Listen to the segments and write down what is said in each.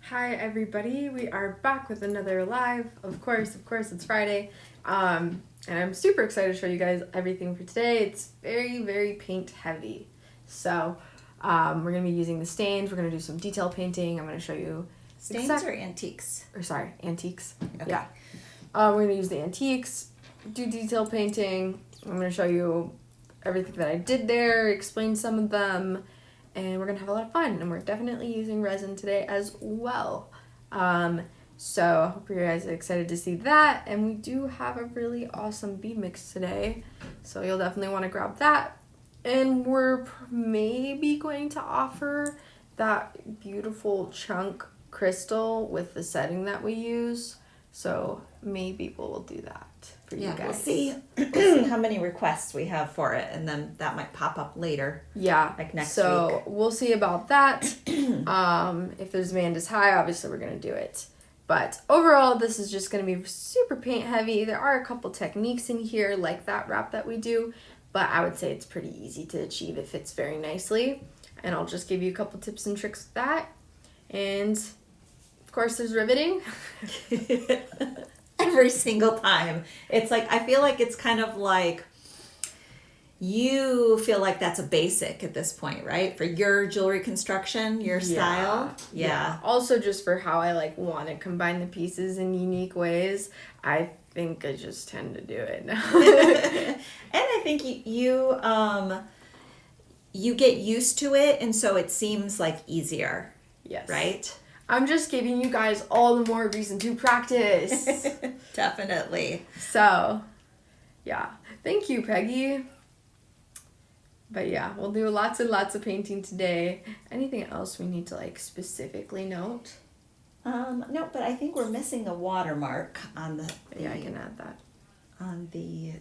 Hi everybody, we are back with another live. Of course, it's Friday. And I'm super excited to show you guys everything for today. It's very, very paint heavy. So we're going to be using the stains. We're going to do some detail painting. I'm going to show you stains or antiques? Or sorry, antiques. Okay. Yeah. We're going to use the antiques, do detail painting. I'm going to show you everything that I did there, explain some of them. And we're going to have a lot of fun. And we're definitely using resin today as well. So I hope you guys are excited to see that. And we do have a really awesome bead mix today. So you'll definitely want to grab that. And we're maybe going to offer that beautiful chunk crystal with the setting that we use. So maybe we'll do that for you guys. We'll see how many requests we have for it, and then that might pop up later. Yeah. Like next week. So we'll see about that. If the demand is high, obviously we're going to do it. But overall, this is just going to be super paint heavy. There are a couple techniques in here, like that wrap that we do, but I would say it's pretty easy to achieve. It fits very nicely. And I'll just give you a couple tips and tricks with that. And of course, there's riveting. Every single time. It's like, I feel like it's kind of like, you feel like that's a basic at this point, right? For your jewelry construction, your style. Yeah. Also just for how I want to combine the pieces in unique ways. I think I just tend to do it now. And I think you get used to it, and so it seems like easier. Yes. Right? I'm just giving you guys all the more reason to practice. Definitely. So, yeah. Thank you, Peggy. But yeah, we'll do lots and lots of painting today. Anything else we need to specifically note? No, but I think we're missing a watermark on the Yeah, I can add that. On the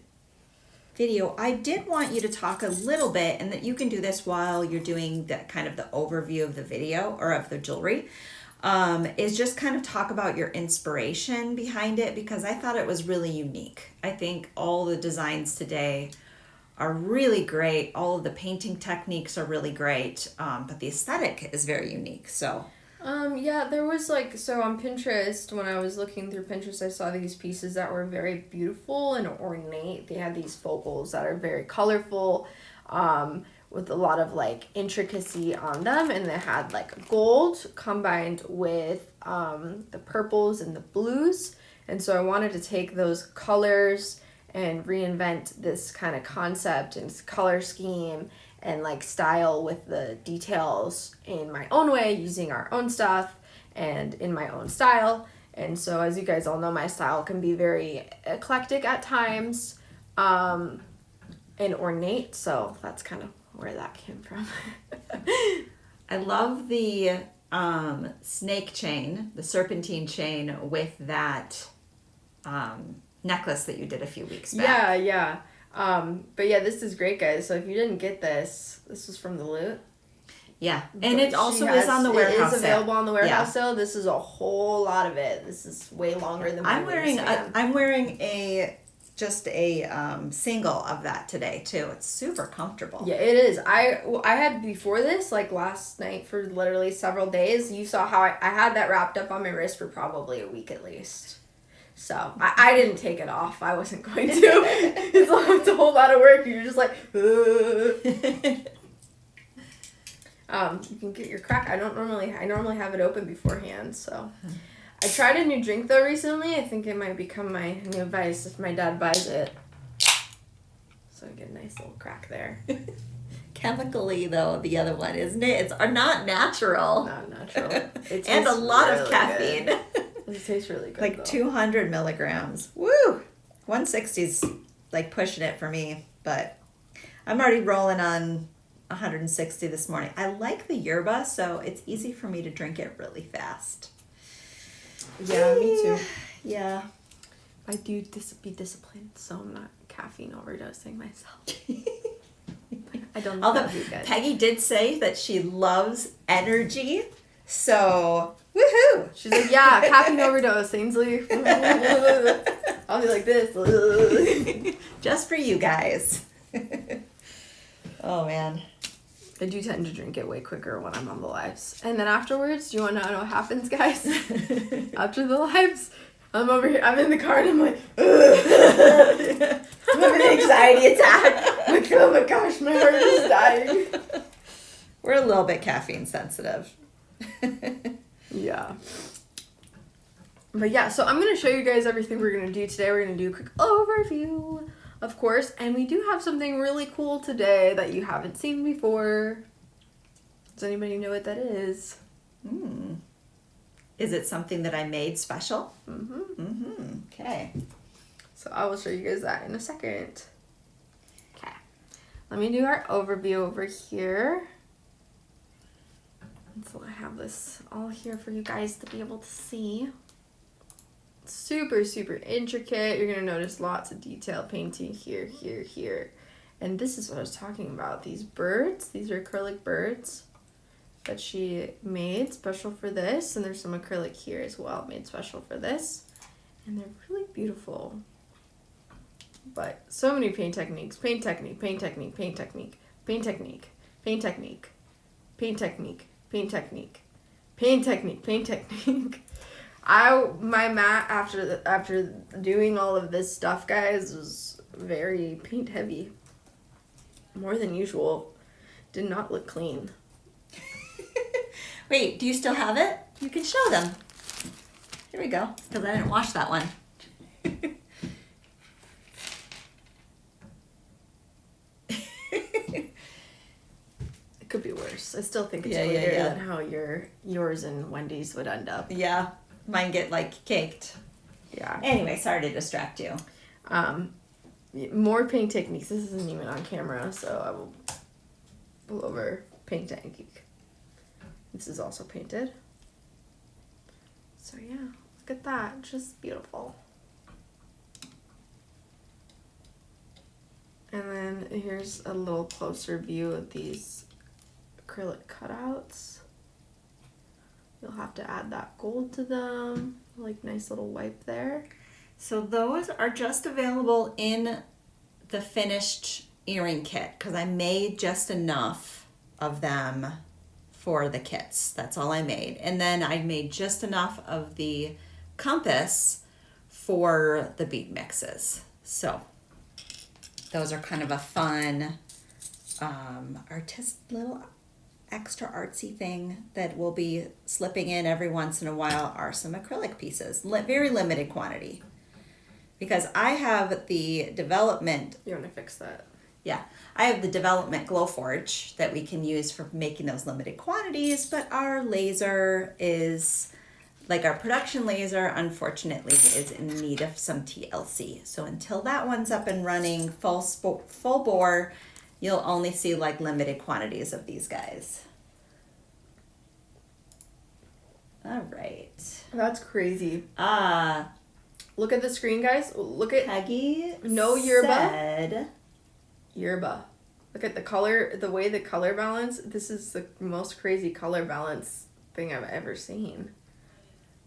video. I did want you to talk a little bit, and that you can do this while you're doing the kind of the overview of the video or of the jewelry. Is just kind of talk about your inspiration behind it, because I thought it was really unique. I think all the designs today are really great. All of the painting techniques are really great, but the aesthetic is very unique. So yeah, there was so on Pinterest, when I was looking through Pinterest, I saw these pieces that were very beautiful and ornate. They had these focals that are very colorful, with a lot of intricacy on them, and they had gold combined with the purples and the blues. And so I wanted to take those colors and reinvent this kind of concept and color scheme and style with the details in my own way, using our own stuff and in my own style. And so, as you guys all know, my style can be very eclectic at times, and ornate. So that's kind of where that came from. I love the snake chain, the serpentine chain with that necklace that you did a few weeks back. Yeah. But yeah, this is great, guys. So if you didn't get this was from the Loot. Yeah, and it also is on the warehouse. It is available on the warehouse sale. This is a whole lot of it. This is way longer than I'm wearing a single of that today too. It's super comfortable. Yeah, it is. I had before this, last night for literally several days. You saw how I had that wrapped up on my wrist for probably a week at least. So I didn't take it off. I wasn't going to. It's a whole lot of work. You're just like, you can get your crack. I normally have it open beforehand. So I tried a new drink though recently. I think it might become my new vice if my dad buys it. So I get a nice little crack there. Chemically though, the other one, isn't it? It's not natural. Not natural. And a lot of caffeine. Good. It tastes really good. 200 milligrams. Woo! 160's pushing it for me, but I'm already rolling on 160 this morning. I like the yerba, so it's easy for me to drink it really fast. Yeah, me too. Yeah. I do be disciplined, so I'm not caffeine overdosing myself. I don't know. Although Peggy did say that she loves energy, so woohoo! She's like, yeah, caffeine overdose, Ainsley. I'll be like this. Just for you guys. Oh man. I do tend to drink it way quicker when I'm on the lives. And then afterwards, do you want to know what happens, guys? After the lives, I'm over here, I'm in the car and I'm like, I'm having an anxiety attack. Like, oh my gosh, my heart is dying. We're a little bit caffeine sensitive. Yeah. But yeah, so I'm going to show you guys everything we're going to do today. We're going to do a quick overview, of course. And we do have something really cool today that you haven't seen before. Does anybody know what that is? Is it something that I made special? Okay. So I will show you guys that in a second. Okay. Let me do our overview over here. So I have this all here for you guys to be able to see. Super, super intricate. You're going to notice lots of detail painting here, here, here. And this is what I was talking about. These birds, these are acrylic birds that she made special for this. And there's some acrylic here as well made special for this. And they're really beautiful. But so many paint techniques. Paint technique, paint technique, paint technique, paint technique, paint technique, paint technique, paint technique, paint technique, paint technique. My mat after doing all of this stuff, guys, was very paint heavy. More than usual. Did not look clean. Wait, do you still have it? You can show them. Here we go, because I didn't wash that one. It could be worse. I still think it's weirder than how yours and Wendy's would end up. Yeah, mine get like caked. Yeah. Anyway, sorry to distract you. More paint techniques. This isn't even on camera, so I will pull over paint technique. This is also painted. So yeah, look at that. Just beautiful. And then here's a little closer view of these acrylic cutouts. You'll have to add that gold to them. Like nice little wipe there. So those are just available in the finished earring kit because I made just enough of them for the kits. That's all I made. And then I made just enough of the compass for the bead mixes. So those are kind of a fun little extra artsy thing that will be slipping in every once in a while are some acrylic pieces. Very limited quantity. Because I have the development... You want to fix that? Yeah. I have the development Glowforge that we can use for making those limited quantities, but our laser is... Like our production laser, unfortunately, is in need of some TLC. So until that one's up and running full bore, you'll only see like limited quantities of these guys. All right. That's crazy. Look at the screen, guys. Look at Peggy. No yerba. Said, yerba. Look at the color, the way the color balance. This is the most crazy color balance thing I've ever seen.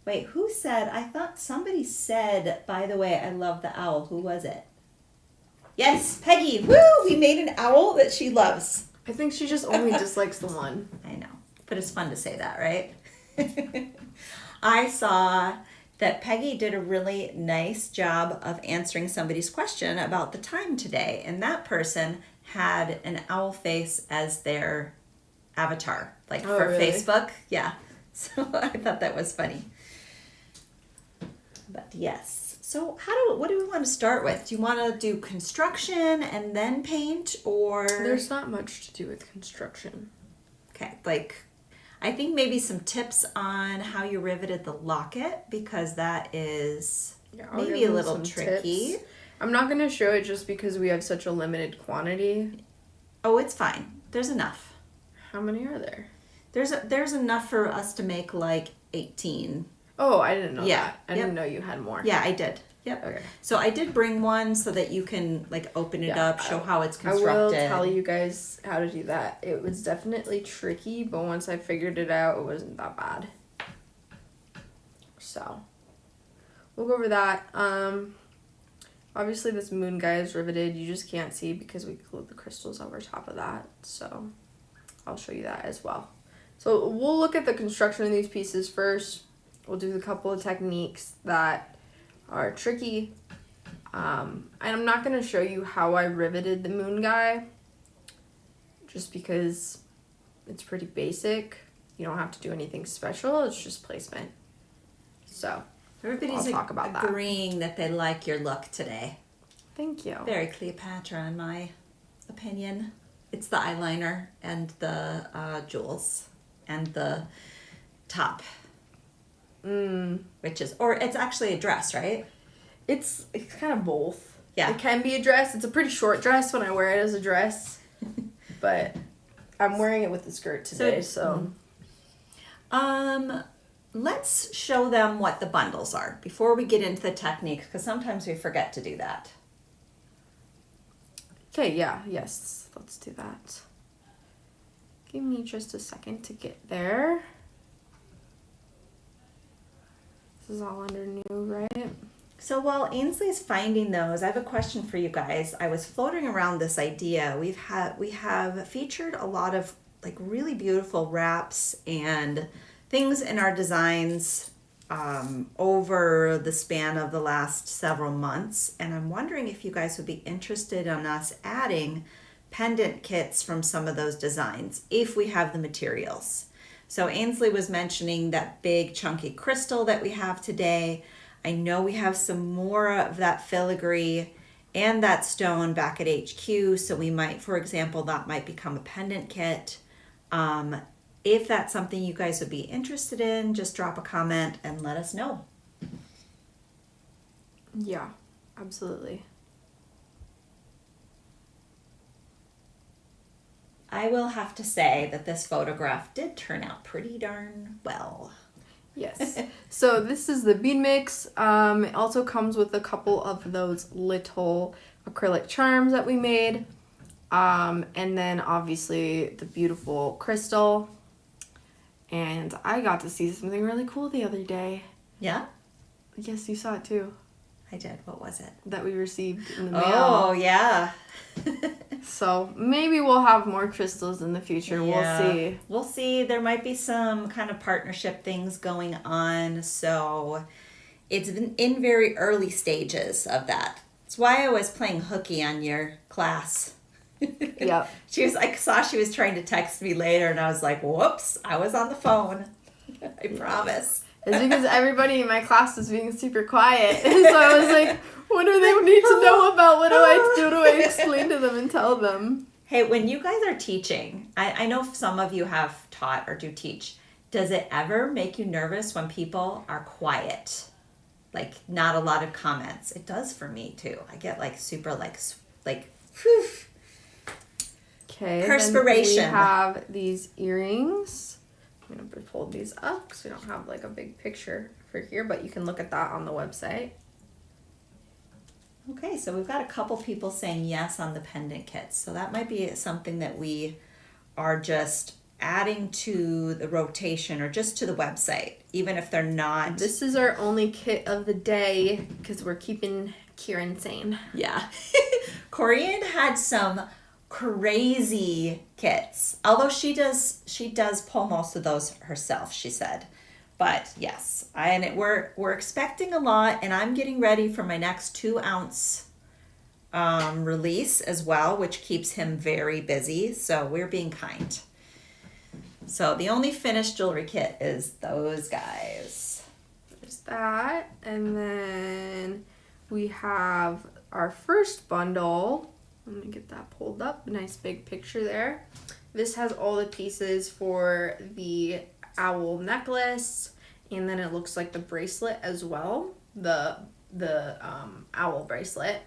Wait, who said? I thought somebody said, by the way, I love the owl. Who was it? Yes, Peggy. Woo! We made an owl that she loves. I think she just only dislikes the one. I know. But it's fun to say that, right? I saw that Peggy did a really nice job of answering somebody's question about the time today. And that person had an owl face as their avatar. Like for really? Facebook. Yeah. So I thought that was funny. But yes. So what do we want to start with? Do you want to do construction and then paint, or? There's not much to do with construction. Okay, like I think maybe some tips on how you riveted the locket, because that is maybe a little tricky. Tips. I'm not going to show it just because we have such a limited quantity. Oh, it's fine. There's enough. How many are there? There's enough for us to make like 18. Oh, I didn't know that. I Yep. didn't know you had more. Yeah, I did. Yep. Okay. So I did bring one so that you can like open it up, show how it's constructed. I will tell you guys how to do that. It was definitely tricky, but once I figured it out, it wasn't that bad. So, we'll go over that. Obviously this moon guy is riveted. You just can't see because we glued the crystals over top of that. So, I'll show you that as well. So we'll look at the construction of these pieces first. We'll do a couple of techniques that are tricky. And I'm not going to show you how I riveted the moon guy, just because it's pretty basic. You don't have to do anything special. It's just placement. So Everybody's I'll talk about that. agreeing that they like your look today. Thank you. Very Cleopatra, in my opinion. It's the eyeliner and the jewels and the top, which is, or it's actually a dress, right? It's kind of both. Yeah. It can be a dress. It's a pretty short dress when I wear it as a dress, but I'm wearing it with the skirt today, so. Let's show them what the bundles are before we get into the techniques, because sometimes we forget to do that. Okay, yes, let's do that. Give me just a second to get there. This is all under new, right? So while Ainsley's finding those, I have a question for you guys. I was floating around this idea. We have featured a lot of like really beautiful wraps and things in our designs over the span of the last several months, and I'm wondering if you guys would be interested in us adding pendant kits from some of those designs if we have the materials. So Ainsley was mentioning that big chunky crystal that we have today. I know we have some more of that filigree and that stone back at HQ, so we might, for example, that might become a pendant kit. If that's something you guys would be interested in, just drop a comment and let us know. Yeah, absolutely. I will have to say that this photograph did turn out pretty darn well. Yes. So this is the bead mix. It also comes with a couple of those little acrylic charms that we made. And then obviously the beautiful crystal. And I got to see something really cool the other day. Yeah? Yes, you saw it too. I did. What was it? That we received in the mail. Oh, yeah. So maybe we'll have more crystals in the future. Yeah. We'll see. We'll see. There might be some kind of partnership things going on. So it's in very early stages of that. That's why I was playing hooky on your class. Yep. She was trying to text me later, and I was like, whoops, I was on the phone. I promise. It's because everybody in my class was being super quiet. And so I was like, what do they need to know about? What do I do? Do I explain to them and tell them? Hey, when you guys are teaching, I know some of you have taught or do teach. Does it ever make you nervous when people are quiet? Like, not a lot of comments. It does for me, too. I get, like, super, like whew. Okay. Perspiration. We have these earrings. I'm going to fold these up because we don't have, like, a big picture for here, but you can look at that on the website. Okay, so we've got a couple people saying yes on the pendant kits. So that might be something that we are just adding to the rotation or just to the website, even if they're not. This is our only kit of the day because we're keeping Kieran sane. Yeah. Corian had some crazy kits. Although she does pull most of those herself, she said. But yes, we're expecting a lot, and I'm getting ready for my next 2-ounce release as well, which keeps him very busy. So we're being kind. So the only finished jewelry kit is those guys. There's that, and then we have our first bundle. I'm gonna get that pulled up. Nice big picture there. This has all the pieces for the owl necklace, and then it looks like the bracelet as well, the owl bracelet.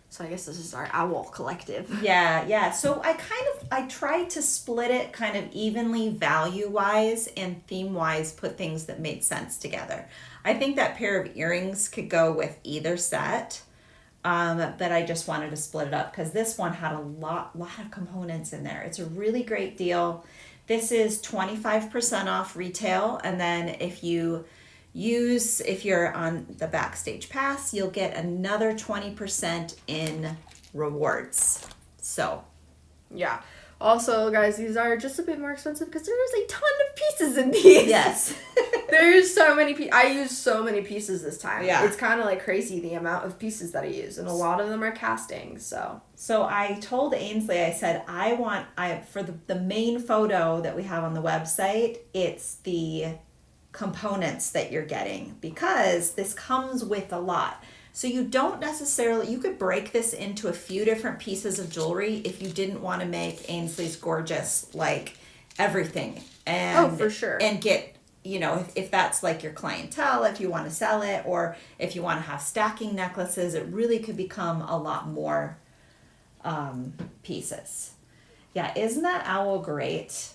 So I guess this is our owl collective. Yeah. So I tried to split it kind of evenly value-wise and theme-wise, put things that made sense together. I think that pair of earrings could go with either set, but I just wanted to split it up because this one had a lot of components in there. It's a really great deal. This is 25% off retail, and then if you're on the Backstage Pass, you'll get another 20% in rewards. So, yeah. Also, guys, these are just a bit more expensive because there is a ton of pieces in these. Yes. There's so many pieces. I used so many pieces this time. Yeah. It's kind of like crazy the amount of pieces that I use, and a lot of them are castings, so. So I told Ainsley, I said, for the main photo that we have on the website, it's the components that you're getting because this comes with a lot. So you don't necessarily, you could break this into a few different pieces of jewelry if you didn't want to make Ainsley's gorgeous, like everything. And, oh, for sure. And get, you know, if that's like your clientele, if you want to sell it, or if you want to have stacking necklaces, it really could become a lot more pieces. Yeah, isn't that owl great?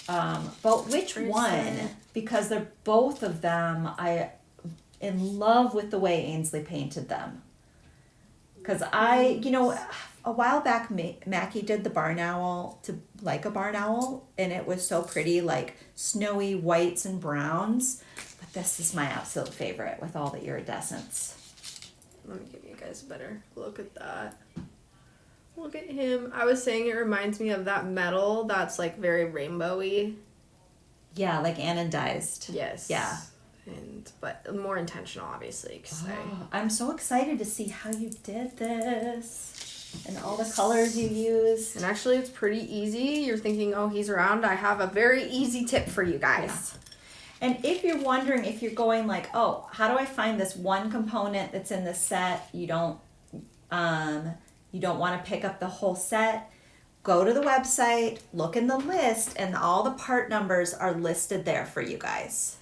But which one? Because they're both of them, I in love with the way Ainsley painted them. Because a while back, Mackie did the barn owl to like a barn owl, and it was so pretty, like snowy whites and browns. But this is my absolute favorite with all the iridescence. Let me give you guys a better look at that. Look at him. I was saying it reminds me of that metal that's like very rainbowy. Yeah, like anodized. Yes. Yeah. But more intentional, obviously. I'm so excited to see how you did this and all the colors you used. And actually, it's pretty easy. You're thinking, oh, he's around. I have a very easy tip for you guys. Yeah. And if you're wondering, if you're going like, oh, how do I find this one component that's in the set? You don't want to pick up the whole set. Go to the website, look in the list, and all the part numbers are listed there for you guys.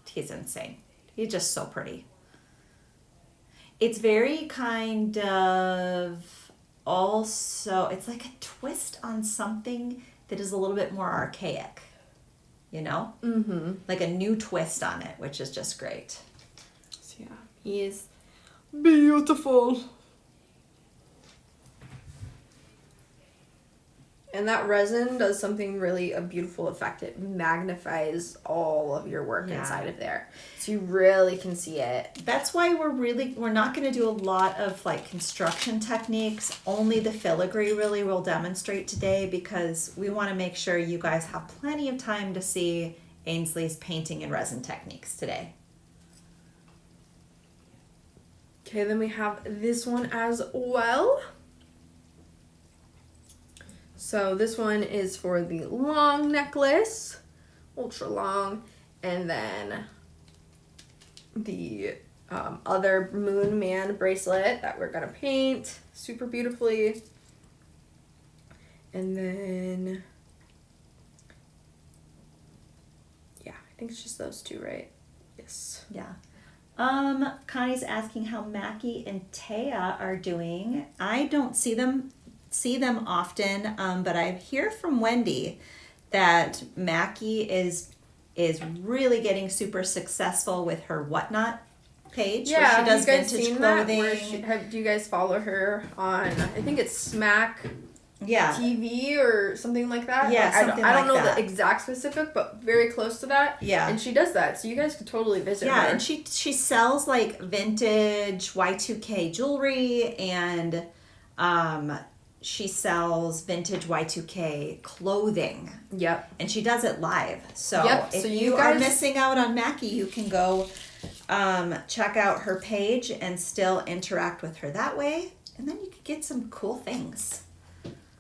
He's insane. He's just so pretty. It's very kind of also, it's like a twist on something that is a little bit more archaic, you know? Mm-hmm. Like a new twist on it, which is just great. So yeah, he is beautiful. And that resin does something really a beautiful effect. It magnifies all of your work inside of there. So you really can see it. That's why we're not going to do a lot of like construction techniques. Only the filigree really will demonstrate today because we want to make sure you guys have plenty of time to see Ainsley's painting and resin techniques today. Okay, then we have this one as well. So this one is for the long necklace, ultra long, and then the other Moon Man bracelet that we're gonna paint super beautifully. And then, yeah, I think it's just those two, right? Yes. Yeah. Connie's asking how Mackie and Taya are doing. I don't see them often, but I hear from Wendy that Mackie is really getting super successful with her Whatnot page, where she does vintage clothing. Do you guys follow her on, I think it's Smack TV or something like that? Yeah, I don't know the exact specific, but very close to that. Yeah. And she does that, so you guys could totally visit her. Yeah, and she sells like vintage Y2K jewelry, and she sells vintage Y2K clothing. Yep. And she does it live. So if you guys are missing out on Mackie, you can go check out her page and still interact with her that way. And then you can get some cool things.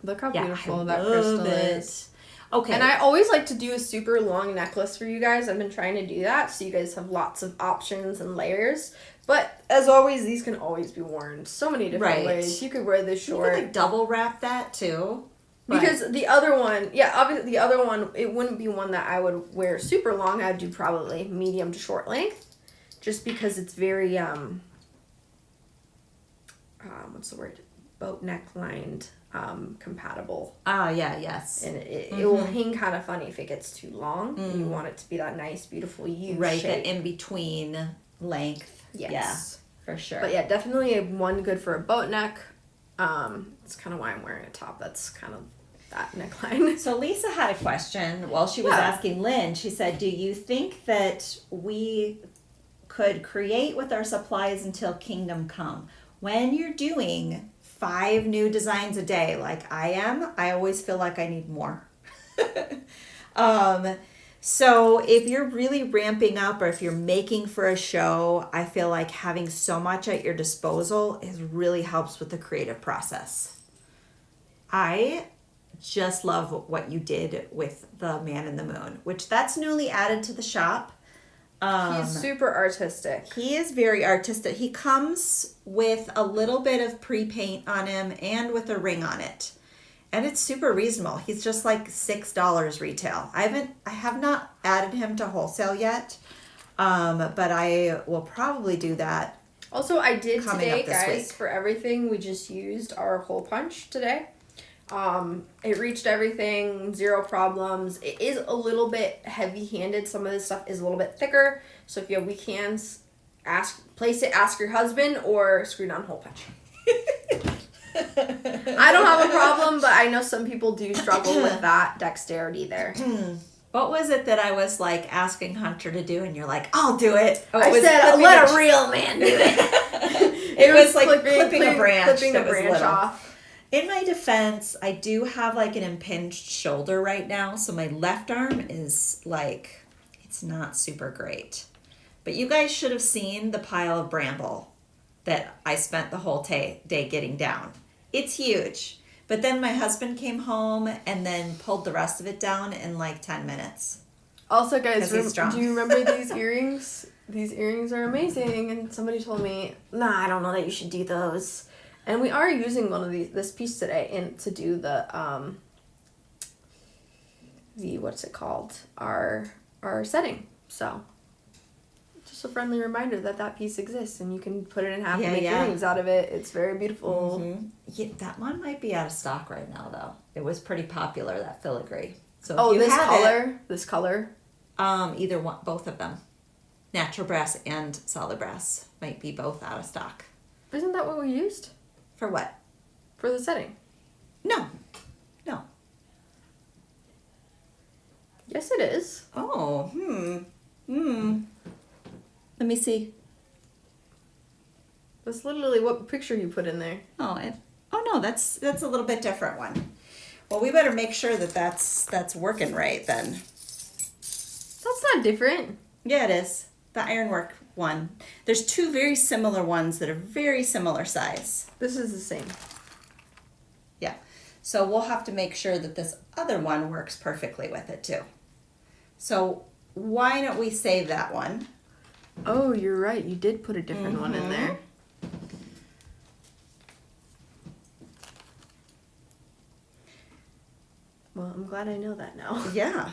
Look how beautiful that crystal is. Okay. And I always like to do a super long necklace for you guys. I've been trying to do that so you guys have lots of options and layers. But as always, these can always be worn so many different ways. You could wear this short. You could like double wrap that too. Because the other one, obviously the other one, it wouldn't be one that I would wear super long. I'd do probably medium to short length. Just because it's very, what's the word? Boat necklined, compatible. Ah, yes. And it will hang kind of funny if it gets too long. And you want it to be that nice, beautiful U shape. That in between length. Yes. Yeah, for sure. But yeah, definitely one good for a boat neck. It's kind of why I'm wearing a top that's kind of that neckline. So Lisa had a question while she was asking Lynn. She said, do you think that we could create with our supplies until Kingdom Come? When you're doing 5 new designs a day like I am, I always feel like I need more. So if you're really ramping up or if you're making for a show, I feel like having so much at your disposal really helps with the creative process. I just love what you did with the Man in the Moon, which that's newly added to the shop. He's super artistic. He is very artistic. He comes with a little bit of pre-paint on him and with a ring on it. And it's super reasonable. He's just like $6 retail. I have not added him to wholesale yet. But I will probably do that. Also, I did today, guys, week. for everything, we just used our hole punch today. It reached everything, 0 problems. It is a little bit heavy-handed. Some of this stuff is a little bit thicker. So if you have weak hands, ask your husband, or screw down hole punch. I don't have a problem, but I know some people do struggle with that dexterity there. What was it that I was like asking Hunter to do, and you're like, "I'll do it." I said, "Let a real man do it." It was like clipping a branch. Clipping a branch off. In my defense, I do have like an impinged shoulder right now, so my left arm is like, it's not super great. But you guys should have seen the pile of bramble that I spent the whole day getting down. It's huge. But then my husband came home and then pulled the rest of it down in like 10 minutes. Also, guys, do you remember these earrings? These earrings are amazing. And somebody told me, nah, I don't know that you should do those. And we are using one of this piece today to do the what's it called? Our setting. So just a friendly reminder that piece exists, and you can put it in half and make earrings out of it. It's very beautiful. Mm-hmm. Yeah, that one might be out of stock right now, though. It was pretty popular, that filigree. So this color. Either one, both of them, natural brass and solid brass, might be both out of stock. Isn't that what we used? For what? For the setting. No. Yes, it is. Oh, Let me see. That's literally what picture you put in there. Oh no, that's a little bit different one. Well, we better make sure that's working right then. That's not different. Yeah, it is. The ironwork one. There's 2 very similar ones that are very similar size. This is the same. Yeah. So we'll have to make sure that this other one works perfectly with it too. So why don't we save that one? Oh, you're right. You did put a different one in there. Well, I'm glad I know that now. Yeah.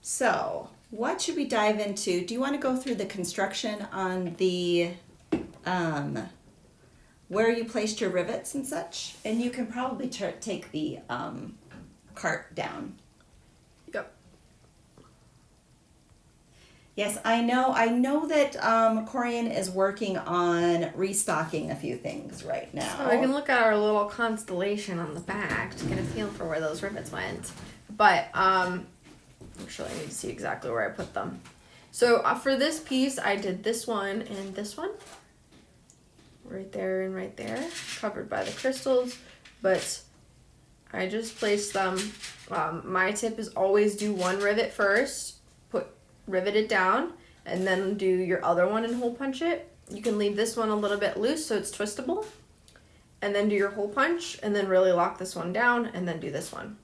So, what should we dive into? Do you want to go through the construction on the, where you placed your rivets and such? And you can probably take the cart down. Yep. Yes, I know that Corian is working on restocking a few things right now. So I can look at our little constellation on the back to get a feel for where those rivets went. But actually, I need to see exactly where I put them. So for this piece, I did this one and this one. Right there and right there, covered by the crystals. But I just placed them. My tip is always do one rivet first. Rivet it down, and then do your other one and hole punch it. You can leave this one a little bit loose so it's twistable, and then do your hole punch, and then really lock this one down, and then do this one.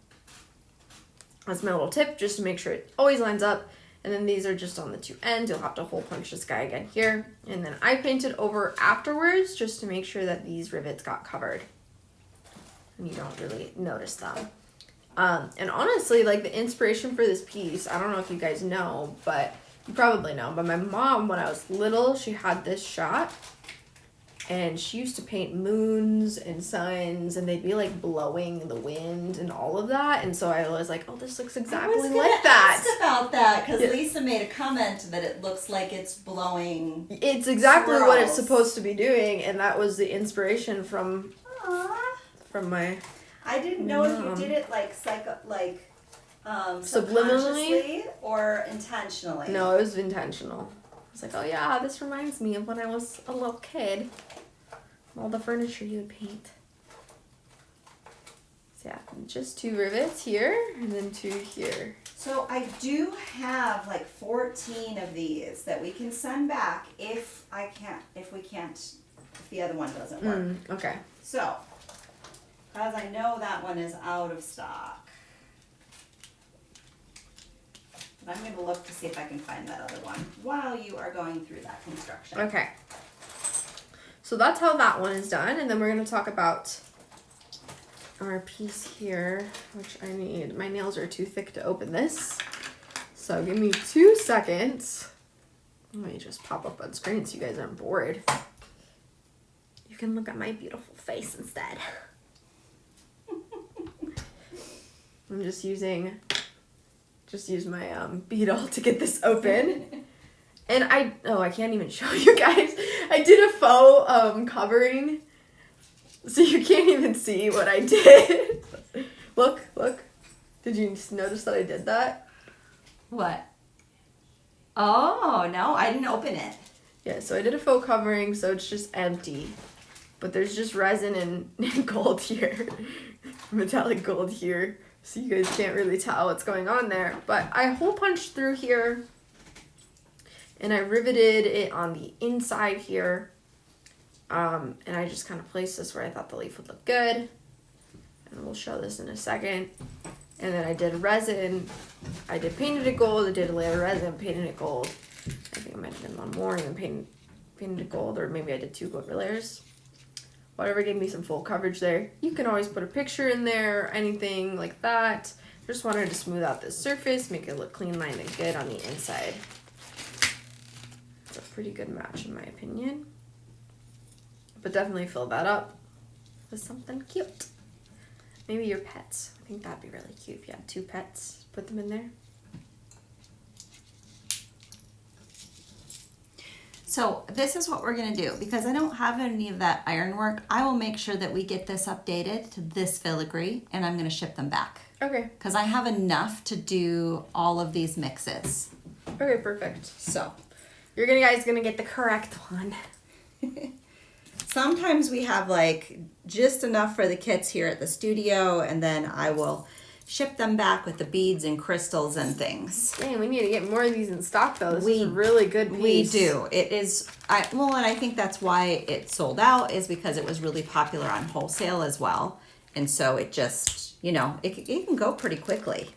That's my little tip, just to make sure it always lines up. And then these are just on the 2 ends. You'll have to hole punch this guy again here, and then I painted over afterwards just to make sure that these rivets got covered and you don't really notice them. And honestly, like, the inspiration for this piece, I don't know if you guys know, but you probably know, but my mom, when I was little, she had this shot, and she used to paint moons and suns, and they'd be, like, blowing in the wind and all of that, and so I was like, oh, this looks exactly like that. I was gonna ask about that, because Lisa made a comment that it looks like it's blowing. It's exactly what it's supposed to be doing, and that was the inspiration from my... I didn't know if you did it subliminally subconsciously or intentionally. No, it was intentional. I was like, oh yeah, this reminds me of when I was a little kid. all the furniture you would paint. So yeah, just 2 rivets here and then 2 here. So I do have like 14 of these that we can send back if the other one doesn't work. Okay. So, because I know that one is out of stock. But I'm going to look to see if I can find that other one while you are going through that construction. Okay. So that's how that one is done. And then we're going to talk about our piece here, which I need. My nails are too thick to open this. So give me 2 seconds. Let me just pop up on screen so you guys aren't bored. You can look at my beautiful face instead. I'm just use my beetle to get this open. And I can't even show you guys. I did a faux covering, so you can't even see what I did. Look. Did you notice that I did that? What? Oh, no, I didn't open it. Yeah, so I did a faux covering, so it's just empty. But there's just resin and gold here. Metallic gold here. So you guys can't really tell what's going on there. But I hole punched through here. And I riveted it on the inside here. And I just kind of placed this where I thought the leaf would look good. And we'll show this in a second. And then I did resin. I did painted it gold. I did a layer of resin, painted it gold. I think I might have done one more and then painted it gold. Or maybe I did 2 gold layers. Whatever gave me some full coverage there. You can always put a picture in there or anything like that. Just wanted to smooth out this surface, make it look clean lined and good on the inside. It's a pretty good match in my opinion. But definitely fill that up with something cute. Maybe your pets. I think that'd be really cute if you had 2 pets. Put them in there. So this is what we're going to do. Because I don't have any of that ironwork, I will make sure that we get this updated to this filigree, and I'm going to ship them back. Okay. Because I have enough to do all of these mixes. Okay, perfect. So you're guys gonna get the correct one. Sometimes we have like just enough for the kits here at the studio, and then I will ship them back with the beads and crystals and things. Dang, we need to get more of these in stock though. This is a really good piece. We do. It is, and I think that's why it sold out, is because it was really popular on wholesale as well. And so it just, it can go pretty quickly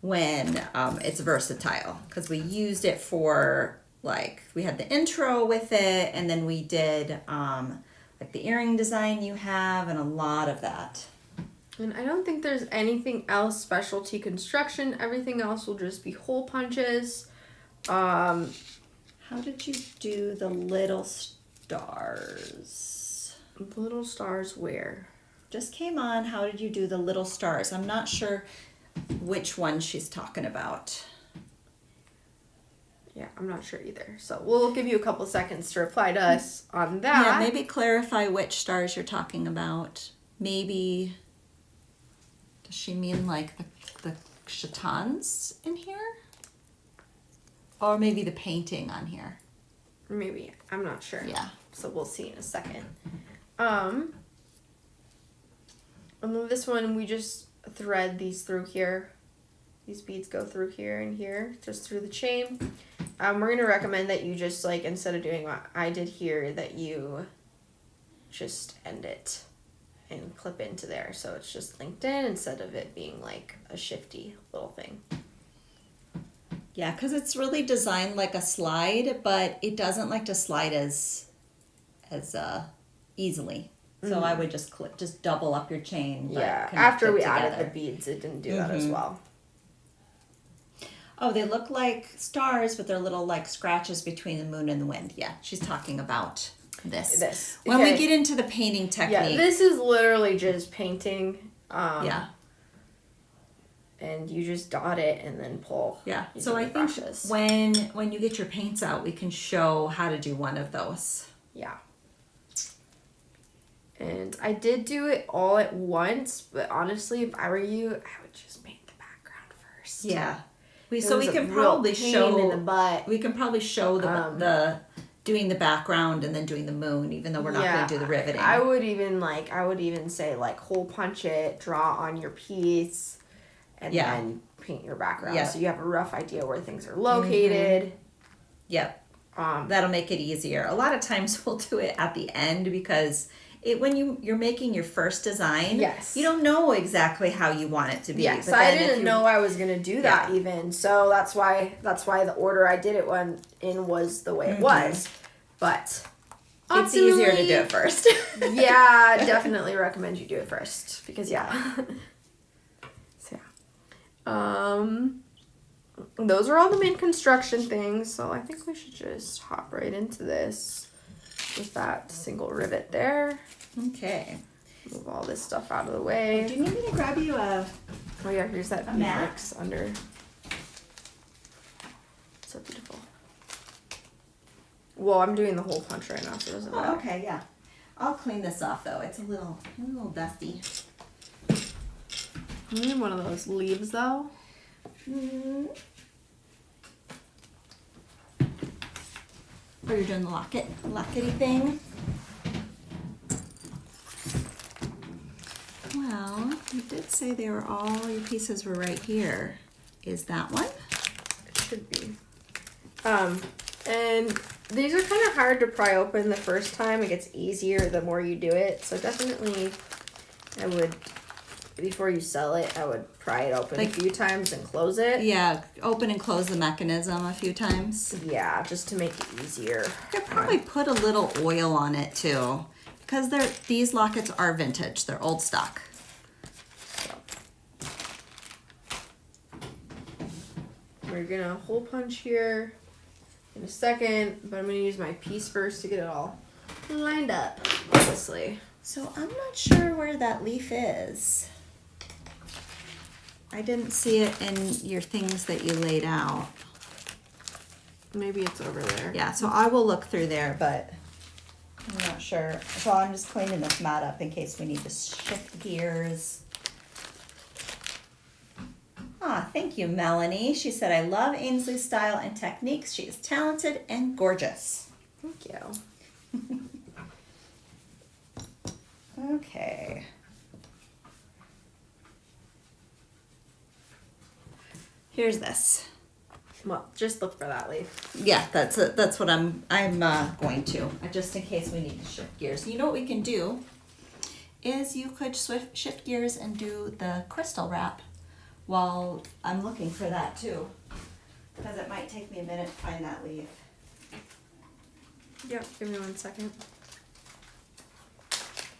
when it's versatile. Because we used it for, we had the intro with it, and then we did the earring design you have, and a lot of that. And I don't think there's anything else specialty construction. Everything else will just be hole punches. How did you do the little stars? Little stars where? Just came on. How did you do the little stars? I'm not sure which one she's talking about. Yeah, I'm not sure either. So we'll give you a couple seconds to reply to us on that. Yeah, maybe clarify which stars you're talking about. Maybe... Does she mean like the chatons in here? Or maybe the painting on here? Maybe. I'm not sure. Yeah. So we'll see in a second. And then this one, we just thread these through here. These beads go through here and here, just through the chain. We're going to recommend that you just, instead of doing what I did here, that you just end it and clip into there, so it's just linked in instead of it being like a shifty little thing. Yeah, because it's really designed like a slide, but it doesn't like to slide as easily. So I would just double up your chain. Yeah, after we added the beads, it didn't do that as well. Oh, they look like stars, but they're little scratches between the moon and the wind. Yeah, she's talking about this. When we get into the painting technique. Yeah, this is literally just painting. Yeah. And you just dot it and then pull. Yeah. So I think when you get your paints out, we can show how to do one of those. Yeah. And I did do it all at once, but honestly, if I were you, I would just paint the background first. Yeah. We can probably show in the butt. We can probably show the doing the background and then doing the moon, even though we're not going to do the riveting. I would even say like hole punch it, draw on your piece, and then paint your background so you have a rough idea where things are located. Yep. That'll make it easier. A lot of times we'll do it at the end because when you're making your first design, you don't know exactly how you want it to be. Yes, I didn't know I was gonna do that even. So that's why the order I did it in was the way it was. But it's easier to do it first. Yeah, I definitely recommend you do it first because So those are all the main construction things. So I think we should just hop right into this with that single rivet there. Okay. Move all this stuff out of the way. Do you need me to grab you a? Oh yeah, here's that mat under. So beautiful. Well, I'm doing the hole punch right now, so it doesn't matter. Oh, okay, yeah. I'll clean this off though. It's a little dusty. I need one of those leaves though. Oh, you're doing the lockety thing. Well, you did say all your pieces were right here. Is that one? It should be. And these are kind of hard to pry open the first time. It gets easier the more you do it. So definitely, I would, before you sell it, I would pry it open a few times and close it. Yeah, open and close the mechanism a few times. Yeah, just to make it easier. I could probably put a little oil on it too, because these lockets are vintage. They're old stock. We're gonna hole punch here in a second, but I'm gonna use my piece first to get it all lined up, obviously. So I'm not sure where that leaf is. I didn't see it in your things that you laid out. Maybe it's over there. Yeah, so I will look through there, but I'm not sure. So I'm just cleaning this mat up in case we need to shift gears. Ah, thank you, Melanie. She said, I love Ainsley's style and techniques. She is talented and gorgeous. Thank you. Okay. Here's this. Well, just look for that leaf. Yeah, that's what I'm going to, just in case we need to shift gears. You know what we can do is you could shift gears and do the crystal wrap while I'm looking for that too, because it might take me a minute to find that leaf. Yep, give me 1 second.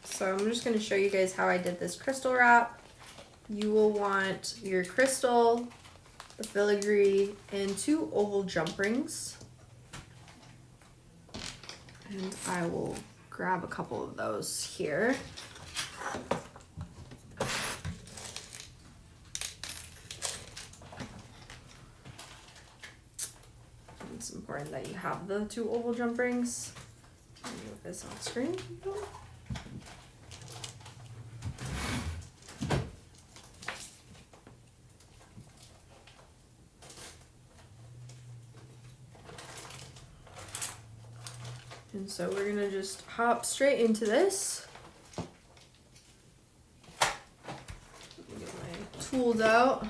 So I'm just going to show you guys how I did this crystal wrap. You will want your crystal, the filigree, and 2 oval jump rings. And I will grab a couple of those here. It's important that you have the 2 oval jump rings. I'll move this on screen. And so we're gonna just hop straight into this. Get my tools out.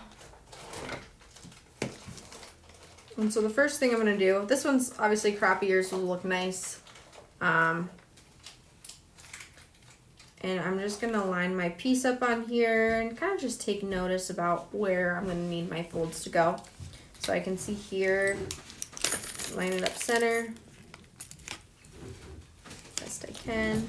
And so the first thing I'm gonna do, this one's obviously crappy, yours will look nice. And I'm just gonna line my piece up on here and kind of just take notice about where I'm gonna need my folds to go. So I can see here, line it up center, best I can.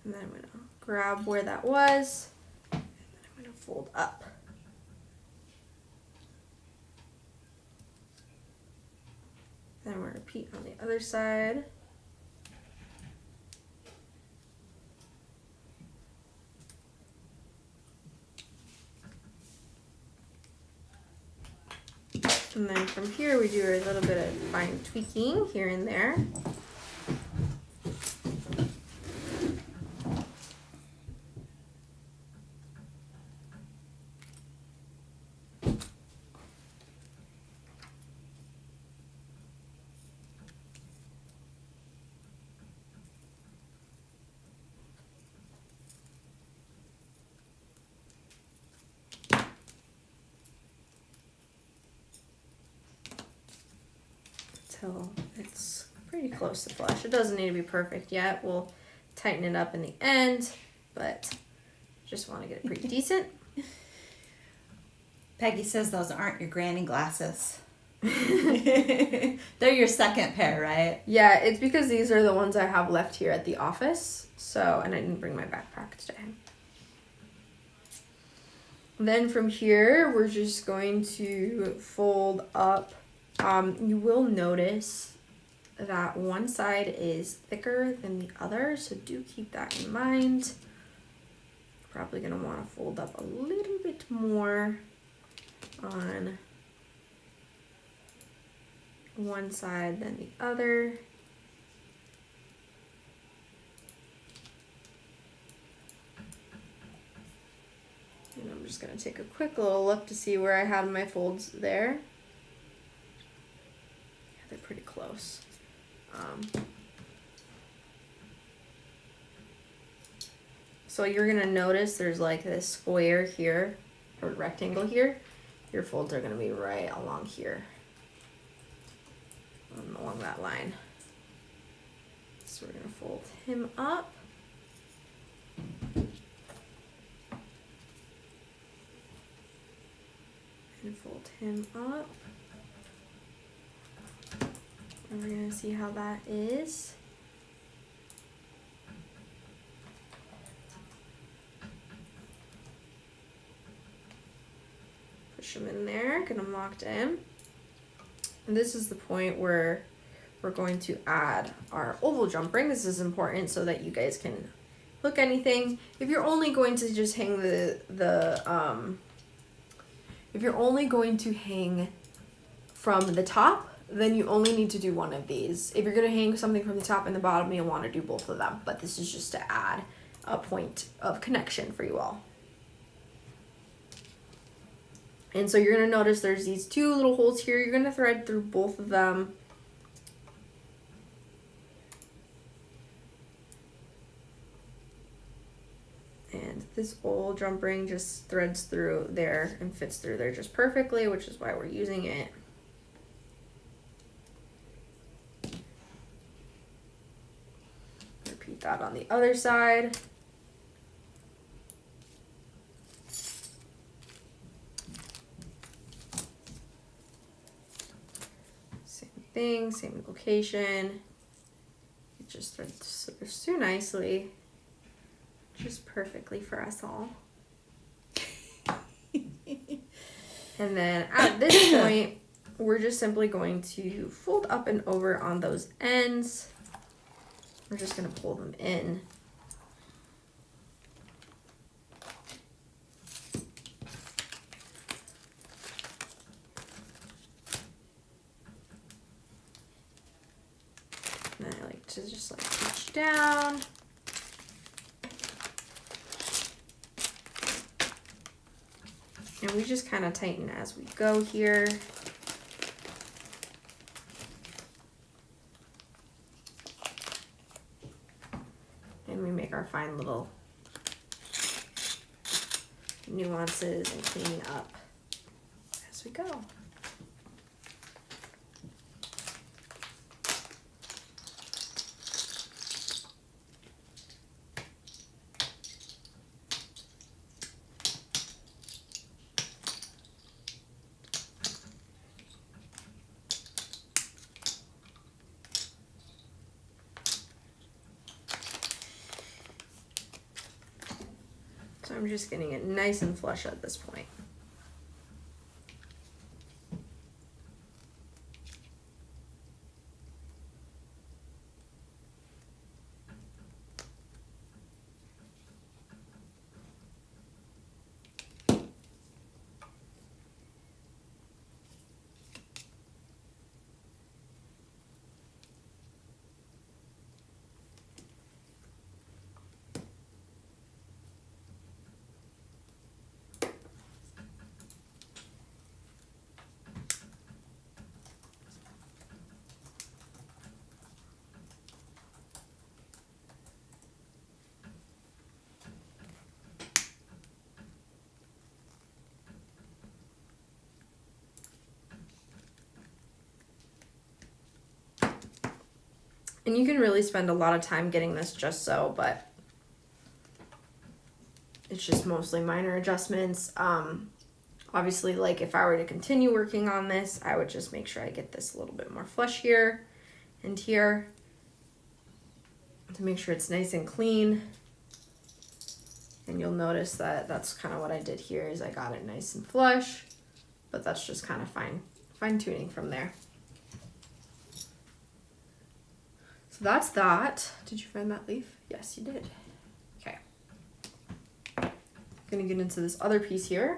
And then I'm gonna grab where that was, and then I'm gonna fold up. Then we're gonna repeat on the other side. And then from here we do a little bit of fine tweaking here and there. until it's pretty close to flush. It doesn't need to be perfect yet. We'll tighten it up in the end, but just want to get it pretty decent. Peggy says those aren't your granny glasses. They're your second pair, right? Yeah, it's because these are the ones I have left here at the office. So, and I didn't bring my backpack today. Then from here, we're just going to fold up. You will notice that one side is thicker than the other, so do keep that in mind. Probably gonna want to fold up a little bit more on one side than the other. And I'm just gonna take a quick little look to see where I had my folds there. Yeah, they're pretty close. So you're gonna notice there's like this square here, or rectangle here. Your folds are gonna be right along here, along that line. So we're gonna fold him up. And fold him up. And we're gonna see how that is. Push them in there, get them locked in. And this is the point where we're going to add our oval jump ring. This is important so that you guys can hook anything. If you're only going to just hang if you're only going to hang from the top, then you only need to do one of these. If you're gonna hang something from the top and the bottom, you'll wanna do both of them. But this is just to add a point of connection for you all. And so you're gonna notice there's these two little holes here. You're gonna thread through both of them. And this old jump ring just threads through there and fits through there just perfectly, which is why we're using it. Repeat that on the other side. Same thing, same location. It just threads so nicely. Just perfectly for us all. And then at this point, we're just simply going to fold up and over on those ends. We're just gonna pull them in. And I like to just like push down. And we just kind of tighten as we go here. And we make our fine little nuances and cleaning up as we go. So I'm just getting it nice and flush at this point. And you can really spend a lot of time getting this just so, but it's just mostly minor adjustments. Obviously, like if I were to continue working on this, I would just make sure I get this a little bit more flush here and here to make sure it's nice and clean. And you'll notice that that's kind of what I did here is I got it nice and flush, but that's just kind of fine tuning from there. So that's that. Did you find that leaf? Yes, you did. Okay. I'm gonna get into this other piece here.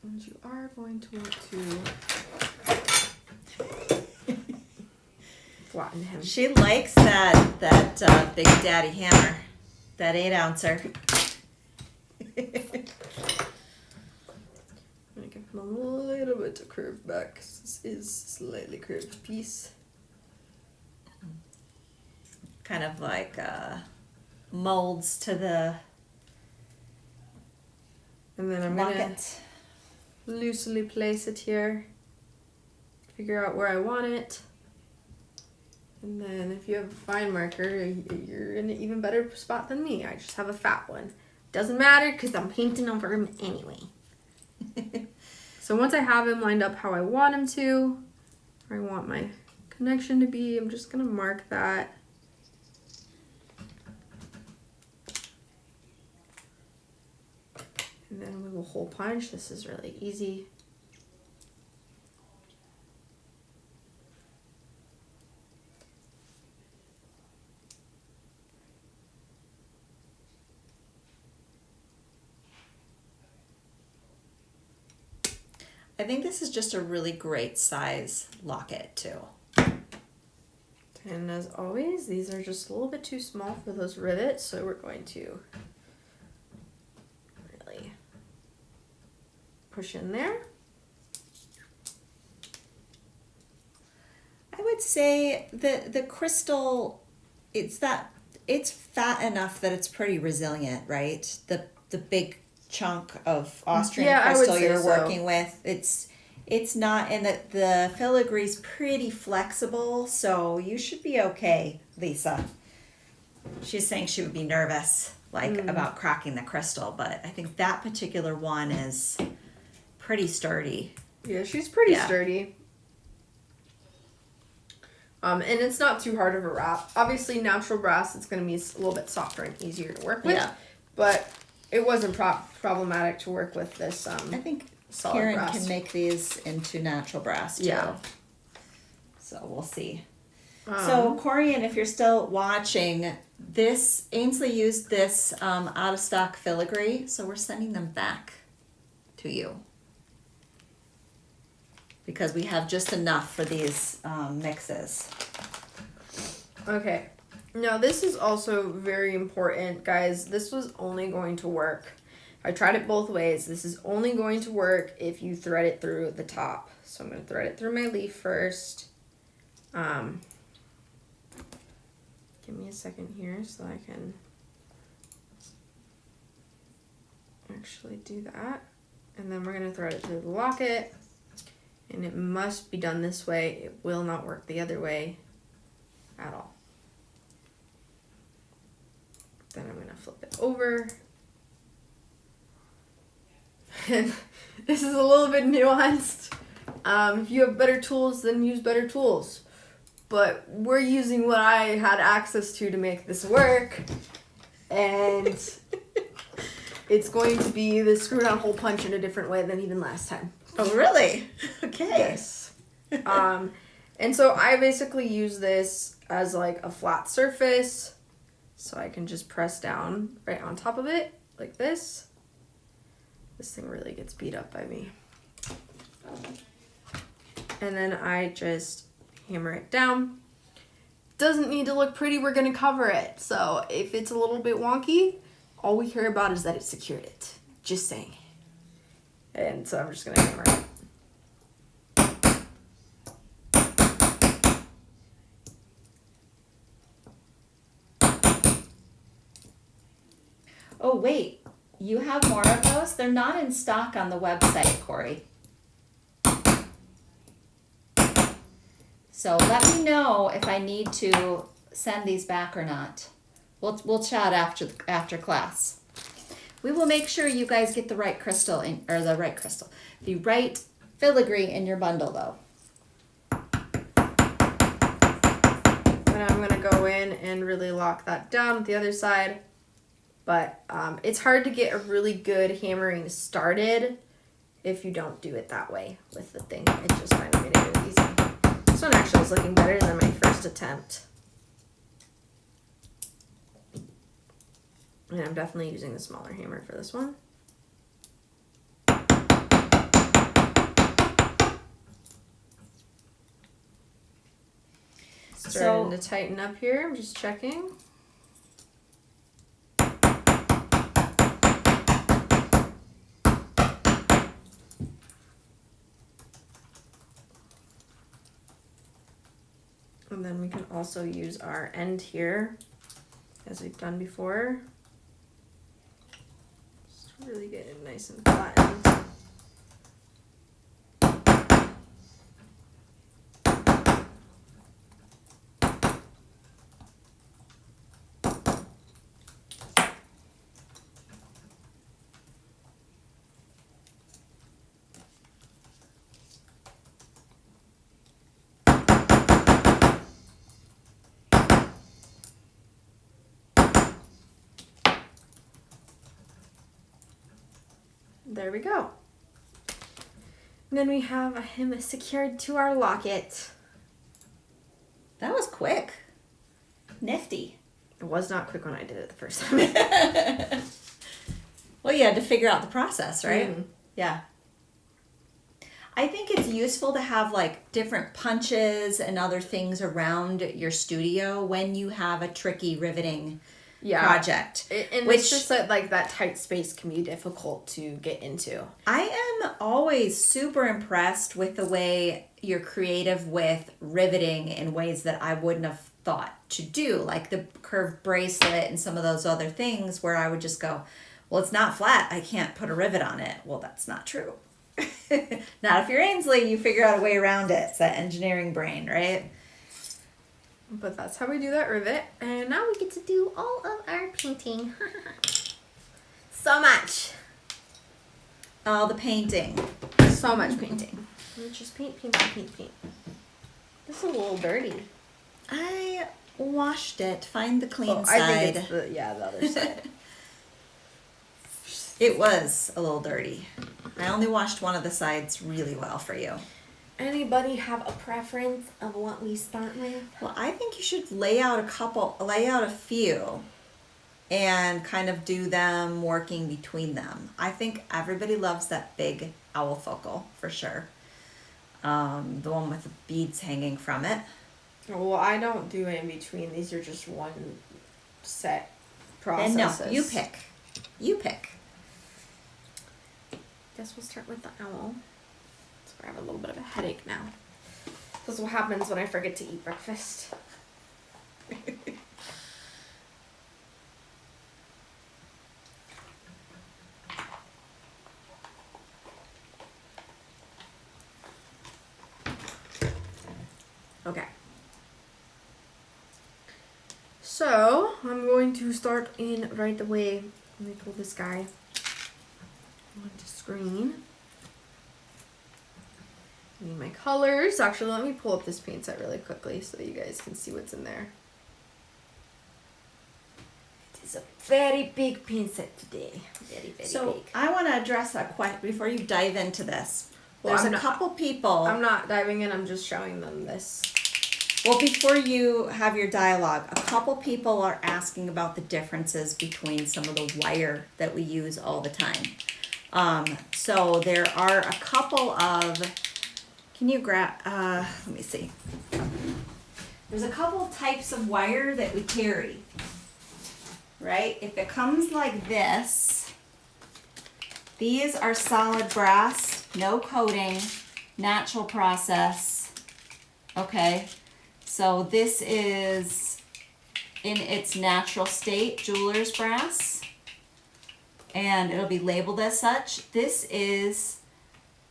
And you are going to want to flatten him. She likes that Big Daddy hammer, that 8-ouncer. I'm gonna give him a little bit of curve back because this is a slightly curved piece. Kind of like molds to the And then I'm gonna Locket. loosely place it here. Figure out where I want it. And then if you have a fine marker, you're in an even better spot than me. I just have a fat one. Doesn't matter because I'm painting over him anyway. So once I have him lined up how I want him to, where I want my connection to be, I'm just gonna mark that. And then we will hole punch. This is really easy. I think this is just a really great size locket too. And as always, these are just a little bit too small for those rivets, so we're going to really push in there. I would say the crystal, it's fat enough that it's pretty resilient, right? The big chunk of Austrian I would crystal say you're so. working with, it's not, and the filigree's pretty flexible, so you should be okay, Lisa. She's saying she would be nervous, about cracking the crystal, but I think that particular one is pretty sturdy. Yeah, she's pretty Yeah. sturdy. And it's not too hard of a wrap. Obviously, natural brass, it's going to be a little bit softer and easier to work with. Yeah. But it wasn't problematic to work with this I think solid Karen brass. can make these into natural brass too. Yeah. So we'll see. So Corian, if you're still watching, Ainsley used this out of stock filigree, so we're sending them back to you because we have just enough for these mixes. Okay. Now this is also very important, guys. This was only going to work. I tried it both ways. This is only going to work if you thread it through the top. So I'm going to thread it through my leaf first. Give me a second here so I can actually do that. And then we're going to thread it through the locket. And it must be done this way. It will not work the other way at all. Then I'm going to flip it over. And this is a little bit nuanced. If you have better tools, then use better tools. But we're using what I had access to make this work. And it's going to be the screw down hole punch in a different way than even last time. Oh, really? Okay. Yes. And so I basically use this as like a flat surface. So I can just press down right on top of it like this. This thing really gets beat up by me. And then I just hammer it down. Doesn't need to look pretty, we're gonna cover it. So if it's a little bit wonky, all we care about is that it secured it. Just saying. And so I'm just gonna hammer it. Oh, wait. You have more of those? They're not in stock on the website, Corey. So let me know if I need to send these back or not. We'll chat after class. We will make sure you guys get the right crystal the right filigree in your bundle though. And I'm gonna go in and really lock that down with the other side. But it's hard to get a really good hammering started if you don't do it that way with the thing. I just finally made it really easy. This one actually is looking better than my first attempt. And I'm definitely using the smaller hammer for this one. Starting to tighten up here. I'm just checking. And then we can also use our end here, as we've done before. Just really get it nice and flattened. There we go. And then we have him secured to our locket. That was quick. Nifty. It was not quick when I did it the first time. Well, you had to figure out the process, right? Mm-hmm. Yeah. I think it's useful to have like different punches and other things around your studio when you have a tricky riveting project. It's just that like that tight space can be difficult to get into. I am always super impressed with the way you're creative with riveting in ways that I wouldn't have thought to do, like the curved bracelet and some of those other things where I would just go, well, it's not flat, I can't put a rivet on it. Well, that's not true. Not if you're Ainsley, you figure out a way around it. It's that engineering brain, right? But that's how we do that rivet. And now we get to do all of our painting. So much. All the painting. So much painting. Just paint. This is a little dirty. I washed it. Find the clean side. I think it's the other side. It was a little dirty. I only washed one of the sides really well for you. Anybody have a preference of what we start with? Well, I think you should lay out a few and kind of do them working between them. I think everybody loves that big owl focal for sure. The one with the beads hanging from it. Well, I don't do it in between. These are just one set processes. And no, you pick. Guess we'll start with the owl. So I have a little bit of a headache now. This is what happens when I forget to eat breakfast. Okay. So, I'm going to start in right away. Let me pull this guy onto screen. I need my colors. Actually, let me pull up this paint set really quickly so that you guys can see what's in there. It is a very big paint set today. Very big. So I want to address that question before you dive into this. Well, There's a couple people. I'm not diving in. I'm just showing them this. Well, before you have your dialogue, a couple people are asking about the differences between some of the wire that we use all the time. So there are a couple of, can you grab, let me see. There's a couple types of wire that we carry, right? If it comes like this, these are solid brass, no coating, natural process, okay? So this is in its natural state, jeweler's brass, and it'll be labeled as such. This is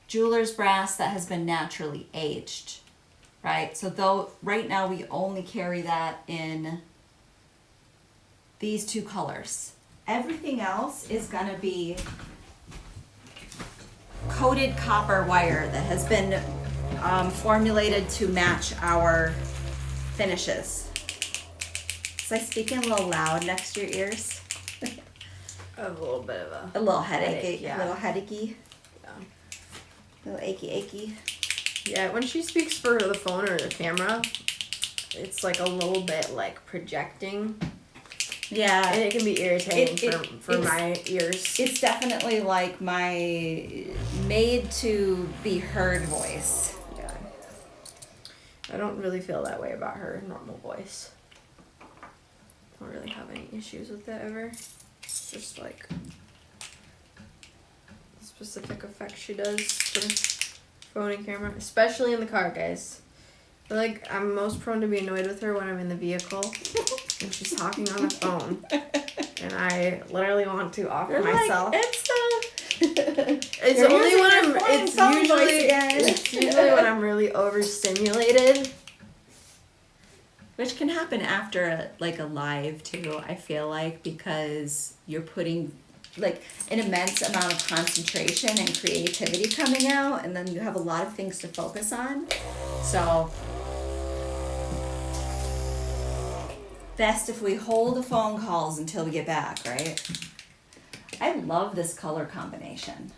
jeweler's brass that has been naturally aged. right? So though right now we only carry that in these two colors. Everything else is gonna be coated copper wire that has been formulated to match our finishes. Was I speaking a little loud next to your ears? A little bit of A little headache, yeah. a little headachy, Yeah. a little achy. Yeah, when she speaks for the phone or the camera, it's like a little bit like projecting. Yeah. And it can be irritating for my ears. It's definitely like my made to be heard voice. Yeah. I don't really feel that way about her normal voice. Don't really have any issues with it ever. It's just like specific effects she does for phone and camera, especially in the car, guys. I feel like I'm most prone to be annoyed with her when I'm in the vehicle and she's talking on the phone, and I literally want to off myself. Like, it's only when I'm. It's usually when I'm really overstimulated. Which can happen after a live too, I feel like, because you're putting like an immense amount of concentration and creativity coming out, and then you have a lot of things to focus on. So best if we hold the phone calls until we get back, right? I love this color combination.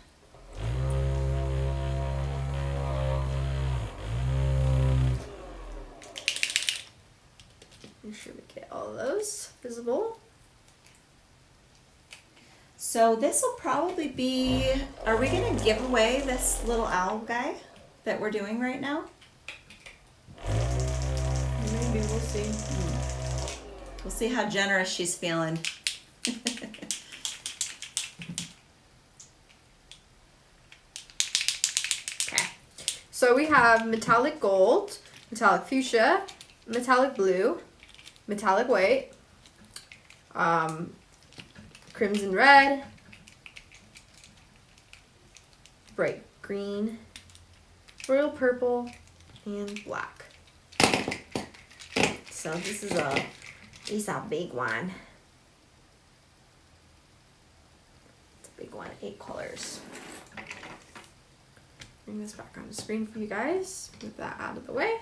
Make sure we get all of those visible. So this will probably be, are we gonna give away this little owl guy that we're doing right now? Maybe, we'll see. We'll see how generous she's feeling. Okay. So we have metallic gold, metallic fuchsia, metallic blue, metallic white, crimson red, bright green, royal purple, and black. So this is a big one. It's a big one, 8 colors. Bring this back on the screen for you guys. Move that out of the way.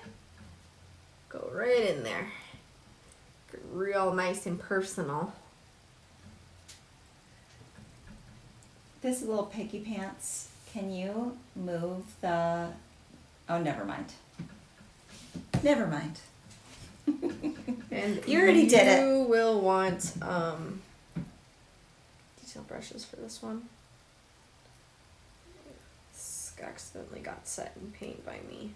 Go right in there. Get real nice and personal. This little piggy pants, can you move the, oh, never mind. Never mind. And you already did it. You will want detail brushes for this one. This accidentally got set in paint by me,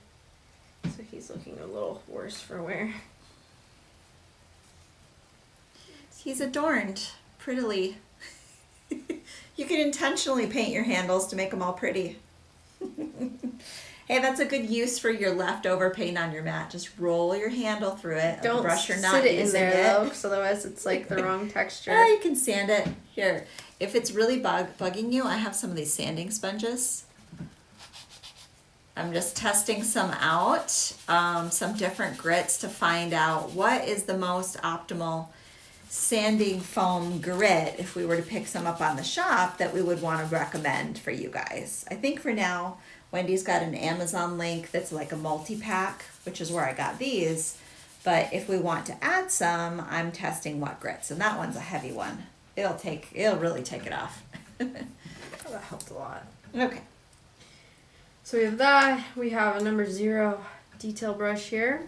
so he's looking a little worse for wear. He's adorned prettily. You can intentionally paint your handles to make them all pretty. Hey, that's a good use for your leftover paint on your mat. Just roll your handle through it. Don't brush you're not sit it in there though, it. because otherwise it's like the wrong texture. Oh, you can sand it. Here, if it's really bugging you, I have some of these sanding sponges. I'm just testing some out, some different grits to find out what is the most optimal sanding foam grit if we were to pick some up on the shop that we would want to recommend for you guys. I think for now, Wendy's got an Amazon link that's like a multi-pack, which is where I got these. But if we want to add some, I'm testing what grits, and that one's a heavy one. It'll really take it off. Oh, that helped a lot. Okay. So we have that. We have a number 0 detail brush here.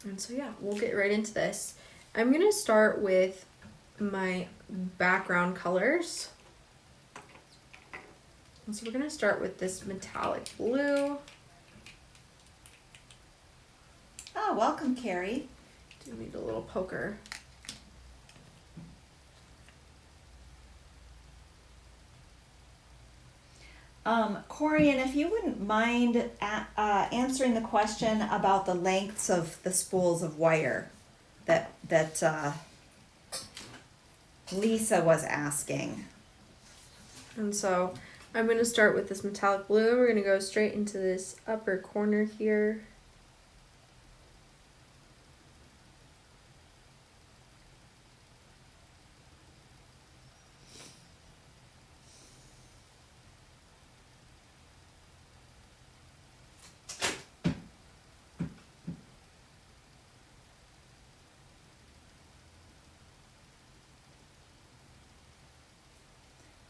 And so yeah, we'll get right into this. I'm gonna start with my background colors. And so we're gonna start with this metallic blue. Oh, welcome, Carrie. Do need a little poker. Corey, and if you wouldn't mind answering the question about the lengths of the spools of wire that Lisa was asking. And so I'm going to start with this metallic blue. We're going to go straight into this upper corner here.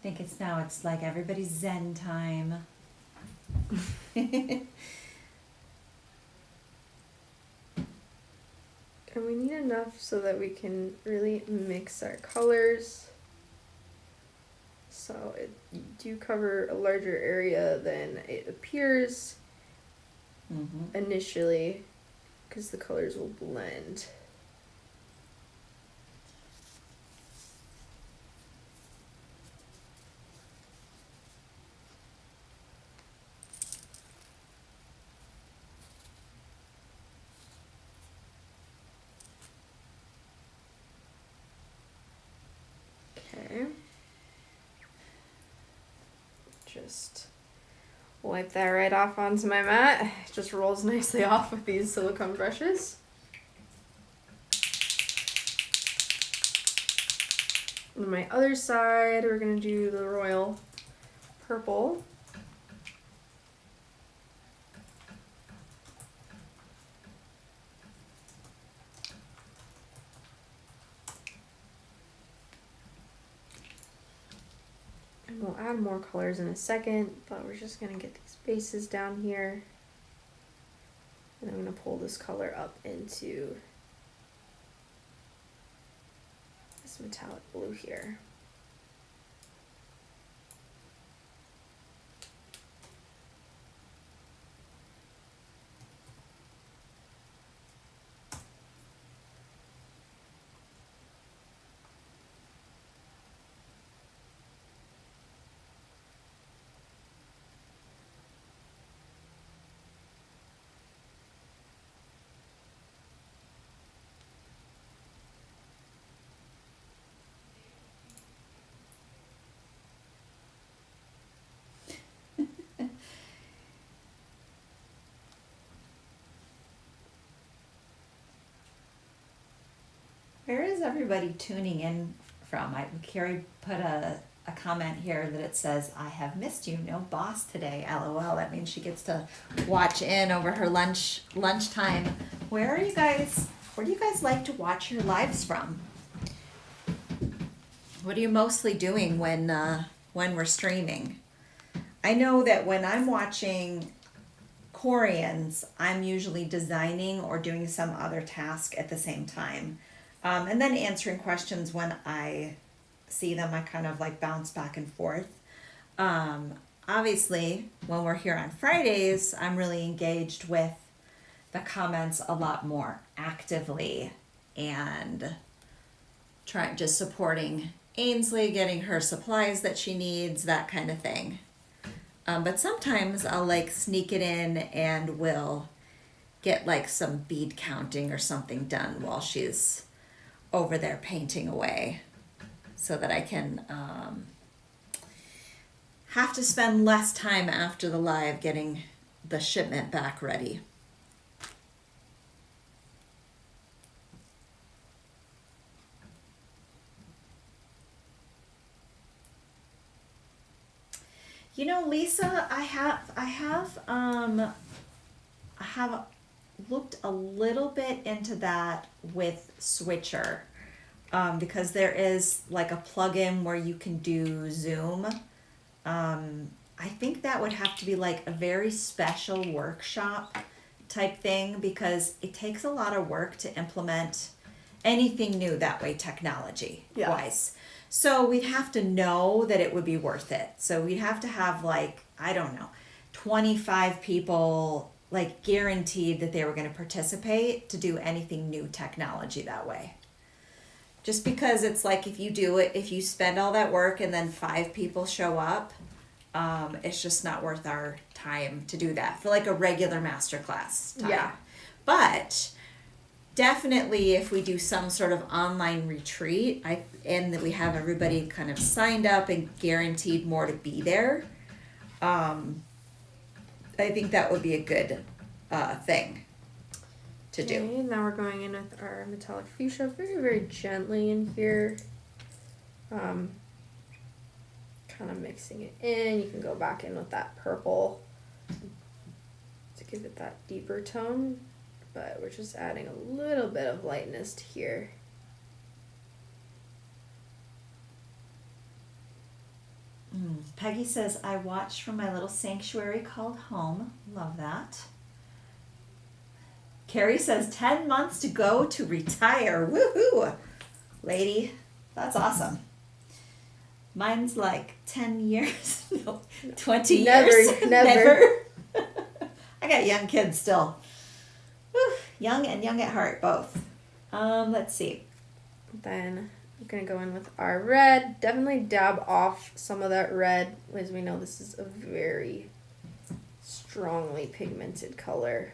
I think it's like everybody's Zen time. And we need enough so that we can really mix our colors. So you do cover a larger area than it appears initially, because the colors will blend. Okay. Just wipe that right off onto my mat. It just rolls nicely off with these silicone brushes. On my other side, we're going to do the royal purple. And we'll add more colors in a second, but we're just going to get these bases down here. And I'm going to pull this color up into this metallic blue here. Where is everybody tuning in from? Carrie put a comment here that it says, "I have missed you. No boss today. LOL." That means she gets to watch in over her lunchtime. Where do you guys like to watch your lives from? What are you mostly doing when we're streaming? I know that when I'm watching Koreans, I'm usually designing or doing some other task at the same time. And then answering questions when I see them. I kind of like bounce back and forth. Obviously, when we're here on Fridays, I'm really engaged with the comments a lot more actively and just supporting Ainsley, getting her supplies that she needs, that kind of thing. But sometimes I'll like sneak it in and will get like some bead counting or something done while she's over there painting away, so that I can have to spend less time after the live getting the shipment back ready. You know, Lisa, I have looked a little bit into that with Switcher, because there is like a plugin where you can do Zoom. I think that would have to be like a very special workshop type thing, because it takes a lot of work to implement anything new that way, technology wise. So we'd have to know that it would be worth it. So we'd have to have like, I don't know, 25 people like guaranteed that they were going to participate to do anything new technology that way. Just because it's like, if you do it, if you spend all that work and then 5 people show up, it's just not worth our time to do that for like a regular masterclass time. Yeah. But definitely if we do some sort of online retreat, and that we have everybody kind of signed up and guaranteed more to be there, I think that would be a good thing to do. Okay, now we're going in with our metallic fuchsia very, very gently in here. Kind of mixing it in. You can go back in with that purple to give it that deeper tone, but we're just adding a little bit of lightness to here. Peggy says, I watched from my little sanctuary called home. Love that. Carrie says, 10 months to go to retire. Woohoo! Lady, that's awesome. Mine's like 10 years. No, 20 years. Never. I got young kids still. Whew. Young and young at heart, both. Let's see. Then I'm going to go in with our red. Definitely dab off some of that red, as we know this is a very strongly pigmented color.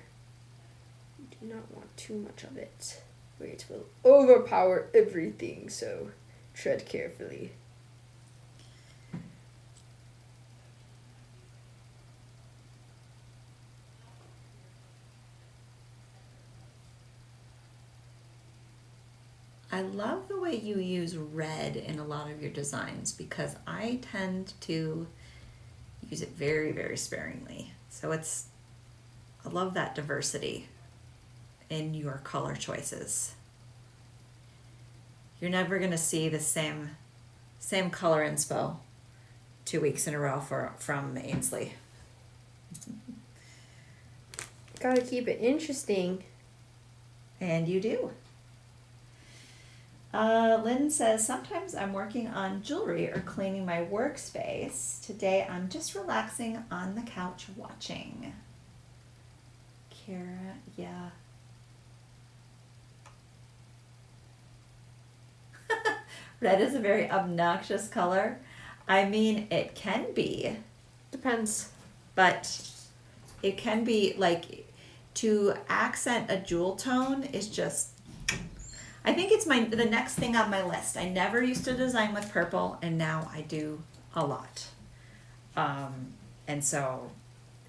You do not want too much of it, or it will overpower everything, so tread carefully. I love the way you use red in a lot of your designs because I tend to use it very, very sparingly. So I love that diversity in your color choices. You're never going to see the same color inspo 2 weeks in a row from Ainsley. Gotta keep it interesting. And you do. Lynn says, sometimes I'm working on jewelry or cleaning my workspace. Today I'm just relaxing on the couch watching. Kara, yeah. Red is a very obnoxious color. I mean, it can be. Depends. But it can be like, to accent a jewel tone is just, I think it's the next thing on my list. I never used to design with purple, and now I do a lot. And so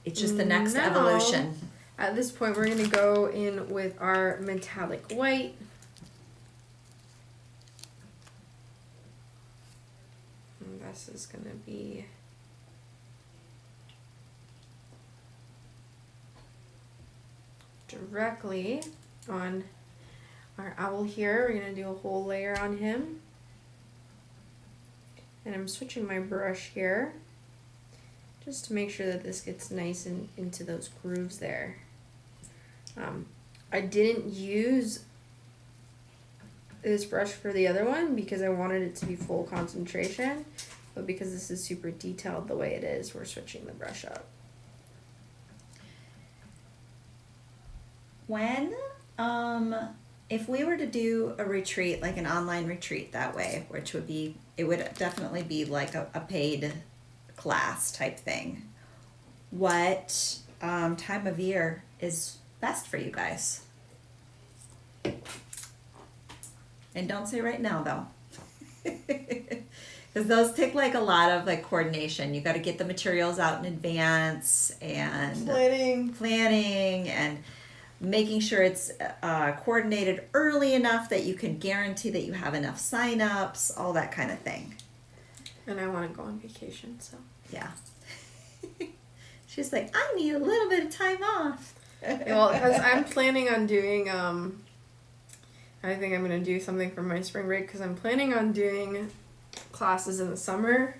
it's just the next evolution. At this point, we're going to go in with our metallic white. And this is going to be directly on our owl here. We're going to do a whole layer on him. And I'm switching my brush here just to make sure that this gets nice and into those grooves there. I didn't use this brush for the other one because I wanted it to be full concentration, but because this is super detailed the way it is, we're switching the brush up. When, if we were to do a retreat, like an online retreat that way, which would be, it would definitely be like a paid class type thing. What time of year is best for you guys? And don't say right now though. Because those take like a lot of like coordination. You got to get the materials out in advance and planning and making sure it's coordinated early enough that you can guarantee that you have enough sign-ups, all that kind of thing. And I want to go on vacation, so. Yeah. She's like, I need a little bit of time off. Well, because I'm planning on doing, I think I'm going to do something for my spring break because I'm planning on doing classes in the summer.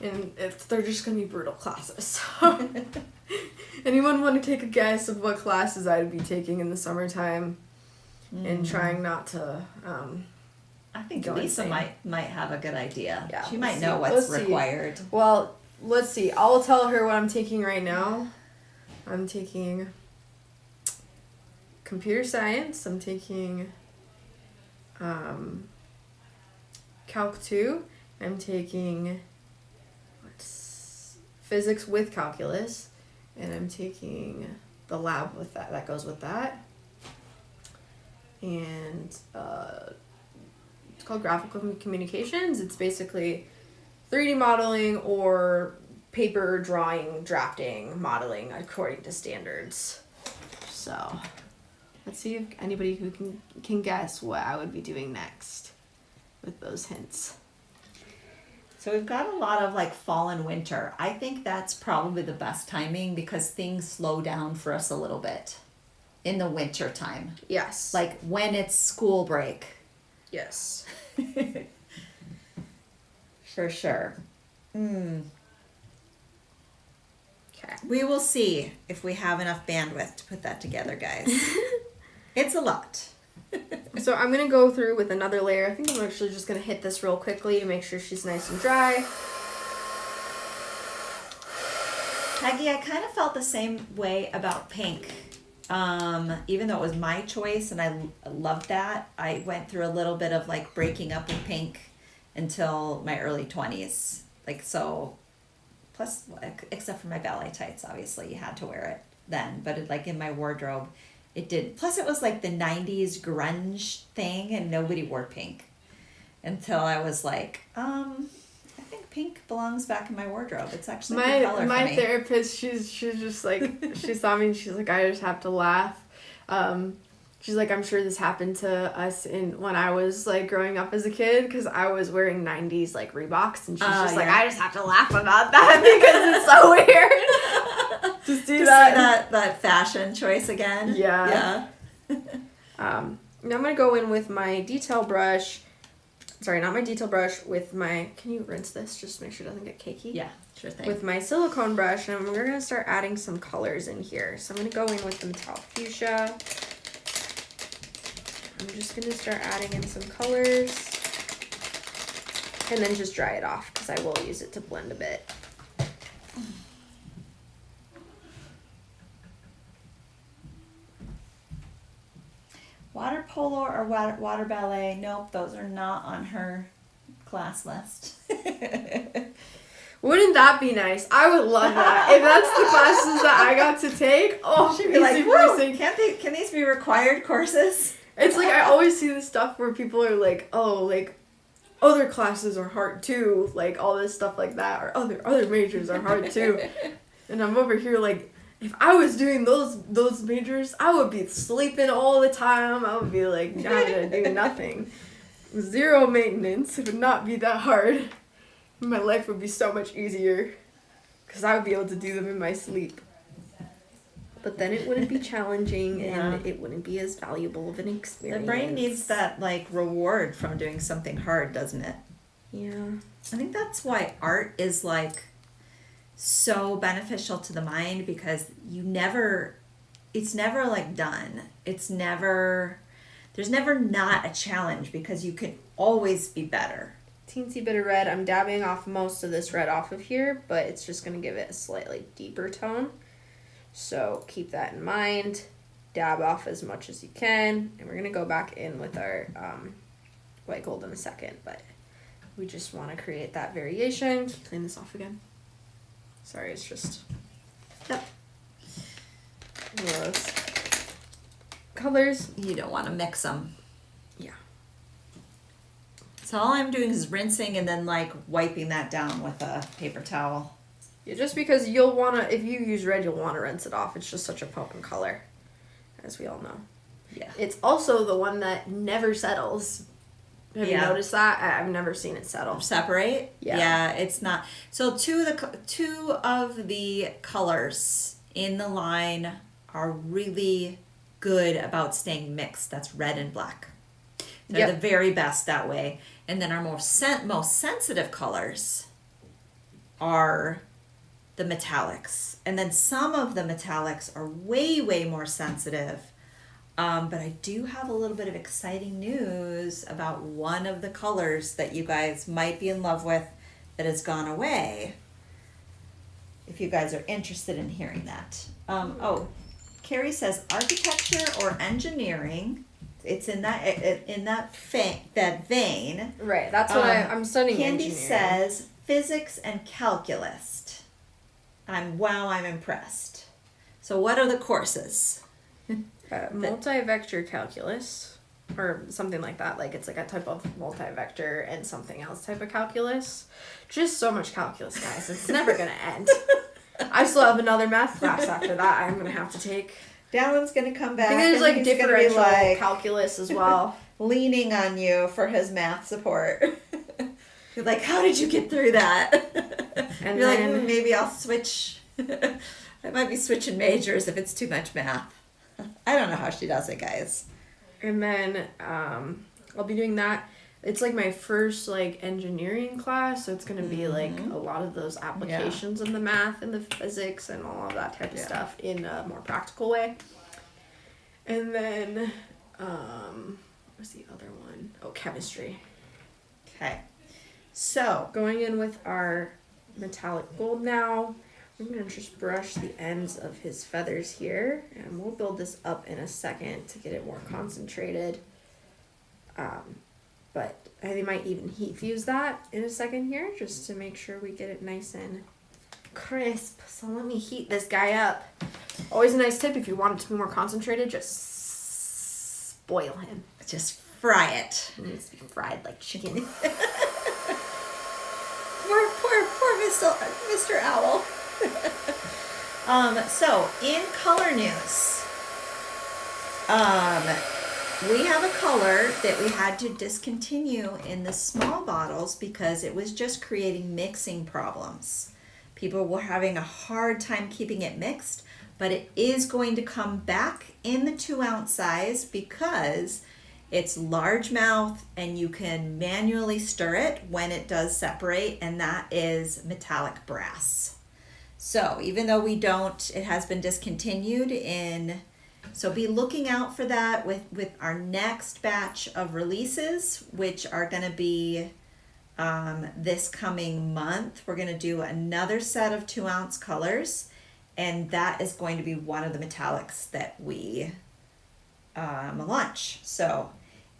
And they're just going to be brutal classes. So anyone want to take a guess of what classes I'd be taking in the summertime and trying not to I think go Lisa insane. might have a good idea. Yeah, She might know what's required. Well, let's see. I'll tell her what I'm taking right now. I'm taking computer science. I'm taking Calc 2. I'm taking physics with calculus, and I'm taking the lab with that goes with that, and it's called graphical communications. It's basically 3D modeling or paper drawing, drafting, modeling according to standards. So let's see if anybody who can guess what I would be doing next with those hints. So we've got a lot of like fall and winter. I think that's probably the best timing because things slow down for us a little bit in the winter time. Yes. Like when it's school break. Yes. For sure. Okay. We will see if we have enough bandwidth to put that together, guys. It's a lot. So I'm going to go through with another layer. I think I'm actually just going to hit this real quickly to make sure she's nice and dry. Peggy, I kind of felt the same way about pink. Even though it was my choice and I loved that, I went through a little bit of like breaking up with pink until my early 20s. Like, so, plus, except for my ballet tights, obviously, you had to wear it then. But it, like in my wardrobe, it did. Plus, it was like the 90s grunge thing and nobody wore pink. Until I was like, I think pink belongs back in my wardrobe. It's actually a good color for me. My therapist, she's just like, she saw me and she's like, I just have to laugh. She's like, I'm sure this happened to us when I was like growing up as a kid because I was wearing 90s like Reeboks and she's just like, I just have to laugh about that because it's so weird. Just do that. See that fashion choice again. Yeah. Now I'm gonna go in with my detail brush. Sorry, not my detail brush. With my, can you rinse this just to make sure it doesn't get cakey? Yeah, sure thing. With my silicone brush, and we're gonna start adding some colors in here. So I'm gonna go in with the metallic fuchsia. I'm just gonna start adding in some colors, and then just dry it off because I will use it to blend a bit. Water polo or water ballet? Nope, those are not on her class list. Wouldn't that be nice? I would love that. If that's the classes that I got to take, she'd be like, whoa, can these be required courses? It's like I always see this stuff where people are like, oh, like other classes are hard too, like all this stuff like that, or other majors are hard too. And I'm over here like, if I was doing those majors, I would be sleeping all the time. I would be like having to do nothing. Zero maintenance. It would not be that hard. My life would be so much easier because I would be able to do them in my sleep. But then it wouldn't be challenging and it wouldn't be as valuable of an experience. The brain needs that like reward from doing something hard, doesn't it? Yeah. I think that's why art is like so beneficial to the mind because it's never like done. There's never not a challenge because you can always be better. Teensy bit of red. I'm dabbing off most of this red off of here, but it's just going to give it a slightly deeper tone. So keep that in mind. Dab off as much as you can. And we're going to go back in with our white gold in a second, but we just want to create that variation. Clean this off again. Sorry, it's just one of those colors. You don't want to mix them. Yeah. So all I'm doing is rinsing and then like wiping that down with a paper towel. Yeah, just because you'll want to, if you use red, you'll want to rinse it off. It's just such a potent color, as we all know. Yeah. It's also the one that never settles. Have you noticed that? I've never seen it settle. Separate? Yeah. Yeah, it's not. So two of the colors in the line are really good about staying mixed. That's red and black. They're the very best that way. And then our most sensitive colors are the metallics. And then some of the metallics are way, way more sensitive. But I do have a little bit of exciting news about one of the colors that you guys might be in love with that has gone away. If you guys are interested in hearing that. Carrie says architecture or engineering. It's in that vein. Right, that's what I'm studying. Candy engineering. says physics and calculus. I'm impressed. So what are the courses? Multi-vector calculus. or something like that. Like it's like a type of multi-vector and something else type of calculus. Just so much calculus, guys. It's never gonna end. I still have another math class after that I'm gonna have to take. Dallin's gonna come back. I think there's like differential like calculus as well. Leaning on you for his math support. You're like, how did you get through that? And you're like, maybe I'll switch. I might be switching majors if it's too much math. I don't know how she does it, guys. And then I'll be doing that. It's like my first like engineering class, so it's gonna be like a lot of those applications of the math and the physics and all of that type of stuff in a more practical way. And then what's the other one? Oh, chemistry. Okay. So going in with our metallic gold now. I'm going to just brush the ends of his feathers here, and we'll build this up in a second to get it more concentrated. But I might even heat fuse that in a second here, just to make sure we get it nice and crisp. So let me heat this guy up. Always a nice tip, if you want it to be more concentrated, just boil him. Just fry it. It needs to be fried like chicken. Poor Mr. Owl. So in color news, we have a color that we had to discontinue in the small bottles because it was just creating mixing problems. People were having a hard time keeping it mixed, but it is going to come back in the 2-ounce size because it's largemouth and you can manually stir it when it does separate, and that is metallic brass. So even though it has been discontinued so be looking out for that with our next batch of releases, which are going to be this coming month. We're going to do another set of 2-ounce colors, and that is going to be one of the metallics that we launch. So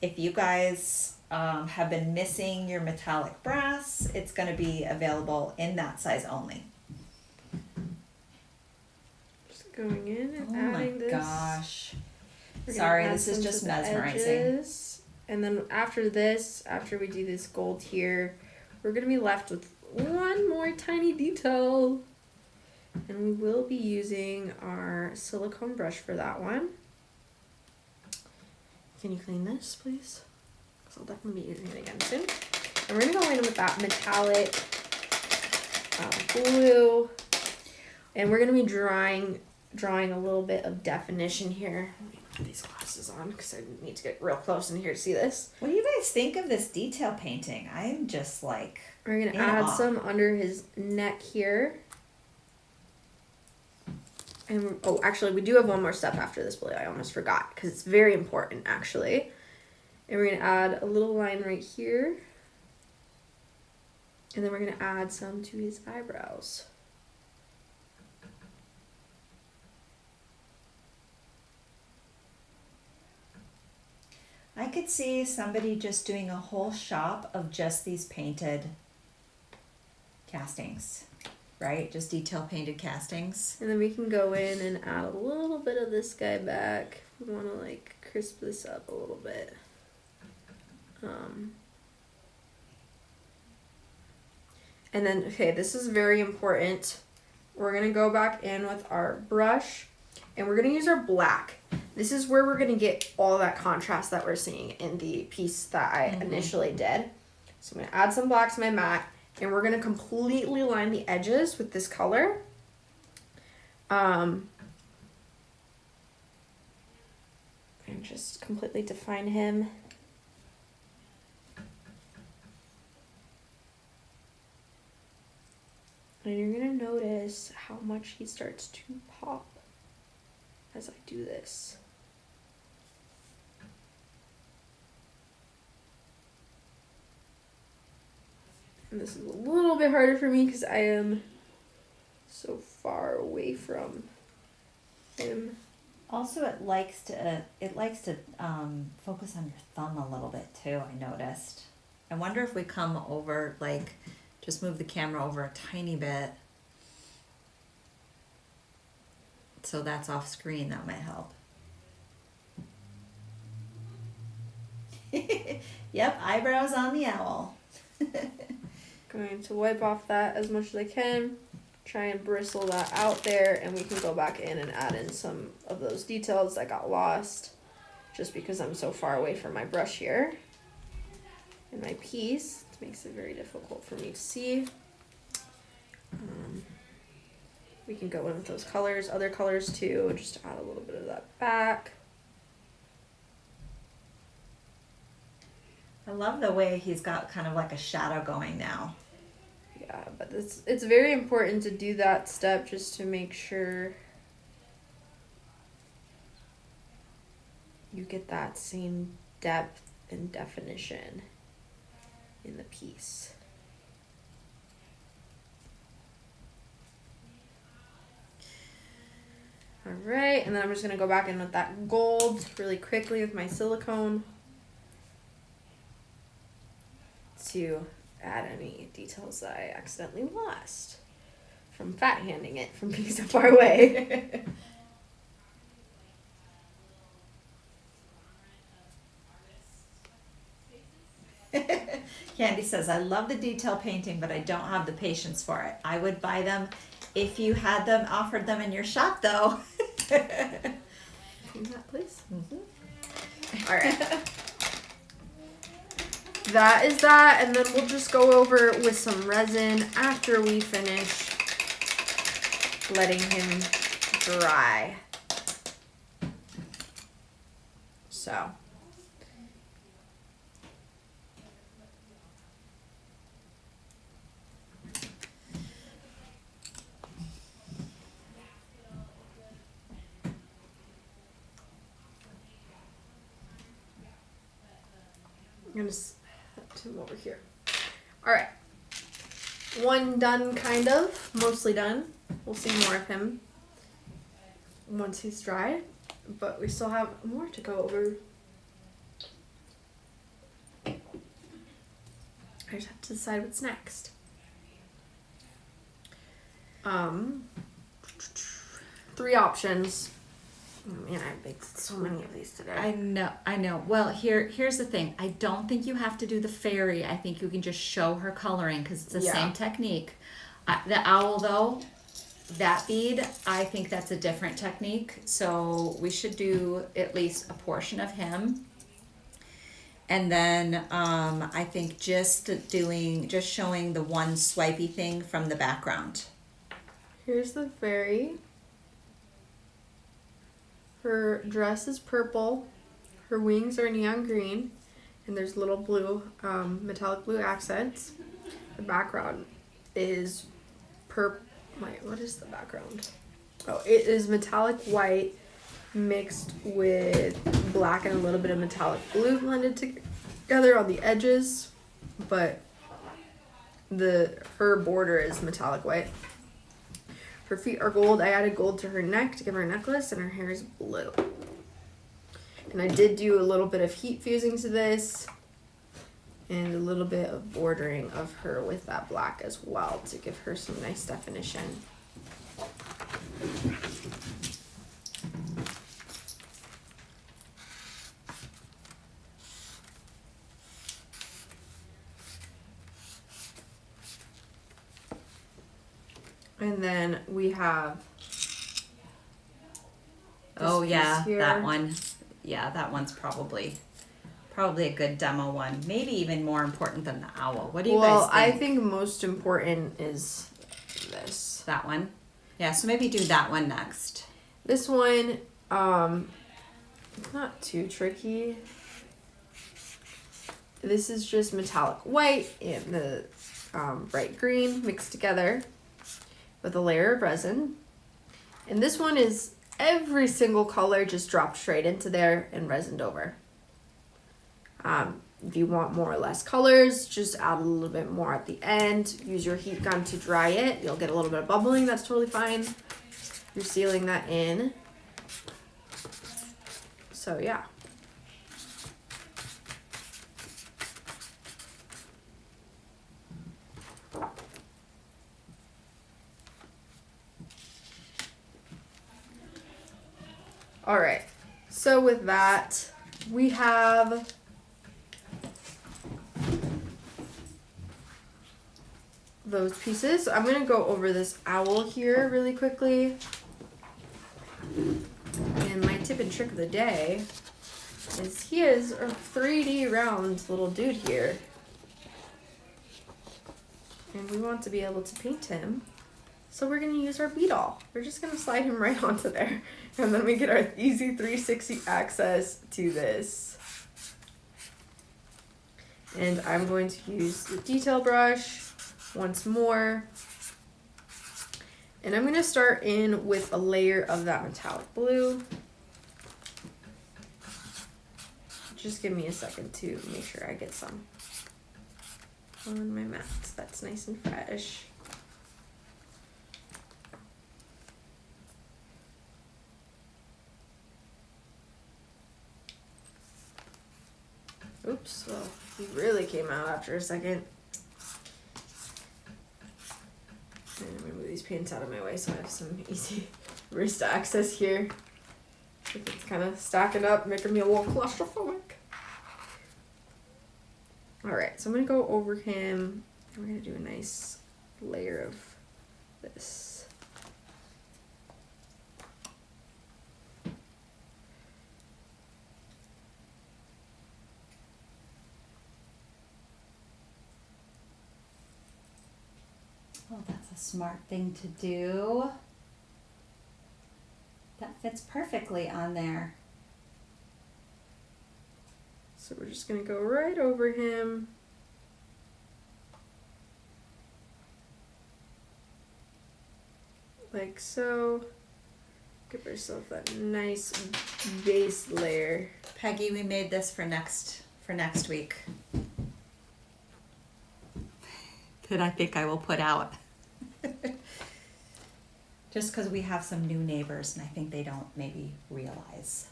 if you guys have been missing your metallic brass, it's going to be available in that size only. Just going in and adding this. Oh my gosh. Sorry, this is just mesmerizing. And then after this, after we do this gold here, we're going to be left with one more tiny detail. And we will be using our silicone brush for that one. Can you clean this, please? Because I'll definitely be using it again soon. And we're going to go in with that metallic blue. And we're going to be drawing a little bit of definition here. Let me put these glasses on because I need to get real close in here to see this. What do you guys think of this detail painting? I'm just like... We're going to add some under his neck here. And actually, we do have one more step after this blue. I almost forgot because it's very important, actually. And we're going to add a little line right here. And then we're going to add some to his eyebrows. I could see somebody just doing a whole shop of just these painted castings. Right? Just detail painted castings. And then we can go in and add a little bit of this guy back. We want to like crisp this up a little bit. And then, okay, this is very important. We're going to go back in with our brush and we're going to use our black. This is where we're going to get all that contrast that we're seeing in the piece that I initially did. So I'm going to add some black to my mat. And we're going to completely line the edges with this color. And just completely define him. And you're going to notice how much he starts to pop as I do this. And this is a little bit harder for me because I am so far away from him. Also, it likes to focus on your thumb a little bit too. I noticed. I wonder if we come over, like, just move the camera over a tiny bit, so that's off screen. That might help. Yep, eyebrows on the owl. Going to wipe off that as much as I can. Try and bristle that out there, and we can go back in and add in some of those details that got lost just because I'm so far away from my brush here and my piece. It makes it very difficult for me to see. We can go in with those colors, other colors too, just to add a little bit of that back. I love the way he's got kind of like a shadow going now. Yeah, but it's very important to do that step just to make sure you get that same depth and definition in the piece. All right, and then I'm just gonna go back in with that gold really quickly with my silicone to add any details that I accidentally lost from fat handing it from being so far away. Candy says, I love the detail painting, but I don't have the patience for it. I would buy them if you had them, offered them in your shop, though. Can that, please? Mm-hmm. All right. That is that, and then we'll just go over with some resin after we finish letting him dry. So. I'm gonna set him over here. All right. One done, kind of. Mostly done. We'll see more of him once he's dried, but we still have more to go over. I just have to decide what's next. 3 options. Oh man, I baked so many of these today. I know. Well, here's the thing. I don't think you have to do the fairy. I think you can just show her coloring because it's the same technique. The owl, though, that bead, I think that's a different technique. So we should do at least a portion of him. And then I think just showing the one swipey thing from the background. Here's the fairy. Her dress is purple, her wings are neon green, and there's little blue, metallic blue accents. The background is wait, what is the background? Oh, it is metallic white mixed with black and a little bit of metallic blue blended together on the edges, but her border is metallic white. Her feet are gold. I added gold to her neck to give her a necklace, and her hair is blue. And I did do a little bit of heat fusing to this and a little bit of bordering of her with that black as well to give her some nice definition. And then we have Oh yeah, that one. Yeah, that one's probably a good demo one. Maybe even more important than the owl. What do you guys think? I think most important is this. That one? Yeah, so maybe do that one next. This one, it's not too tricky. This is just metallic white and the bright green mixed together with a layer of resin. And this one is every single color just dropped straight into there and resined over. If you want more or less colors, just add a little bit more at the end. Use your heat gun to dry it. You'll get a little bit of bubbling. That's totally fine. You're sealing that in. So yeah. All right, so with that, we have those pieces. I'm gonna go over this owl here really quickly. And my tip and trick of the day is he is a 3D round little dude here. And we want to be able to paint him. So we're gonna use our B-doll. We're just gonna slide him right onto there. And then we get our easy 360 access to this. And I'm going to use the detail brush once more. And I'm gonna start in with a layer of that metallic blue. Just give me a second to make sure I get some on my mat. That's nice and fresh. Oops, well, he really came out after a second. And I'm gonna move these paints out of my way so I have some easy wrist access here. It's kind of stacking up, making me a little claustrophobic. Alright, so I'm gonna go over him. And we're gonna do a nice layer of this. Oh, that's a smart thing to do. That fits perfectly on there. So we're just gonna go right over him. Like so. Give ourselves that nice base layer. Peggy, we made this for next week. That I think I will put out. Just because we have some new neighbors and I think they don't maybe realize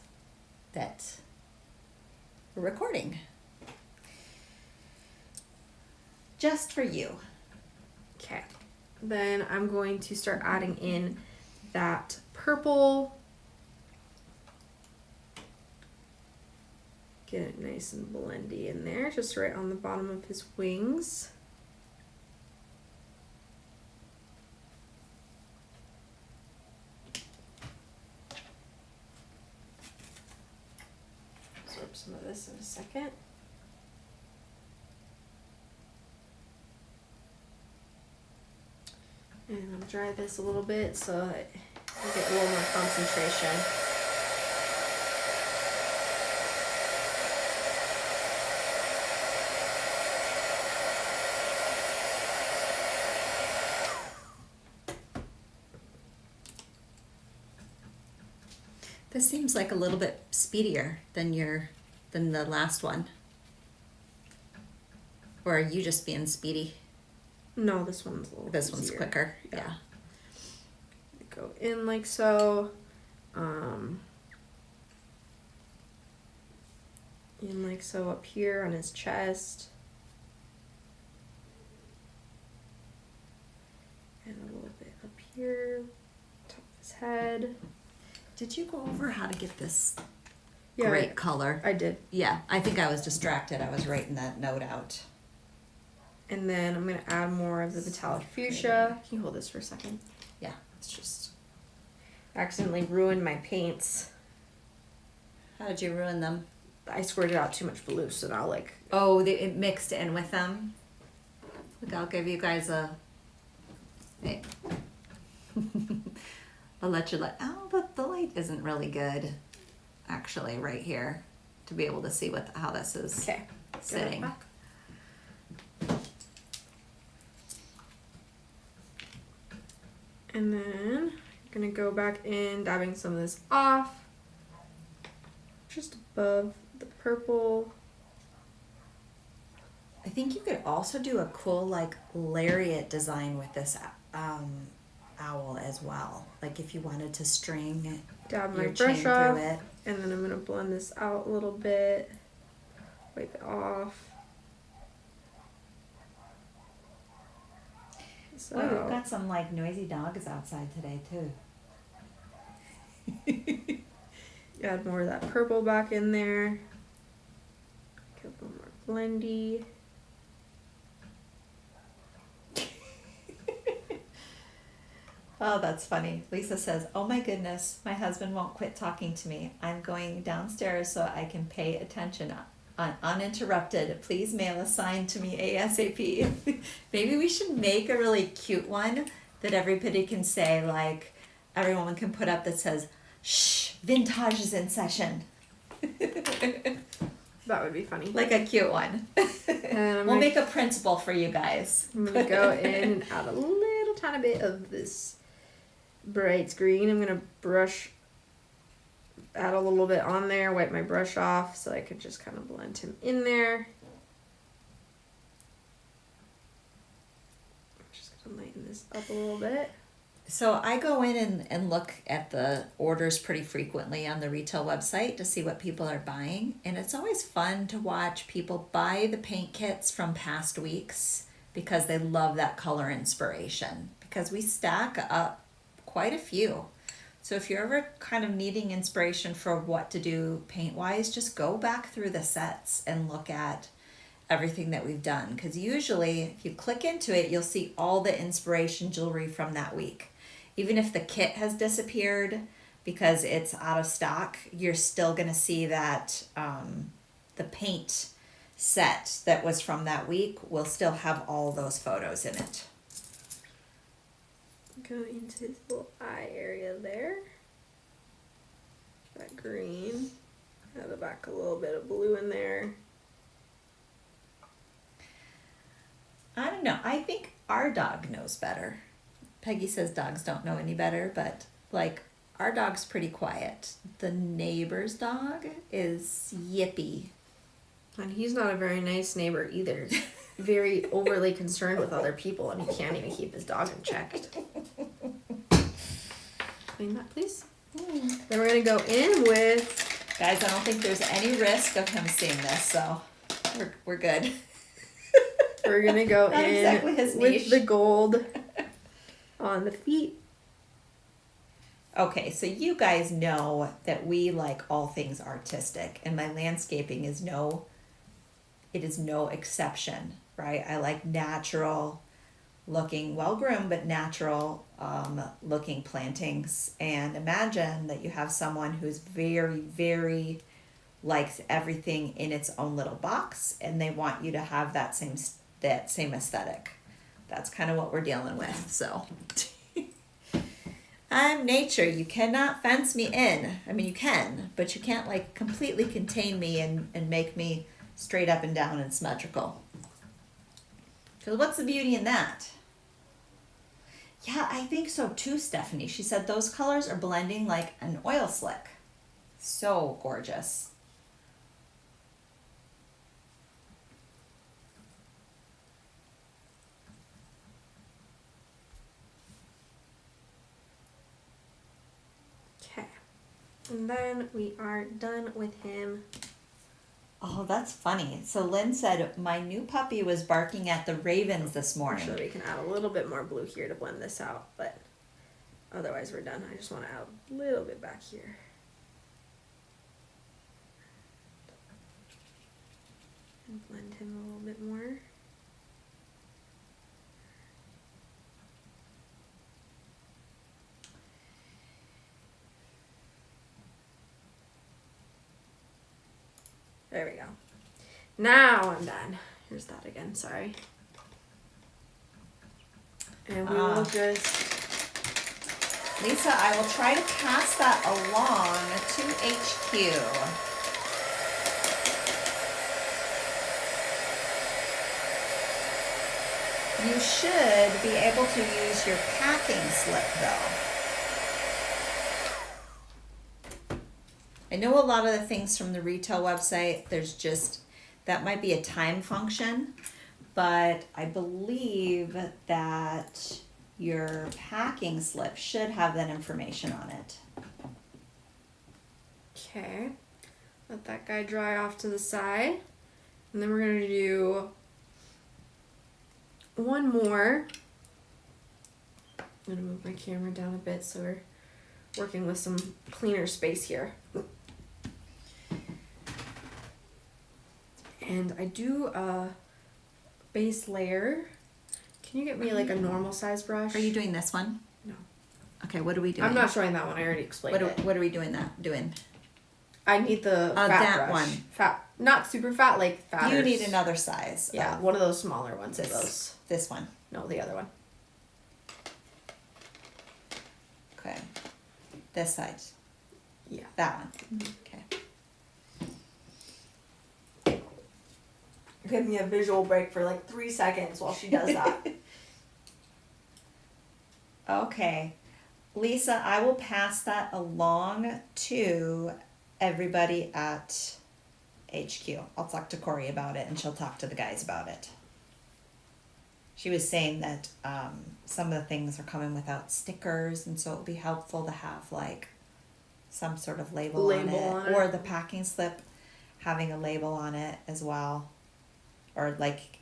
that we're recording. Just for you. Okay. Then I'm going to start adding in that purple. Get it nice and blendy in there, just right on the bottom of his wings. Absorb some of this in a second. And I'll dry this a little bit so that I get a little more concentration. This seems like a little bit speedier than the last one. Or are you just being speedy? No, this one's a little This one's easier. quicker. Yeah. Go in like so. In like so up here on his chest. And a little bit up here, top of his head. Did you go over how to get this Yeah, great color? I did. Yeah, I think I was distracted. I was writing that note out. And then I'm gonna add more of the metallic fuchsia. Can you hold this for a second? Yeah. It's just accidentally ruined my paints. How did you ruin them? I squirted out too much blue, so now like Oh, it mixed in with them. Look, I'll give you guys a. Hey. I'll let you oh, but the light isn't really good, actually, right here, to be able to see how this is okay. sitting. And then I'm gonna go back in, dabbing some of this off, just above the purple. I think you could also do a cool like lariat design with this owl as well. Like if you wanted to string Dab my your chain brush off, through it. and then I'm gonna blend this out a little bit, wipe it off. So, Oh, we've got some like noisy dogs outside today too. add more of that purple back in there. Get a little more blendy. Oh, that's funny. Lisa says, "Oh my goodness, my husband won't quit talking to me. I'm going downstairs so I can pay attention uninterrupted. Please mail a sign to me ASAP." Maybe we should make a really cute one that everybody can say, like, everyone can put up that says, "Shh, vintage is in session." That would be funny. Like a cute one. We'll make a printable for you guys. I'm going to go in and add a little tiny bit of this bright green. I'm going to add a little bit on there, wipe my brush off so I could just kind of blend him in there. I'm just going to lighten this up a little bit. So I go in and look at the orders pretty frequently on the retail website to see what people are buying. And it's always fun to watch people buy the paint kits from past weeks because they love that color inspiration. Because we stack up quite a few. So if you're ever kind of needing inspiration for what to do paint-wise, just go back through the sets and look at everything that we've done. Because usually if you click into it, you'll see all the inspiration jewelry from that week. Even if the kit has disappeared because it's out of stock, you're still going to see that the paint set that was from that week will still have all those photos in it. Go into his little eye area there. That green. Add the back a little bit of blue in there. I don't know. I think our dog knows better. Peggy says dogs don't know any better, but like our dog's pretty quiet. The neighbor's dog is yippy. And he's not a very nice neighbor either. Very overly concerned with other people, and he can't even keep his dog in check. Clean that, please. Then we're gonna go in with. Guys, I don't think there's any risk of him seeing this, so we're good. We're gonna go Not in exactly his with niche. the gold on the feet. Okay, so you guys know that we like all things artistic, and my landscaping is no exception, right? I like natural looking, well-groomed, but natural looking plantings. And imagine that you have someone who's very, very likes everything in its own little box, and they want you to have that same aesthetic. That's kind of what we're dealing with. So I'm nature. You cannot fence me in. I mean, you can, but you can't like completely contain me and make me straight up and down and symmetrical. Because what's the beauty in that? Yeah, I think so too, Stephanie. She said those colors are blending like an oil slick. So gorgeous. Okay. And then we are done with him. Oh, that's funny. So Lynn said, my new puppy was barking at the ravens this I'm morning. sure we can add a little bit more blue here to blend this out, but otherwise we're done. I just want to add a little bit back here. And blend him a little bit more. There we go. Now I'm done. Here's that again, sorry. And we will just... Lisa, I will try to pass that along to HQ. You should be able to use your packing slip though. I know a lot of the things from the retail website, there's just, that might be a time function, but I believe that your packing slip should have that information on it. Okay. Let that guy dry off to the side. And then we're going to do one more. I'm going to move my camera down a bit so we're working with some cleaner space here. And I do a base layer. Can you get me like a normal size brush? Are you doing this one? No. Okay, what are we doing? I'm not showing that one. I already explained it. What are we doing? I need the fat that brush. one. Fat, not super fat, like fatter. You need another size. Yeah, one of those smaller ones of those. This one. No, the other one. Okay. This side. Yeah. That one. Okay. Give me a visual break for like 3 seconds while she does that. Okay. Lisa, I will pass that along to everybody at HQ. I'll talk to Corey about it and she'll talk to the guys about it. She was saying that some of the things are coming without stickers, and so it would be helpful to have like some sort of label on it. Or the packing slip having a label on it as well. Or like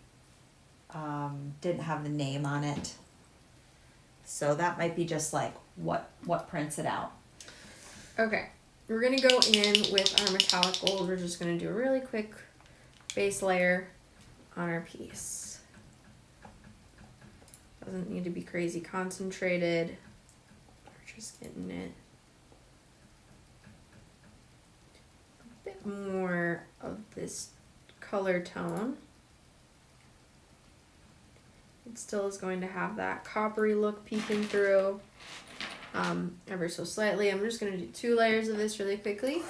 didn't have the name on it. So that might be just like what prints it out. Okay, we're gonna go in with our metallic gold. We're just gonna do a really quick base layer on our piece. Doesn't need to be crazy concentrated. We're just getting it a bit more of this color tone. It still is going to have that coppery look peeking through ever so slightly. I'm just going to do 2 layers of this really quickly.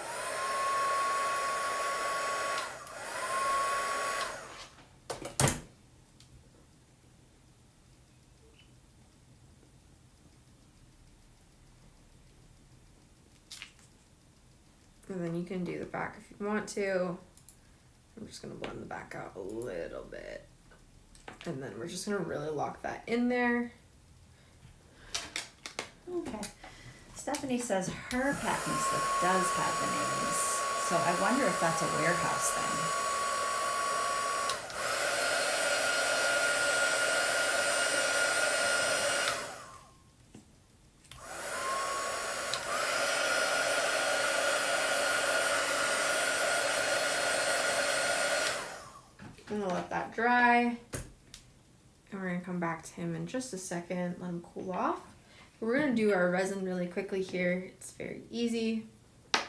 And then you can do the back if you want to. I'm just going to blend the back out a little bit. And then we're just going to really lock that in there. Okay. Stephanie says her packing slip does have the names. So I wonder if that's a warehouse thing. I'm gonna let that dry. And we're gonna come back to him in just a second, let him cool off. We're gonna do our resin really quickly here. It's very easy. I'm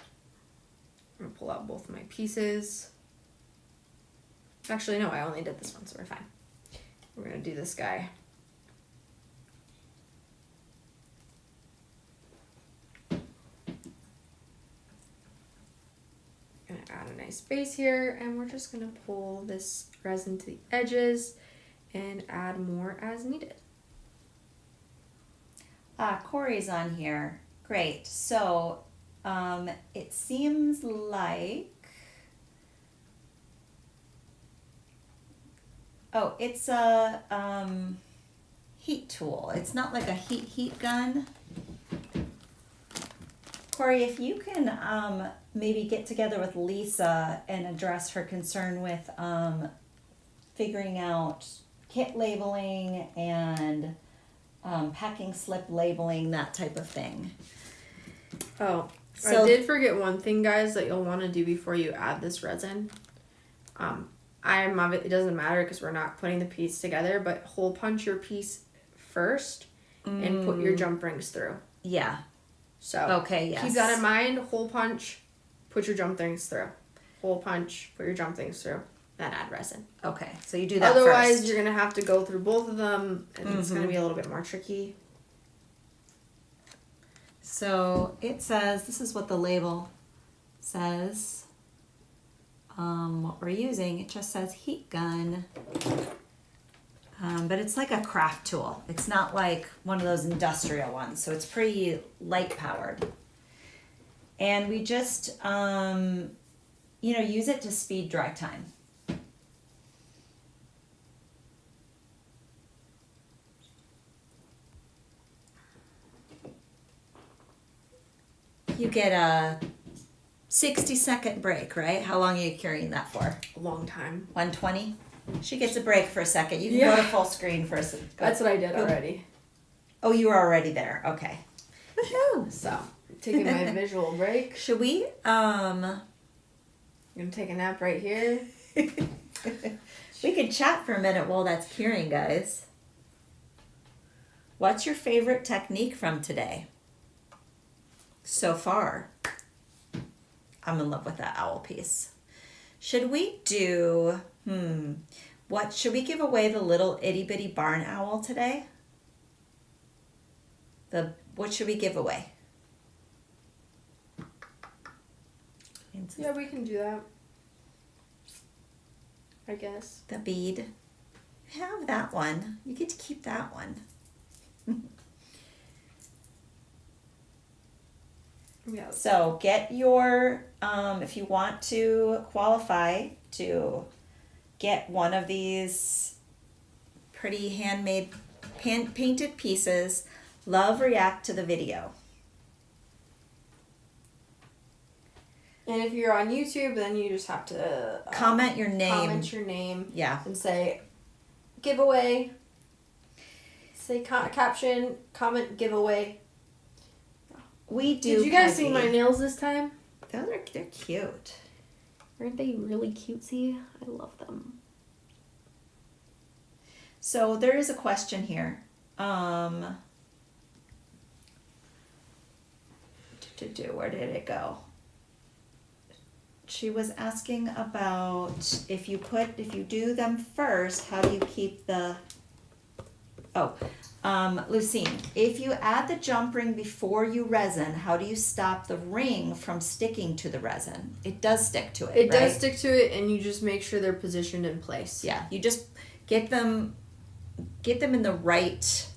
gonna pull out both of my pieces. Actually, no, I only did this one, so we're fine. We're gonna do this guy. Gonna add a nice base here, and we're just gonna pull this resin to the edges and add more as needed. Corey's on here. Great. So it seems like it's a heat tool. It's not like a heat gun. Corey, if you can maybe get together with Lisa and address her concern with figuring out kit labeling and packing slip labeling, that type of thing. Oh, so, I did forget one thing, guys, that you'll want to do before you add this resin. It doesn't matter because we're not putting the piece together, but hole punch your piece first and put your jump rings through. Yeah. So okay, yes. Keep that in mind. Hole punch, put your jump rings through. Hole punch, put your jump rings through. Then add resin. Okay, so you do that Otherwise, first. you're going to have to go through both of them, and it's going to be a little bit more tricky. So it says, this is what the label says. What we're using, it just says heat gun. But it's like a craft tool. It's not like one of those industrial ones, so it's pretty light powered. And we just, use it to speed dry time. You get a 60-second break, right? How long are you carrying that for? A long time. 120? She gets a break for a second. You can go to full screen for a second. That's what I did already. Oh, you were already there. Okay. Woohoo! So, taking my visual break. Should we, I'm going to take a nap right here. We could chat for a minute while that's curing, guys. What's your favorite technique from today? So far, I'm in love with that owl piece. Should we do, should we give away the little itty bitty barn owl today? What should we give away? Yeah, we can do that. I guess. The bead. Have that one. You get to keep that one. Yeah. So get your, if you want to qualify to get one of these pretty handmade, painted pieces, love react to the video. And if you're on YouTube, then you just have to comment your name. Comment your name. Yeah. And say giveaway. Say caption, comment giveaway. We do. Did you guys see my nails this time? They're cute. Aren't they really cutesy? I love them. So there is a question here. Where did it go? She was asking about if you do them first, how do you keep the... Lucine, if you add the jump ring before you resin, how do you stop the ring from sticking to the resin? It does stick to it, It right? does stick to it, and you just make sure they're positioned in place. Yeah, you just get them in the right...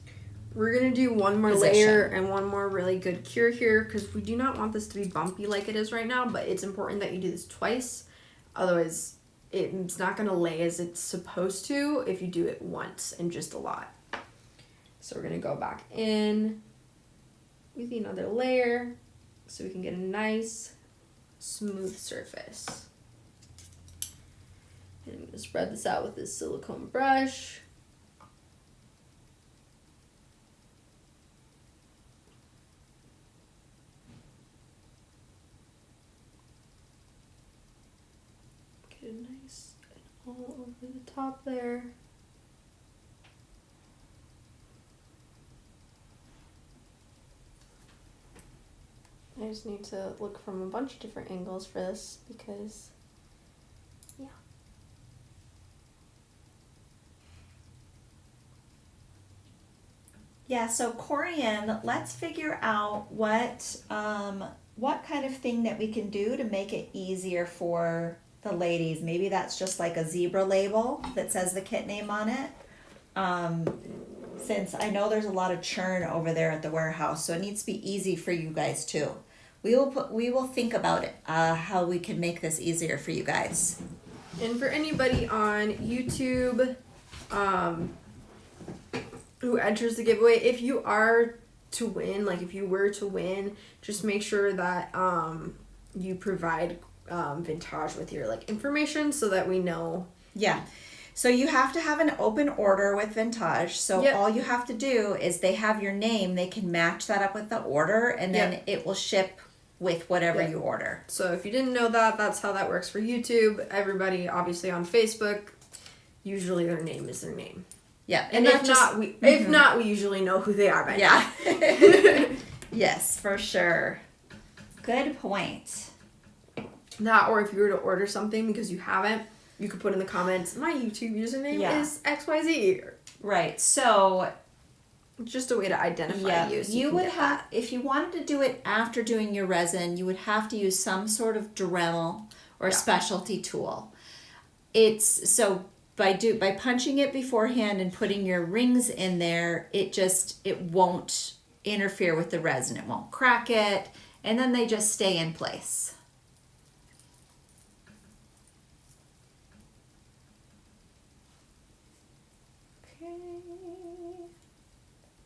We're going to do one more position. layer and one more really good cure here, because we do not want this to be bumpy like it is right now, but it's important that you do this twice. Otherwise, it's not going to lay as it's supposed to if you do it once and just a lot. So we're going to go back in with another layer so we can get a nice smooth surface. And I'm going to spread this out with this silicone brush. Get it nice and all over the top there. I just need to look from a bunch of different angles for this because, yeah. Yeah, so Corian, let's figure out what kind of thing that we can do to make it easier for the ladies. Maybe that's just like a zebra label that says the kit name on it. Since I know there's a lot of churn over there at the warehouse, so it needs to be easy for you guys too. We will think about it, how we can make this easier for you guys. And for anybody on YouTube who enters the giveaway, if you are to win, like if you were to win, just make sure that you provide Vintage with your like information so that we know. Yeah. So you have to have an open order with Vintage. So Yep. all you have to do is they have your name, they can match that up with the order, and then Yep. it will ship with whatever Yep. you order. So if you didn't know that, that's how that works for YouTube. Everybody obviously on Facebook, usually their name is their name. Yeah. And if not, we usually know who they are by now. Yes, for sure. Good point. That, or if you were to order something because you haven't, you could put in the comments, my YouTube username is XYZ. Right. So Just a way to identify you. So you can would get have, that. if you wanted to do it after doing your resin, you would have to use some sort of Dremel or specialty tool. It's so by punching it beforehand and putting your rings in there, it won't interfere with the resin. It won't crack it, and then they just stay in place.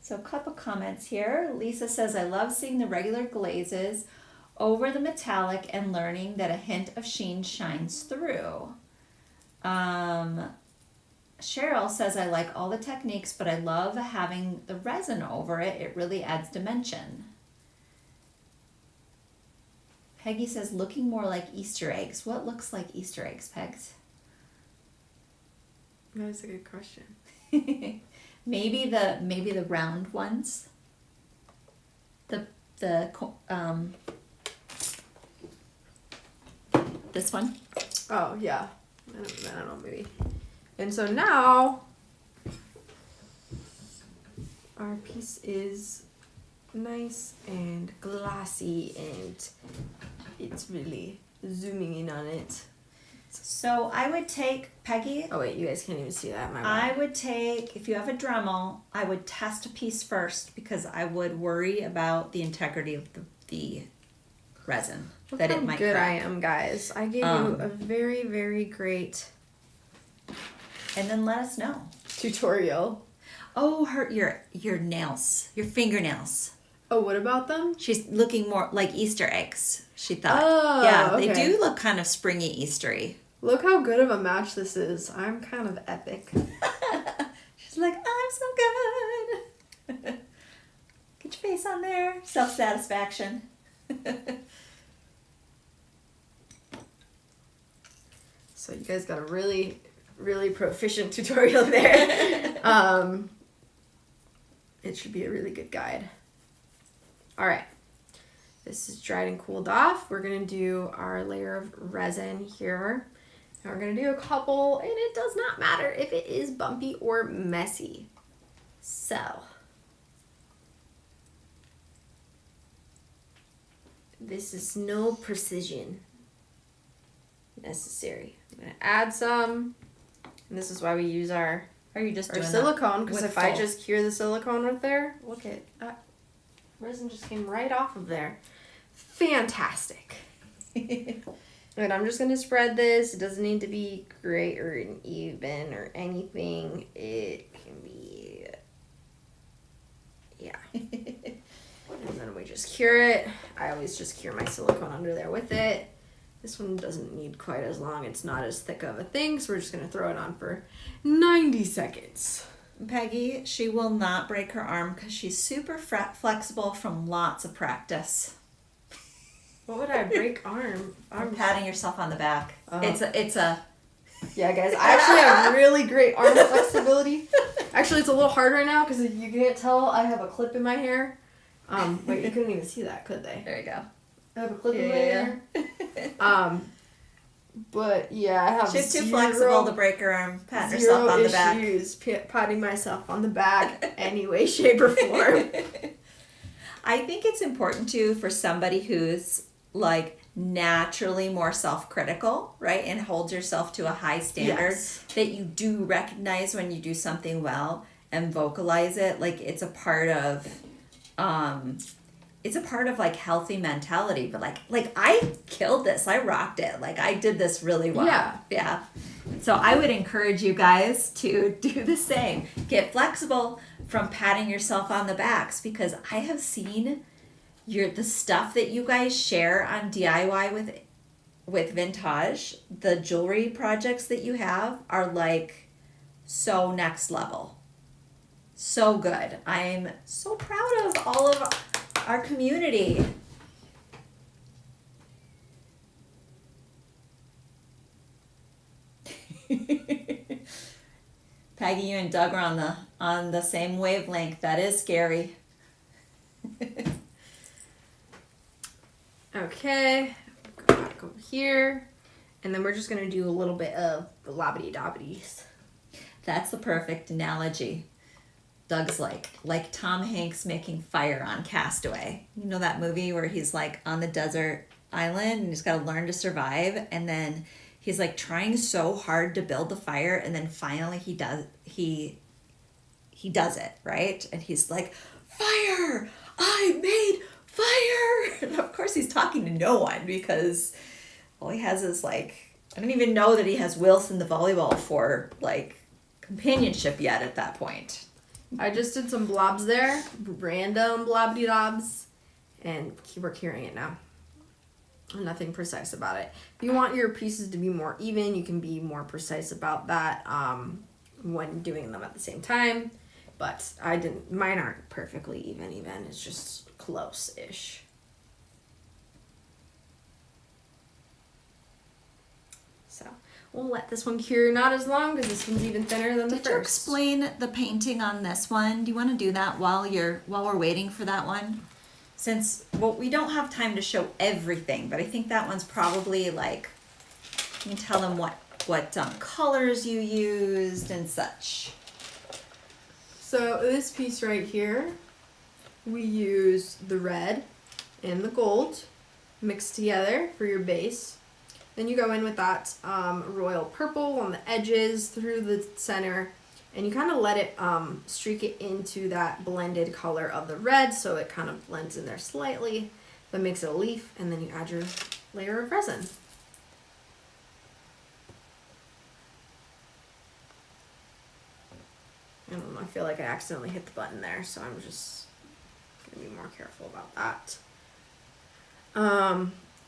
So a couple comments here. Lisa says, I love seeing the regular glazes over the metallic and learning that a hint of sheen shines through. Cheryl says, I like all the techniques, but I love having the resin over it. It really adds dimension. Peggy says, looking more like Easter eggs. What looks like Easter eggs, Pegs? That's a good question. Maybe the round ones. this one. Oh, yeah. I don't know, maybe. And so now, our piece is nice and glassy, and it's really zooming in on it. So I would take, Peggy. Oh wait, you guys can't even see that. I would take, if you have a Dremel, I would test a piece first because I would worry about the integrity of the resin. Look that how it might good crack. I am, guys. I gave you a very, very great And then let us know. tutorial. Oh, your nails, your fingernails. Oh, what about them? She's looking more like Easter eggs, she thought. Oh, yeah, okay. they do look kind of springy Eastery. Look how good of a match this is. I'm kind of epic. She's like, I'm so good. Get your face on there. Self-satisfaction. So you guys got a really, really proficient tutorial there. It should be a really good guide. All right. This is dried and cooled off. We're going to do our layer of resin here. And we're going to do a couple, and it does not matter if it is bumpy or messy. So, this is no precision necessary. I'm going to add some, and this is why we use our Are you just doing silicone, because with if I full? just cure the silicone with there, look at that. Resin just came right off of there. Fantastic. And I'm just going to spread this. It doesn't need to be great or even or anything. It can be, yeah. And then we just cure it. I always just cure my silicone under there with it. This one doesn't need quite as long. It's not as thick of a thing, so we're just going to throw it on for 90 seconds. Peggy, she will not break her arm because she's super flexible from lots of practice. What would I break arm? I'm patting yourself on the back. Oh. It's a. Yeah, guys, I actually have really great arm flexibility. Actually, it's a little hard right now because you can't tell I have a clip in my hair. Wait, you couldn't even see that, could they? There you go. I have a clip in my hair. But yeah, I have She's too flexible to break her arm. Patting herself on the back. Issues patting myself on the back any way, shape, or form. I think it's important too for somebody who's like naturally more self-critical, right, and holds yourself to a high standard, Yes. that you do recognize when you do something well and vocalize it. Like it's a part of like healthy mentality, but like I killed this, I rocked it, like I did this really well. Yeah. So I would encourage you guys to do the same. Get flexible from patting yourself on the backs, because I have seen the stuff that you guys share on DIY with Vintage, the jewelry projects that you have are like so next level. So good. I'm so proud of all of our community. Peggy, you and Doug are on the same wavelength. That is scary. Okay, go back over here, and then we're just gonna do a little bit of the lobbity dobbities. That's the perfect analogy. Doug's like Tom Hanks making fire on Castaway. You know that movie where he's like on the desert island and he's got to learn to survive, and then he's like trying so hard to build the fire, and then finally he does it, right? And he's like, "Fire! I made fire!" And of course he's talking to no one, because all he has is like, I don't even know that he has Wilson the volleyball for like companionship yet at that point. I just did some blobs there, random blobby dobs, and we're curing it now. Nothing precise about it. If you want your pieces to be more even, you can be more precise about that when doing them at the same time. But mine aren't perfectly even. It's just close-ish. So we'll let this one cure not as long, because this one's even thinner than the first. Did you explain the painting on this one? Do you want to do that while we're waiting for that one? since, well, we don't have time to show everything, but I think that one's probably like, you can tell them what colors you used and such. So this piece right here, we use the red and the gold mixed together for your base. Then you go in with that royal purple on the edges through the center, and you kind of let it streak it into that blended color of the red, so it kind of blends in there slightly. That makes it a leaf, and then you add your layer of resin. I don't know, I feel like I accidentally hit the button there, so I'm just gonna be more careful about that.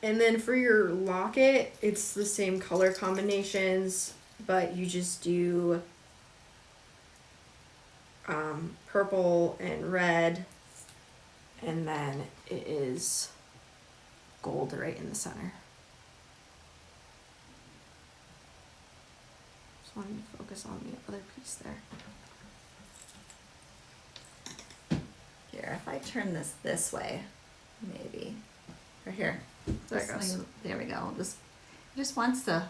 And then for your locket, it's the same color combinations, but you just do purple and red, and then it is gold right in the center. Just wanted to focus on the other piece there. Here, if I turn this way, maybe. Right here. There it goes. There we go. Just wants to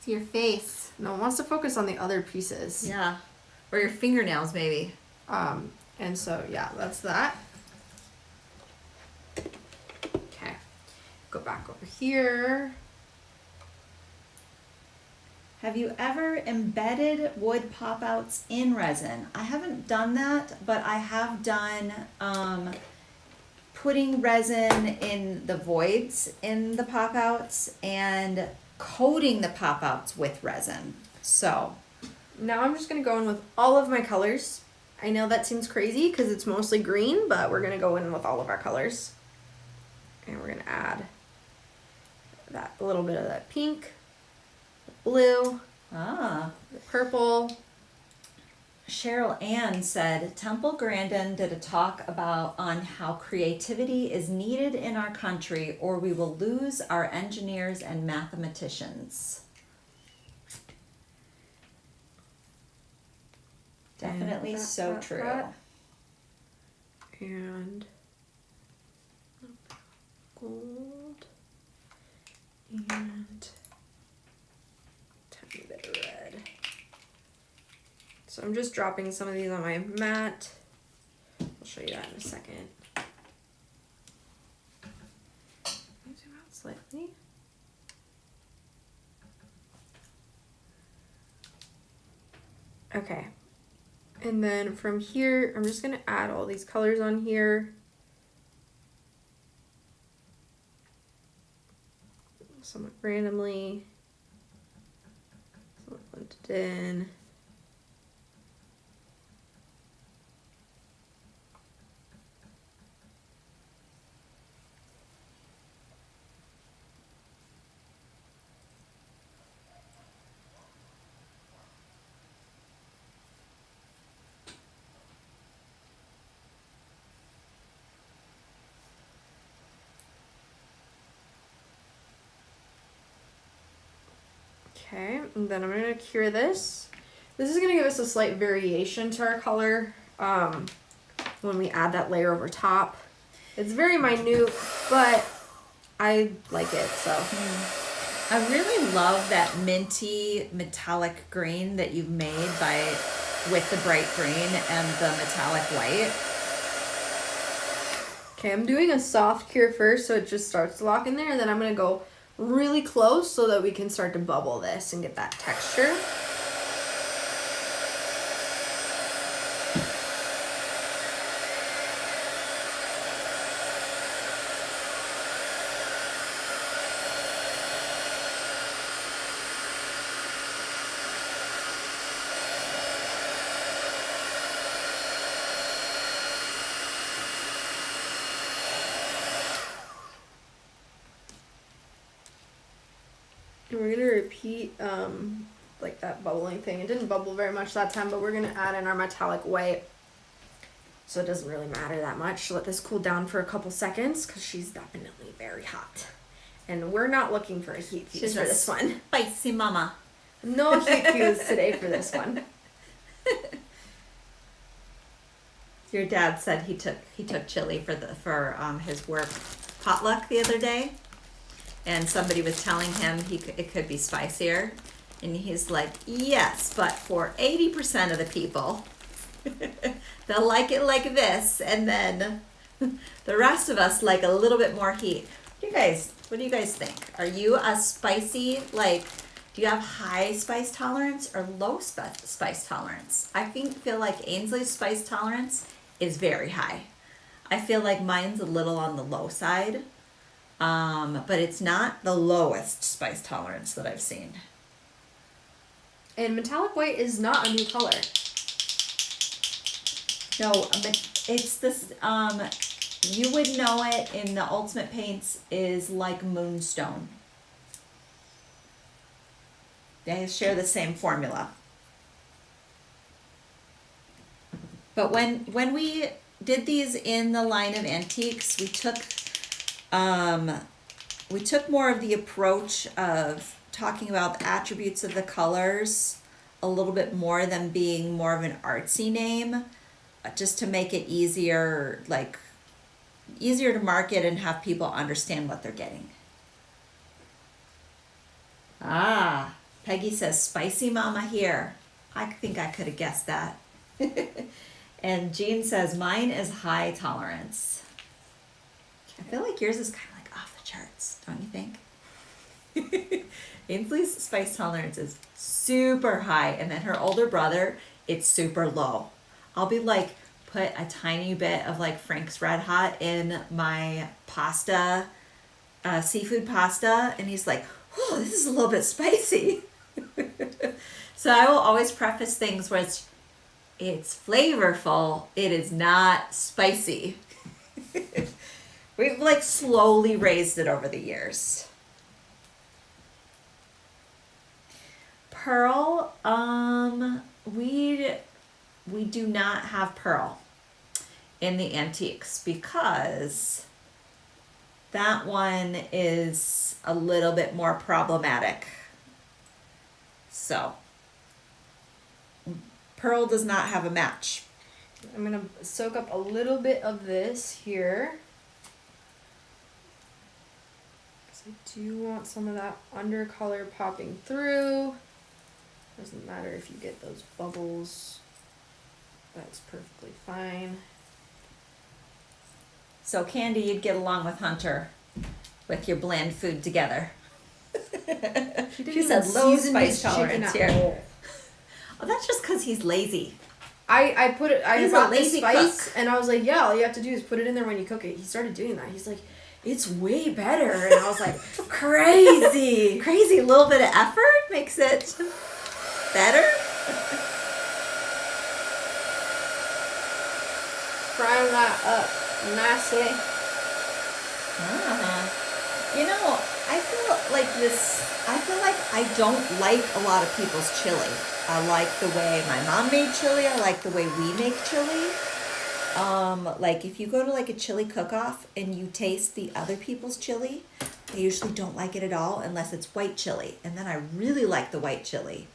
see your face. No, it wants to focus on the other pieces. Yeah. Or your fingernails, maybe. And so, yeah, that's that. Okay. Go back over here. Have you ever embedded wood pop-outs in resin? I haven't done that, but I have done putting resin in the voids in the pop-outs and coating the pop-outs with resin. So Now I'm just going to go in with all of my colors. I know that seems crazy because it's mostly green, but we're going to go in with all of our colors. And we're going to add that a little bit of that pink, the blue, the purple. Cheryl Ann said, Temple Grandin did a talk on how creativity is needed in our country or we will lose our engineers and mathematicians. Definitely so true. And gold and tiny bit of red. So I'm just dropping some of these on my mat. I'll show you that in a second. Zoom out slightly. Okay. And then from here, I'm just going to add all these colors on here. Somewhat randomly. Somewhat blended in. Okay, and then I'm going to cure this. This is going to give us a slight variation to our color when we add that layer over top. It's very minute, but I like it, so. I really love that minty metallic green that you've made with the bright green and the metallic white. Okay, I'm doing a soft cure first so it just starts to lock in there, and then I'm going to go really close so that we can start to bubble this and get that texture. And we're gonna repeat like that bubbling thing. It didn't bubble very much that time, but we're gonna add in our metallic white. So it doesn't really matter that much. Let this cool down for a couple seconds because she's definitely very hot. And we're not looking for a heat fuse for this one. Spicy mama. No heat fuse today for this one. Your dad said he took chili for his work potluck the other day, and somebody was telling him it could be spicier, and he's like, yes, but for 80% of the people, they'll like it like this, and then the rest of us like a little bit more heat. What do you guys think? Are you a spicy, like, do you have high spice tolerance or low spice tolerance? I feel like Ainsley's spice tolerance is very high. I feel like mine's a little on the low side, but it's not the lowest spice tolerance that I've seen. And metallic white is not a new color. No, but it's this, you would know it in the Ultimate Paints is like Moonstone. They share the same formula. But when we did these in the line of antiques, we took more of the approach of talking about the attributes of the colors a little bit more than being more of an artsy name, just to make it easier to market and have people understand what they're getting. Ah, Peggy says, spicy mama here. I think I could have guessed that. And Jean says, mine is high tolerance. I feel like yours is kind of like off the charts, don't you think? Ainsley's spice tolerance is super high, and then her older brother, it's super low. I'll be like, put a tiny bit of like Frank's Red Hot in my pasta, seafood pasta, and he's like, oh, this is a little bit spicy. So I will always preface things where it's flavorful, it is not spicy. We've like slowly raised it over the years. Pearl, we do not have pearl in the antiques because that one is a little bit more problematic. So, pearl does not have a match. I'm going to soak up a little bit of this here. Because I do want some of that undercolor popping through. Doesn't matter if you get those bubbles. That's perfectly fine. So Candy, you'd get along with Hunter with your bland food together. She said low spice tolerance here. Oh, that's just because he's lazy. I put it. I got the spice, cook. and I was like, "Yeah, all you have to do is put it in there when you cook it." He started doing that. He's like, "It's way better," and I was like, "Crazy, crazy!" A little bit of effort makes it better. Frying that up nicely. You know, I feel like I don't like a lot of people's chili. I like the way my mom made chili. I like the way we make chili. Like if you go to like a chili cook-off and you taste the other people's chili, I usually don't like it at all unless it's white chili. And then I really like the white chili.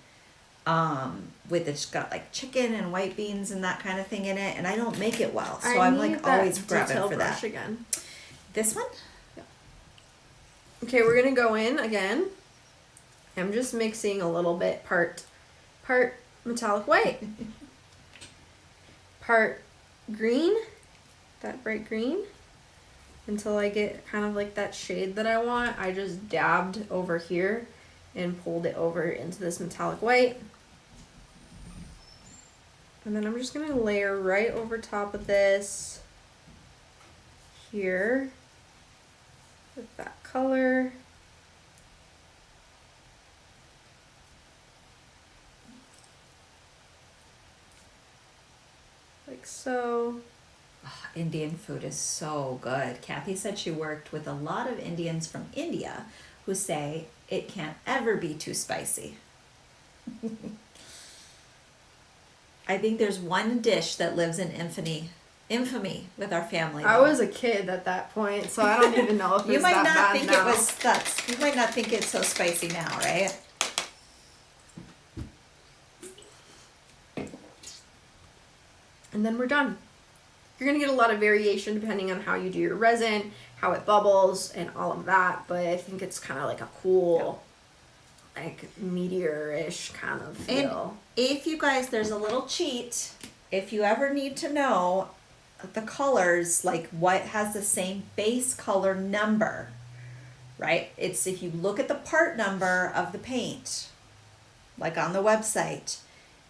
It's got like chicken and white beans and that kind of thing in it, and I don't make it well, so I'm like always grabbing for that. Again. This one? Yeah. Okay, we're gonna go in again. I'm just mixing a little bit, part metallic white, part green, that bright green, until I get kind of like that shade that I want. I just dabbed over here and pulled it over into this metallic white. And then I'm just going to layer right over top of this here with that color. Like so. Oh, Indian food is so good. Kathy said she worked with a lot of Indians from India who say it can't ever be too spicy. I think there's one dish that lives in infamy with our family. I was a kid at that point, so I don't even know if it's that bad now. You might not think it's so spicy now, right? And then we're done. You're gonna get a lot of variation depending on how you do your resin, how it bubbles, and all of that. But I think it's kind of like a cool, like meteor-ish kind of feel. And if you guys, there's a little cheat. If you ever need to know the colors, like what has the same base color number, right? It's if you look at the part number of the paint, like on the website,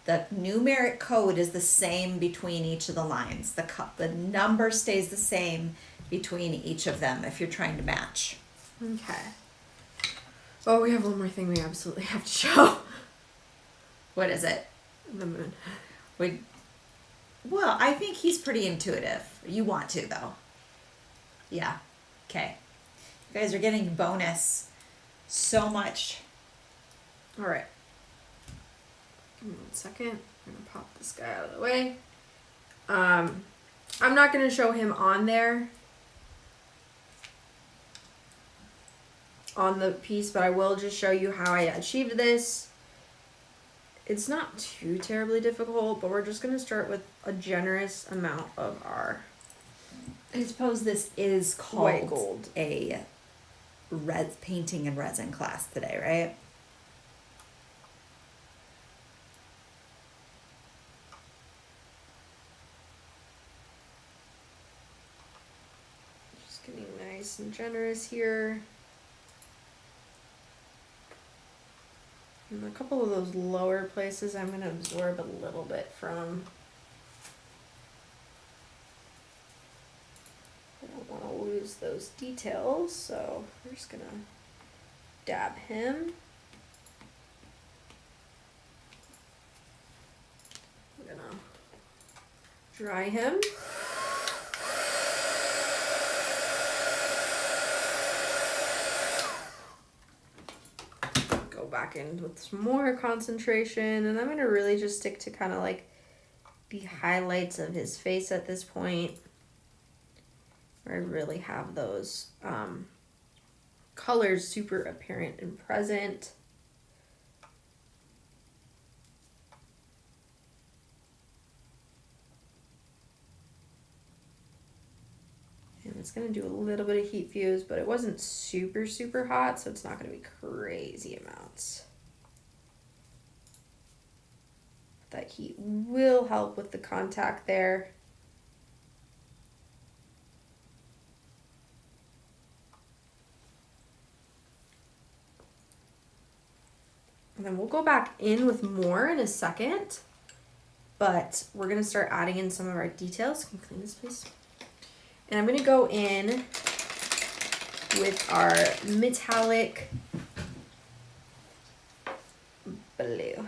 the numeric code is the same between each of the lines. The number stays the same between each of them if you're trying to match. Okay. Oh, we have one more thing we absolutely have to show. What is it? The moon. Well, I think he's pretty intuitive. You want to, though. Yeah. Okay. You guys are getting bonus so much. All right. Give me 1 second. I'm gonna pop this guy out of the way. I'm not gonna show him on there on the piece, but I will just show you how I achieved this. It's not too terribly difficult, but we're just gonna start with a generous amount of our I suppose this is called white gold. A painting and resin class today, right? Just getting nice and generous here. And a couple of those lower places I'm going to absorb a little bit from. I don't want to lose those details, so we're just going to dab him. I'm going to dry him. Back in with some more concentration, and I'm going to really just stick to kind of like the highlights of his face at this point, where I really have those colors super apparent and present. And it's going to do a little bit of heat fuse, but it wasn't super, super hot, so it's not going to be crazy amounts. That heat will help with the contact there. And then we'll go back in with more in a second, but we're going to start adding in some of our details. Can you clean this, please? And I'm going to go in with our metallic blue.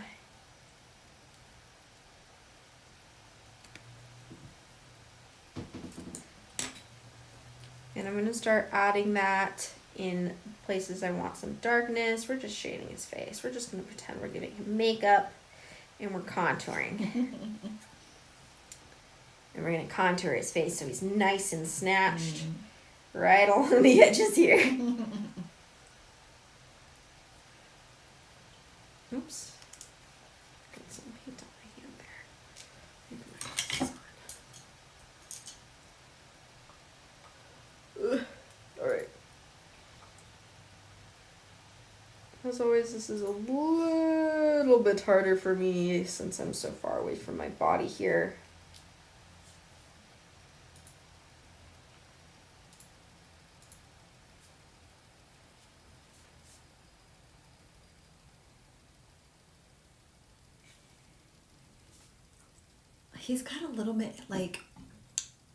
And I'm going to start adding that in places I want some darkness. We're just shading his face. We're just going to pretend we're giving him makeup and we're contouring. And we're going to contour his face so he's nice and snatched right along the edges here. Oops. Got some paint on my hand there. Alright. As always, this is a little bit harder for me since I'm so far away from my body here. He's got a little bit like,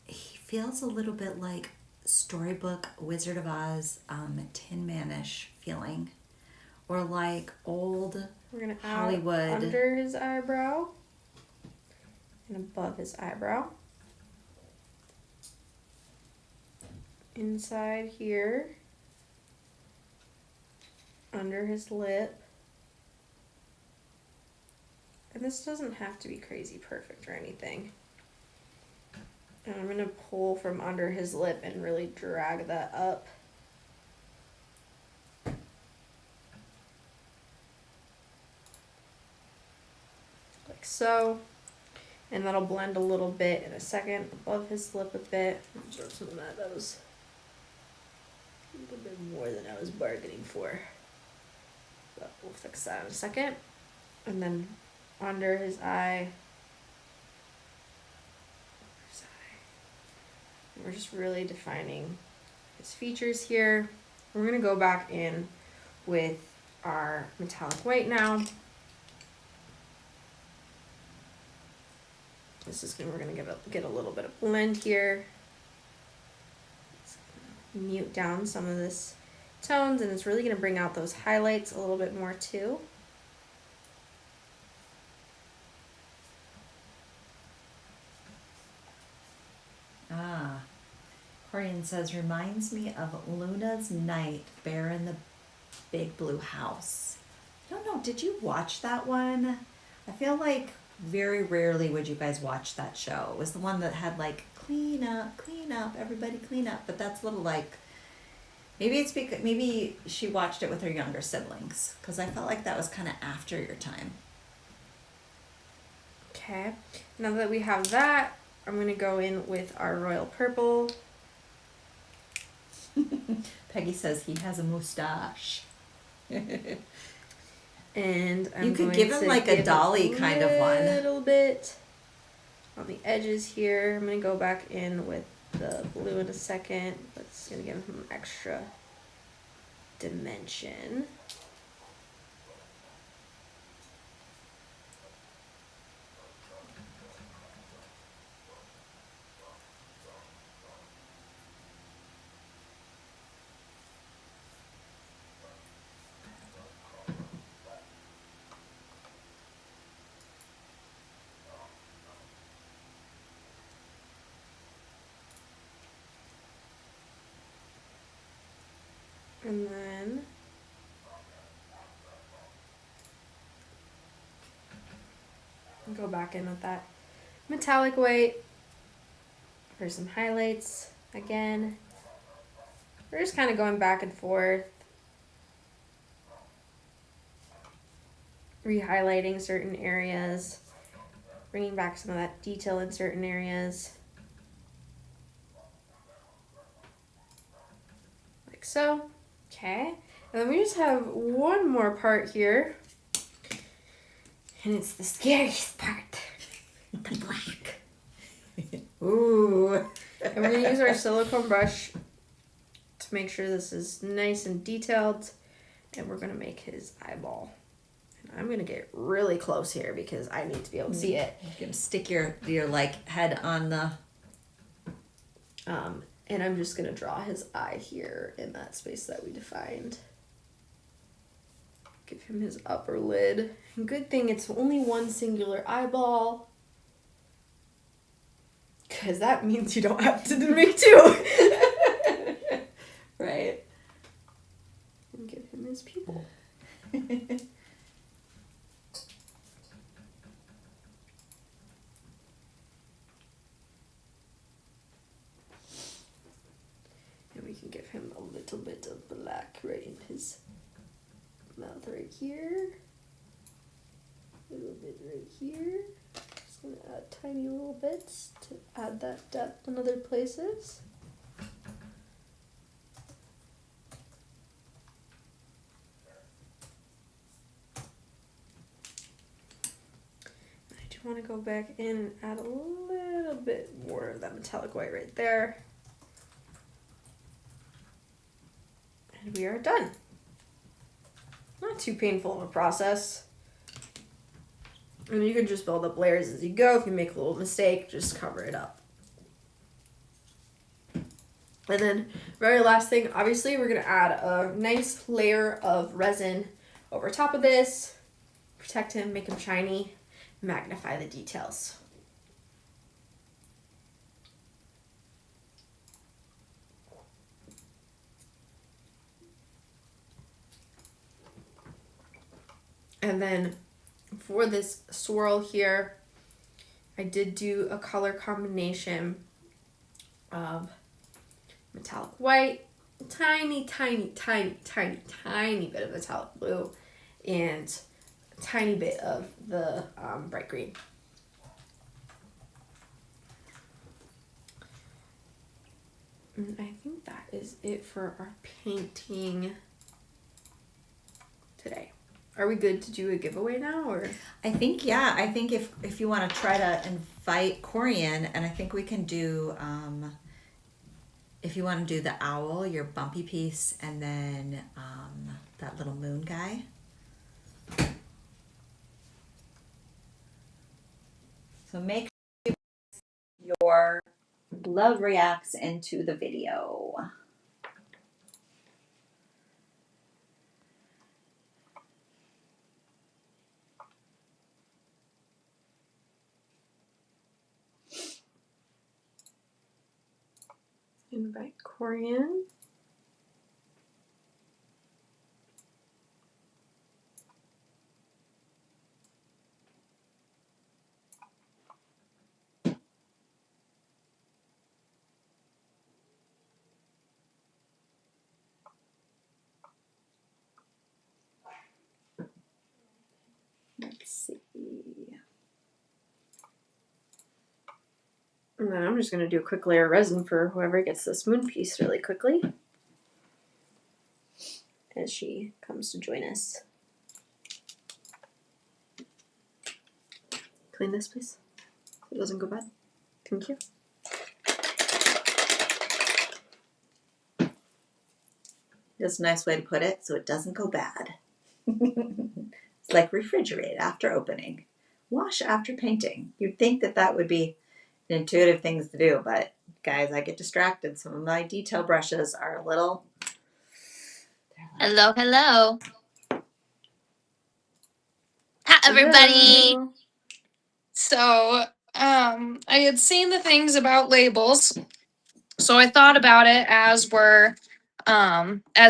he feels a little bit like storybook Wizard of Oz, Tin Man-ish feeling, or like old We're gonna Hollywood. Add under his eyebrow and above his eyebrow. Inside here, under his lip. And this doesn't have to be crazy perfect or anything. And I'm going to pull from under his lip and really drag that up. Like so. And that'll blend a little bit in a second above his lip a bit. Absorb some of that. That was a little bit more than I was bargaining for. But we'll fix that in a second. And then under his eye. We're just really defining his features here. We're going to go back in with our metallic white now. We're going to get a little bit of blend here. Mute down some of this tones, and it's really going to bring out those highlights a little bit more too. Corian says, reminds me of Luna's Night, Bear in the Big Blue House. I don't know, did you watch that one? I feel like very rarely would you guys watch that show. It was the one that had like, clean up, everybody clean up. But that's a little like, maybe it's because, maybe she watched it with her younger siblings. Because I felt like that was kind of after your time. Okay, now that we have that, I'm going to go in with our royal purple. Peggy says he has a mustache. And you could give him like a dolly kind of one. A little bit on the edges here. I'm going to go back in with the blue in a second. That's going to give him extra dimension. And then go back in with that metallic white for some highlights again. We're just kind of going back and forth, re-highlighting certain areas, bringing back some of that detail in certain areas. Like so. Okay, and then we just have one more part here, and it's the scariest part, the black. Ooh. And we're going to use our silicone brush to make sure this is nice and detailed, and we're going to make his eyeball. And I'm going to get really close here because I need to be able to see it. You're going to stick your like head on the... And I'm just going to draw his eye here in that space that we defined. Give him his upper lid. And good thing it's only one singular eyeball, because that means you don't have to make two. Right? And give him his pupil. We can give him a little bit of black right in his mouth right here. A little bit right here. Just going to add tiny little bits to add that depth in other places. I do want to go back in and add a little bit more of that metallic white right there. And we are done. Not too painful of a process. And you can just build up layers as you go. If you make a little mistake, just cover it up. And then, very last thing, obviously we're going to add a nice layer of resin over top of this. Protect him, make him shiny, magnify the details. And then for this swirl here, I did do a color combination of metallic white, tiny bit of metallic blue, and a tiny bit of the bright green. I think that is it for our painting today. Are we good to do a giveaway now, or? I think, yeah. I think if you want to try to invite Corey in, and I think we can do, if you want to do the owl, your bumpy piece, and then that little moon guy. So make sure your love reacts into the video. Invite Corey in. Let's see. And then I'm just going to do a quick layer of resin for whoever gets this moon piece really quickly as she comes to join us. Clean this, please, so it doesn't go bad. Thank you. That's a nice way to put it, so it doesn't go bad. It's like refrigerate after opening, wash after painting. You'd think that that would be an intuitive things to do, but guys, I get distracted. Some of my detail brushes are a little. Hello, hello. Hi, everybody. Hello. So, I had seen the things about labels, so I thought about it as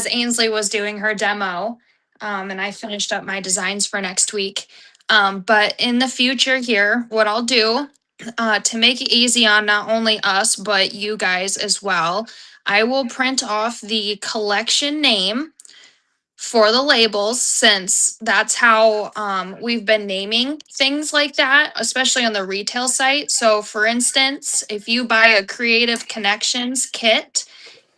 Ainsley was doing her demo, and I finished up my designs for next week. But in the future here, what I'll do, to make it easy on not only us, but you guys as well, I will print off the collection name for the labels, since that's how we've been naming things like that, especially on the retail site. So for instance, if you buy a Creative Connections kit,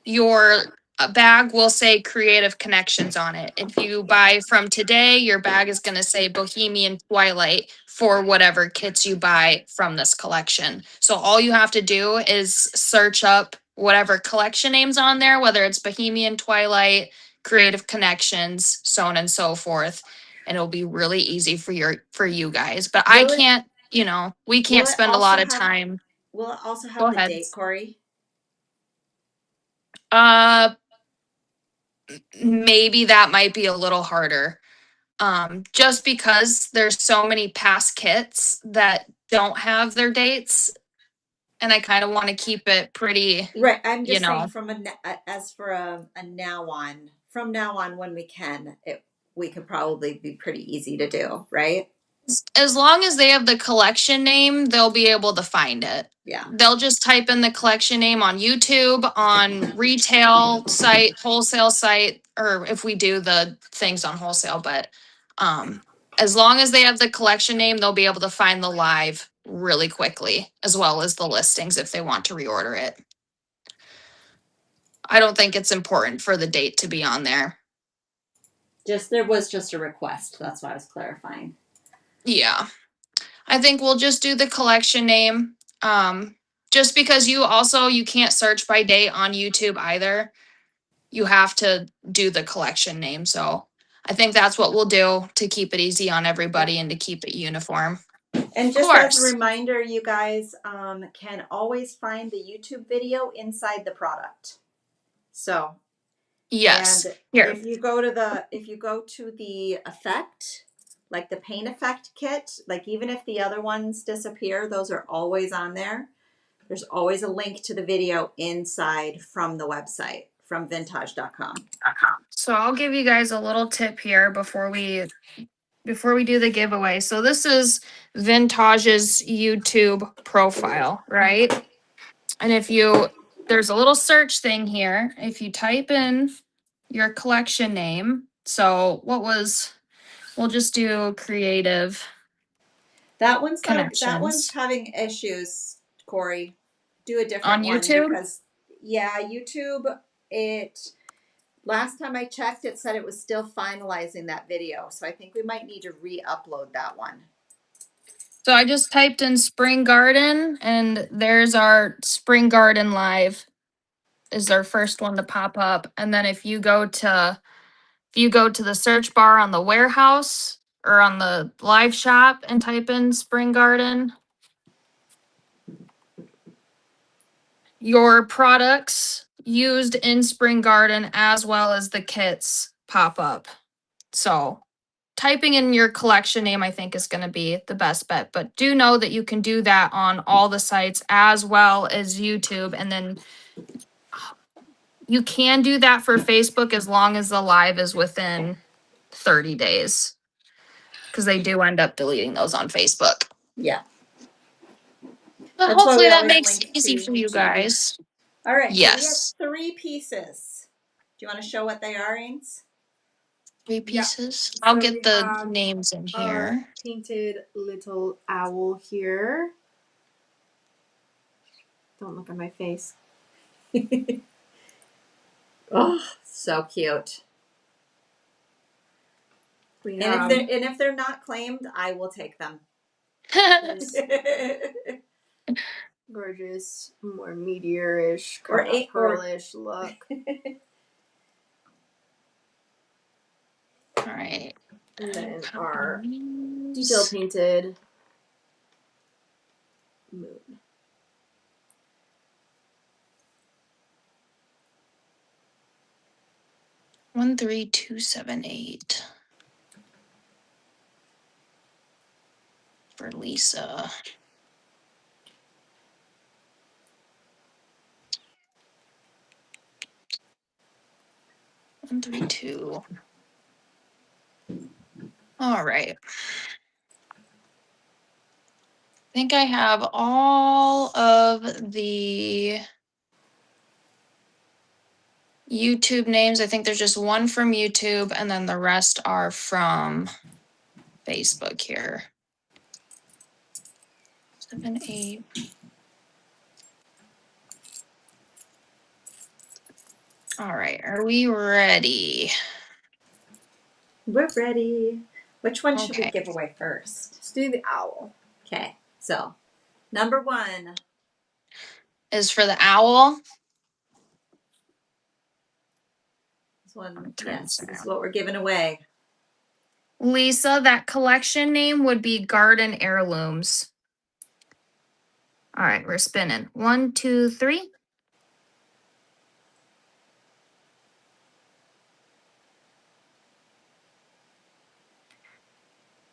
your bag will say Creative Connections on it. If you buy from today, your bag is going to say Bohemian Twilight for whatever kits you buy from this collection. So all you have to do is search up whatever collection names on there, whether it's Bohemian Twilight, Creative Connections, so on and so forth, and it'll be really easy for you guys. But I Will it? can't, we Will can't it spend a also lot of have? time. Will it also Go have the ahead. date, Corey? Uh Maybe that might be a little harder. Just because there's so many past kits that don't have their dates, and I kind of want to keep it pretty, Right. I'm you just saying, know, from as for a now on, from now on, when we can, we could probably be pretty easy to do, right? as long as they have the collection name, they'll be able to find it. Yeah. They'll just type in the collection name on YouTube, on retail site, wholesale site, or if we do the things on wholesale, but um as long as they have the collection name, they'll be able to find the live really quickly, as well as the listings if they want to reorder it. I don't think it's important for the date to be on there. There was just a request. That's why I was clarifying. Yeah. I think we'll just do the collection name. Just because you can't search by date on YouTube either. You have to do the collection name. So I think that's what we'll do to keep it easy on everybody and to keep it uniform. And Of just as a course. reminder, you guys can always find the YouTube video inside the product. So, Yes. and Here. if you go to the effect, like the paint effect kit, like even if the other ones disappear, those are always on there. There's always a link to the video inside from the website, from vintage.com. So I'll give you guys a little tip here before we do the giveaway. So this is Vintage's YouTube profile, right? And there's a little search thing here. If you type in your collection name, so we'll just do Creative That one's Connections having issues, Corey. Do a on different one, YouTube. because Yeah, YouTube, last time I checked, it said it was still finalizing that video. So I think we might need to re-upload that one. So I just typed in spring garden and there's our spring garden live is our first one to pop up. And then if you go to the search bar on the warehouse or on the live shop and type in spring garden, your products used in spring garden as well as the kits pop up. So typing in your collection name, I think, is going to be the best bet. But do know that you can do that on all the sites as well as YouTube. And then you can do that for Facebook as long as the live is within 30 days. Because they do end up deleting those on Facebook. Yeah. But That's why hopefully we that always makes link it easy to for you YouTube. guys. All right, so we have Yes. 3 pieces. Do you want to show what they are, Ains? 3 pieces. Yeah. I'll So get we the have names in our here. painted little owl here. Don't look at my face. Oh, so cute. We And have if they're not claimed, I will take them. this gorgeous, more meteor-ish, kind of pearlish look. All right. And then our names. detail painted moon. One, 3, 2, 7, 8. For Lisa. One, 3, 2. All right. I think I have all of the YouTube names. I think there's just one from YouTube, and then the rest are from Facebook here. 7, 8. All right. Are we ready? We're ready. Which one should we Okay. give away first? Let's do the owl. Okay, so number 1 Is for the owl. This one, Turn yes, this this is around. what we're giving away. Lisa, that collection name would be Garden Heirlooms. All right, we're spinning. 1, 2, 3.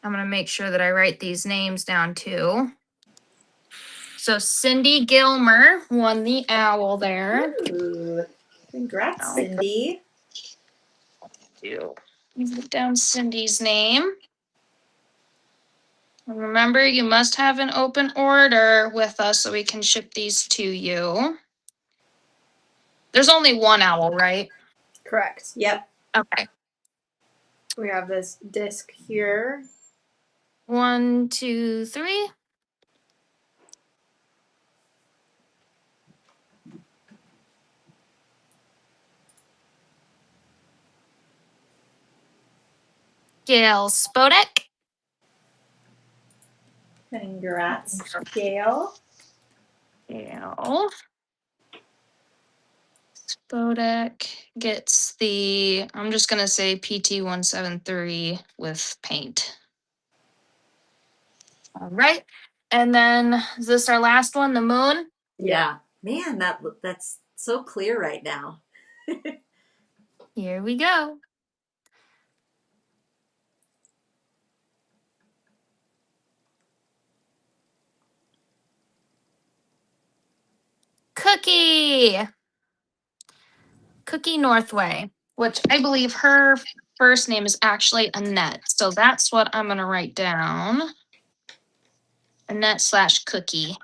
I'm going to make sure that I write these names down too. So Cindy Gilmer won the owl there. Ooh, congrats, Oh, Cindy. Put down Cindy's name. And remember, you must have an open order with us so we can ship these to you. There's only one owl, right? Correct. Yep. Okay. We have this disc here. 1, 2, 3. Gail Spodek. Congrats, Gail. Gail Spodek gets the, I'm just going to say PT173 with paint. All right. And then is this our last one, the moon? Yeah. Man, that's so clear right now. Here we go. Cookie Northway, which I believe her first name is actually Annette. So that's what I'm going to write down. Annette/Cookie.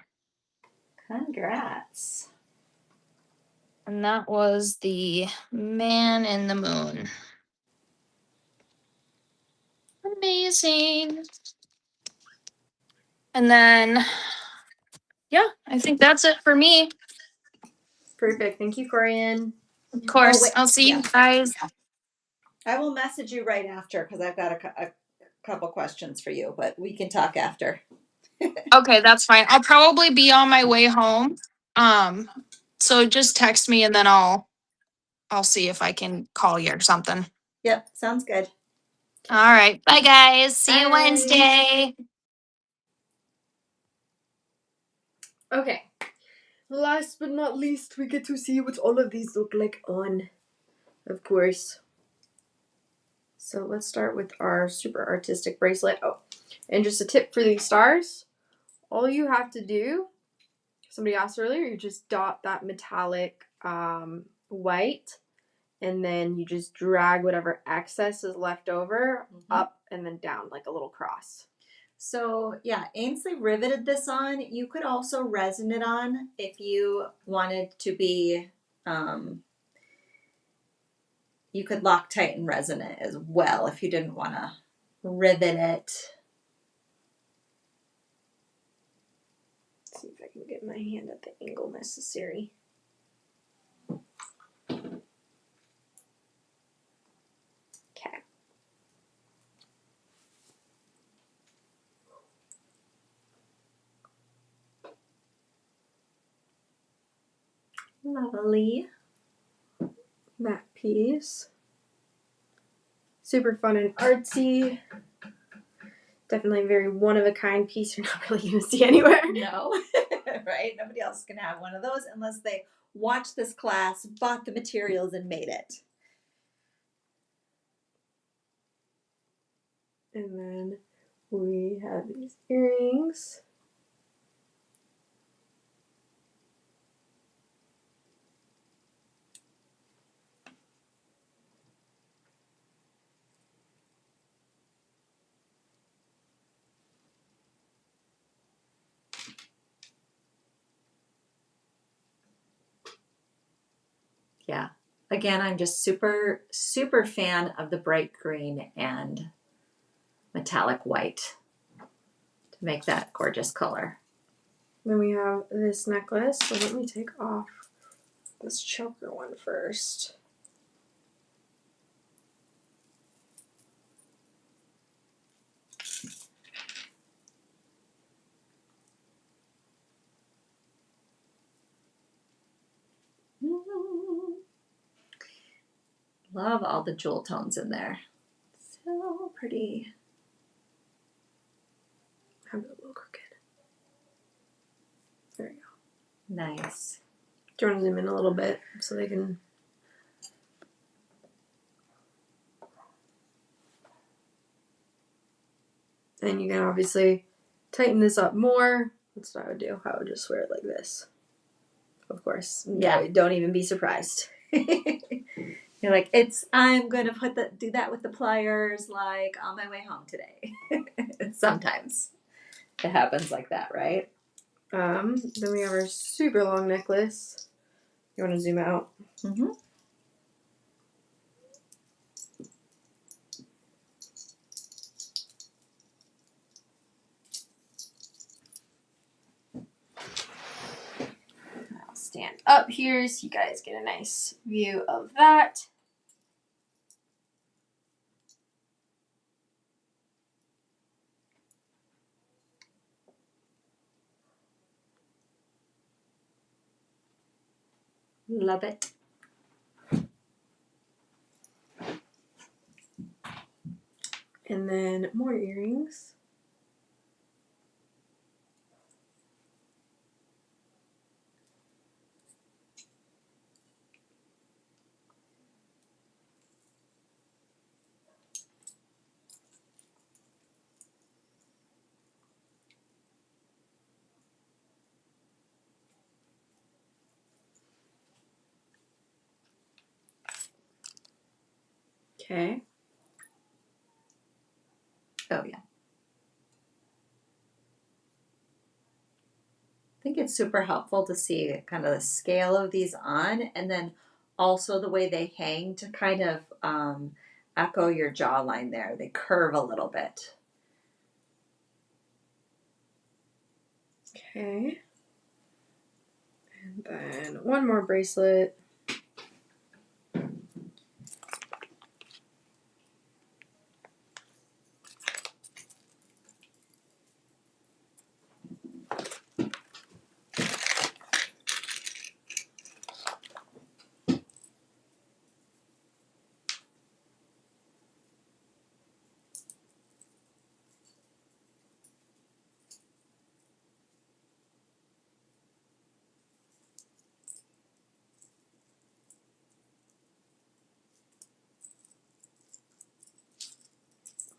Congrats. And that was the man in the moon. Amazing. And then, yeah, I think that's it for me. Perfect. Thank you, Corian. Of course. wait. I'll see Yeah. you guys. I will message you right after because I've got a couple questions for you, but we can talk after. Okay, that's fine. I'll probably be on my way home. So just text me and then I'll see if I can call you or something. Yep, sounds good. All right. Bye guys. See you Bye. Wednesday. Okay. Last but not least, we get to see what all of these look like on, of course. So let's start with our super artistic bracelet. Oh, and just a tip for these stars. All you have to do, somebody asked earlier, you just dot that metallic white, and then you just drag whatever excess is left over up and then down like a little cross. So yeah, Ainsley riveted this on. You could also resin it on if you wanted to be, you could Loctite and resin it as well if you didn't want to rivet it. Let's see if I can get my hand at the angle necessary. Okay. Lovely. That piece. Super fun and artsy. Definitely a very one-of-a-kind piece you're not really going to see anywhere. No, right? Nobody else is going to have one of those unless they watched this class, bought the materials, and made it. And then we have these earrings. Yeah. Again, I'm just super, super fan of the bright green and metallic white to make that gorgeous color. Then we have this necklace. So let me take off this choker one first. Love all the jewel tones in there. So pretty. Have it a little crooked. There we go. Nice. Do you want to zoom in a little bit so they can... And you can obviously tighten this up more. That's what I would do. I would just wear it like this. Of course. Yeah. Don't even be surprised. You're like, I'm going to do that with the pliers, like on my way home today. Sometimes it happens like that, right? Then we have our super long necklace. You want to zoom out? Mm-hmm. I'll stand up here so you guys get a nice view of that. Love it. And then more earrings. Okay. Oh, yeah. I think it's super helpful to see kind of the scale of these on, and then also the way they hang to kind of echo your jawline there. They curve a little bit. Okay. And then one more bracelet.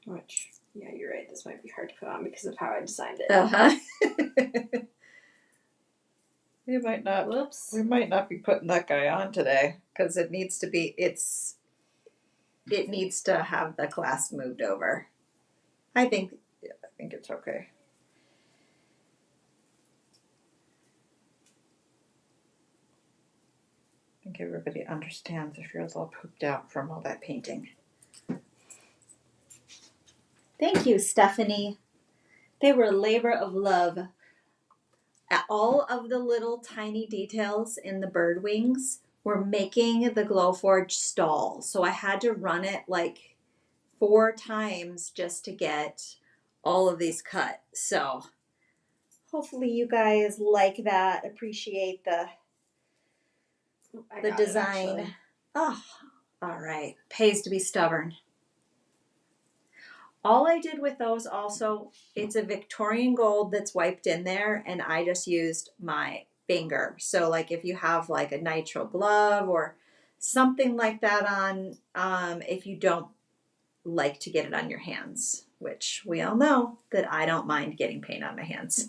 Which, yeah, you're right. This might be hard to put on because of how I designed it. Uh-huh. We might not. Whoops. We might not be putting that guy on today because it needs to be. It needs to have the clasp moved over. I think it's okay. I think everybody understands if you're a little pooped out from all that painting. Thank you, Stephanie. They were a labor of love. All of the little tiny details in the bird wings were making the Glowforge stall. So I had to run it like 4 times just to get all of these cut. So hopefully you guys like that, appreciate the design. Oh, all right. Pays to be stubborn. All I did with those also, it's a Victorian gold that's wiped in there, and I just used my finger. So like if you have like a nitrile glove or something like that on, if you don't like to get it on your hands, which we all know that I don't mind getting paint on my hands.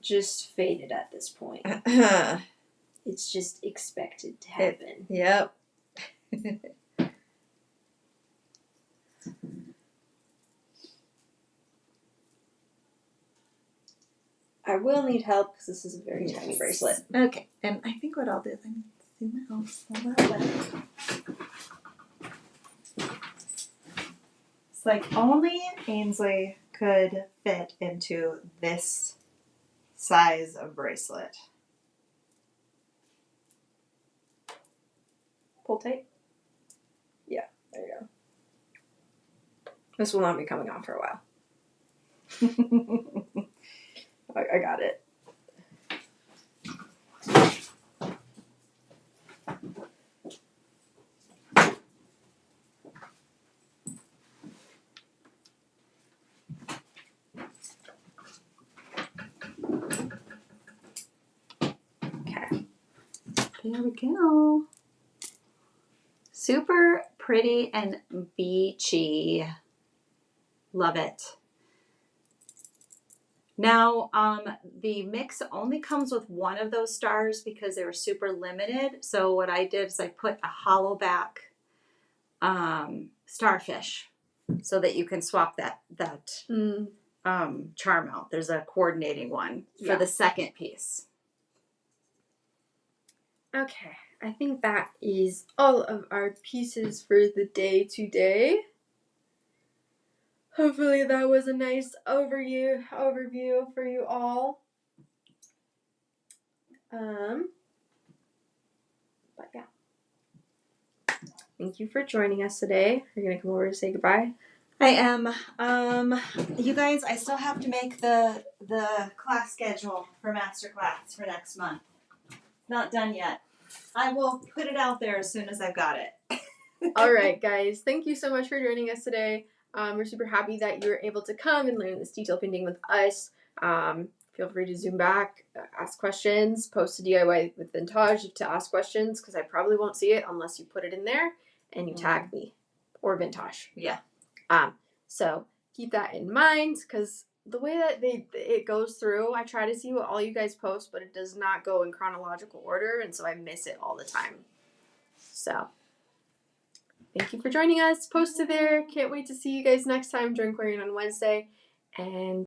Just faded at this point. It's just expected to happen. Yep. I will need help because this is a very tiny bracelet. Okay, and I think what I'll do is I'm going to zoom out a little bit. It's like only Ainsley could fit into this size of bracelet. Pull tight. Yeah, there you go. This will not be coming on for a while. I got it. Okay. There we go. Super pretty and beachy. Love it. Now, the mix only comes with one of those stars because they were super limited. So what I did is I put a hollow back starfish so that you can swap that charm out. There's a coordinating one for the second piece. Okay, I think that is all of our pieces for the day today. Hopefully that was a nice overview for you all. But yeah. Thank you for joining us today. You're gonna come over to say goodbye. I am. You guys, I still have to make the class schedule for masterclass for next month. Not done yet. I will put it out there as soon as I've got it. All right, guys. Thank you so much for joining us today. We're super happy that you were able to come and learn this detail painting with us. Feel free to zoom back, ask questions, post a DIY with Vintage to ask questions because I probably won't see it unless you put it in there and you tag me or Vintage. Yeah. So keep that in mind because the way that it goes through, I try to see what all you guys post, but it does not go in chronological order, and so I miss it all the time. So thank you for joining us. Post it there. Can't wait to see you guys next time during Aquarian on Wednesday. And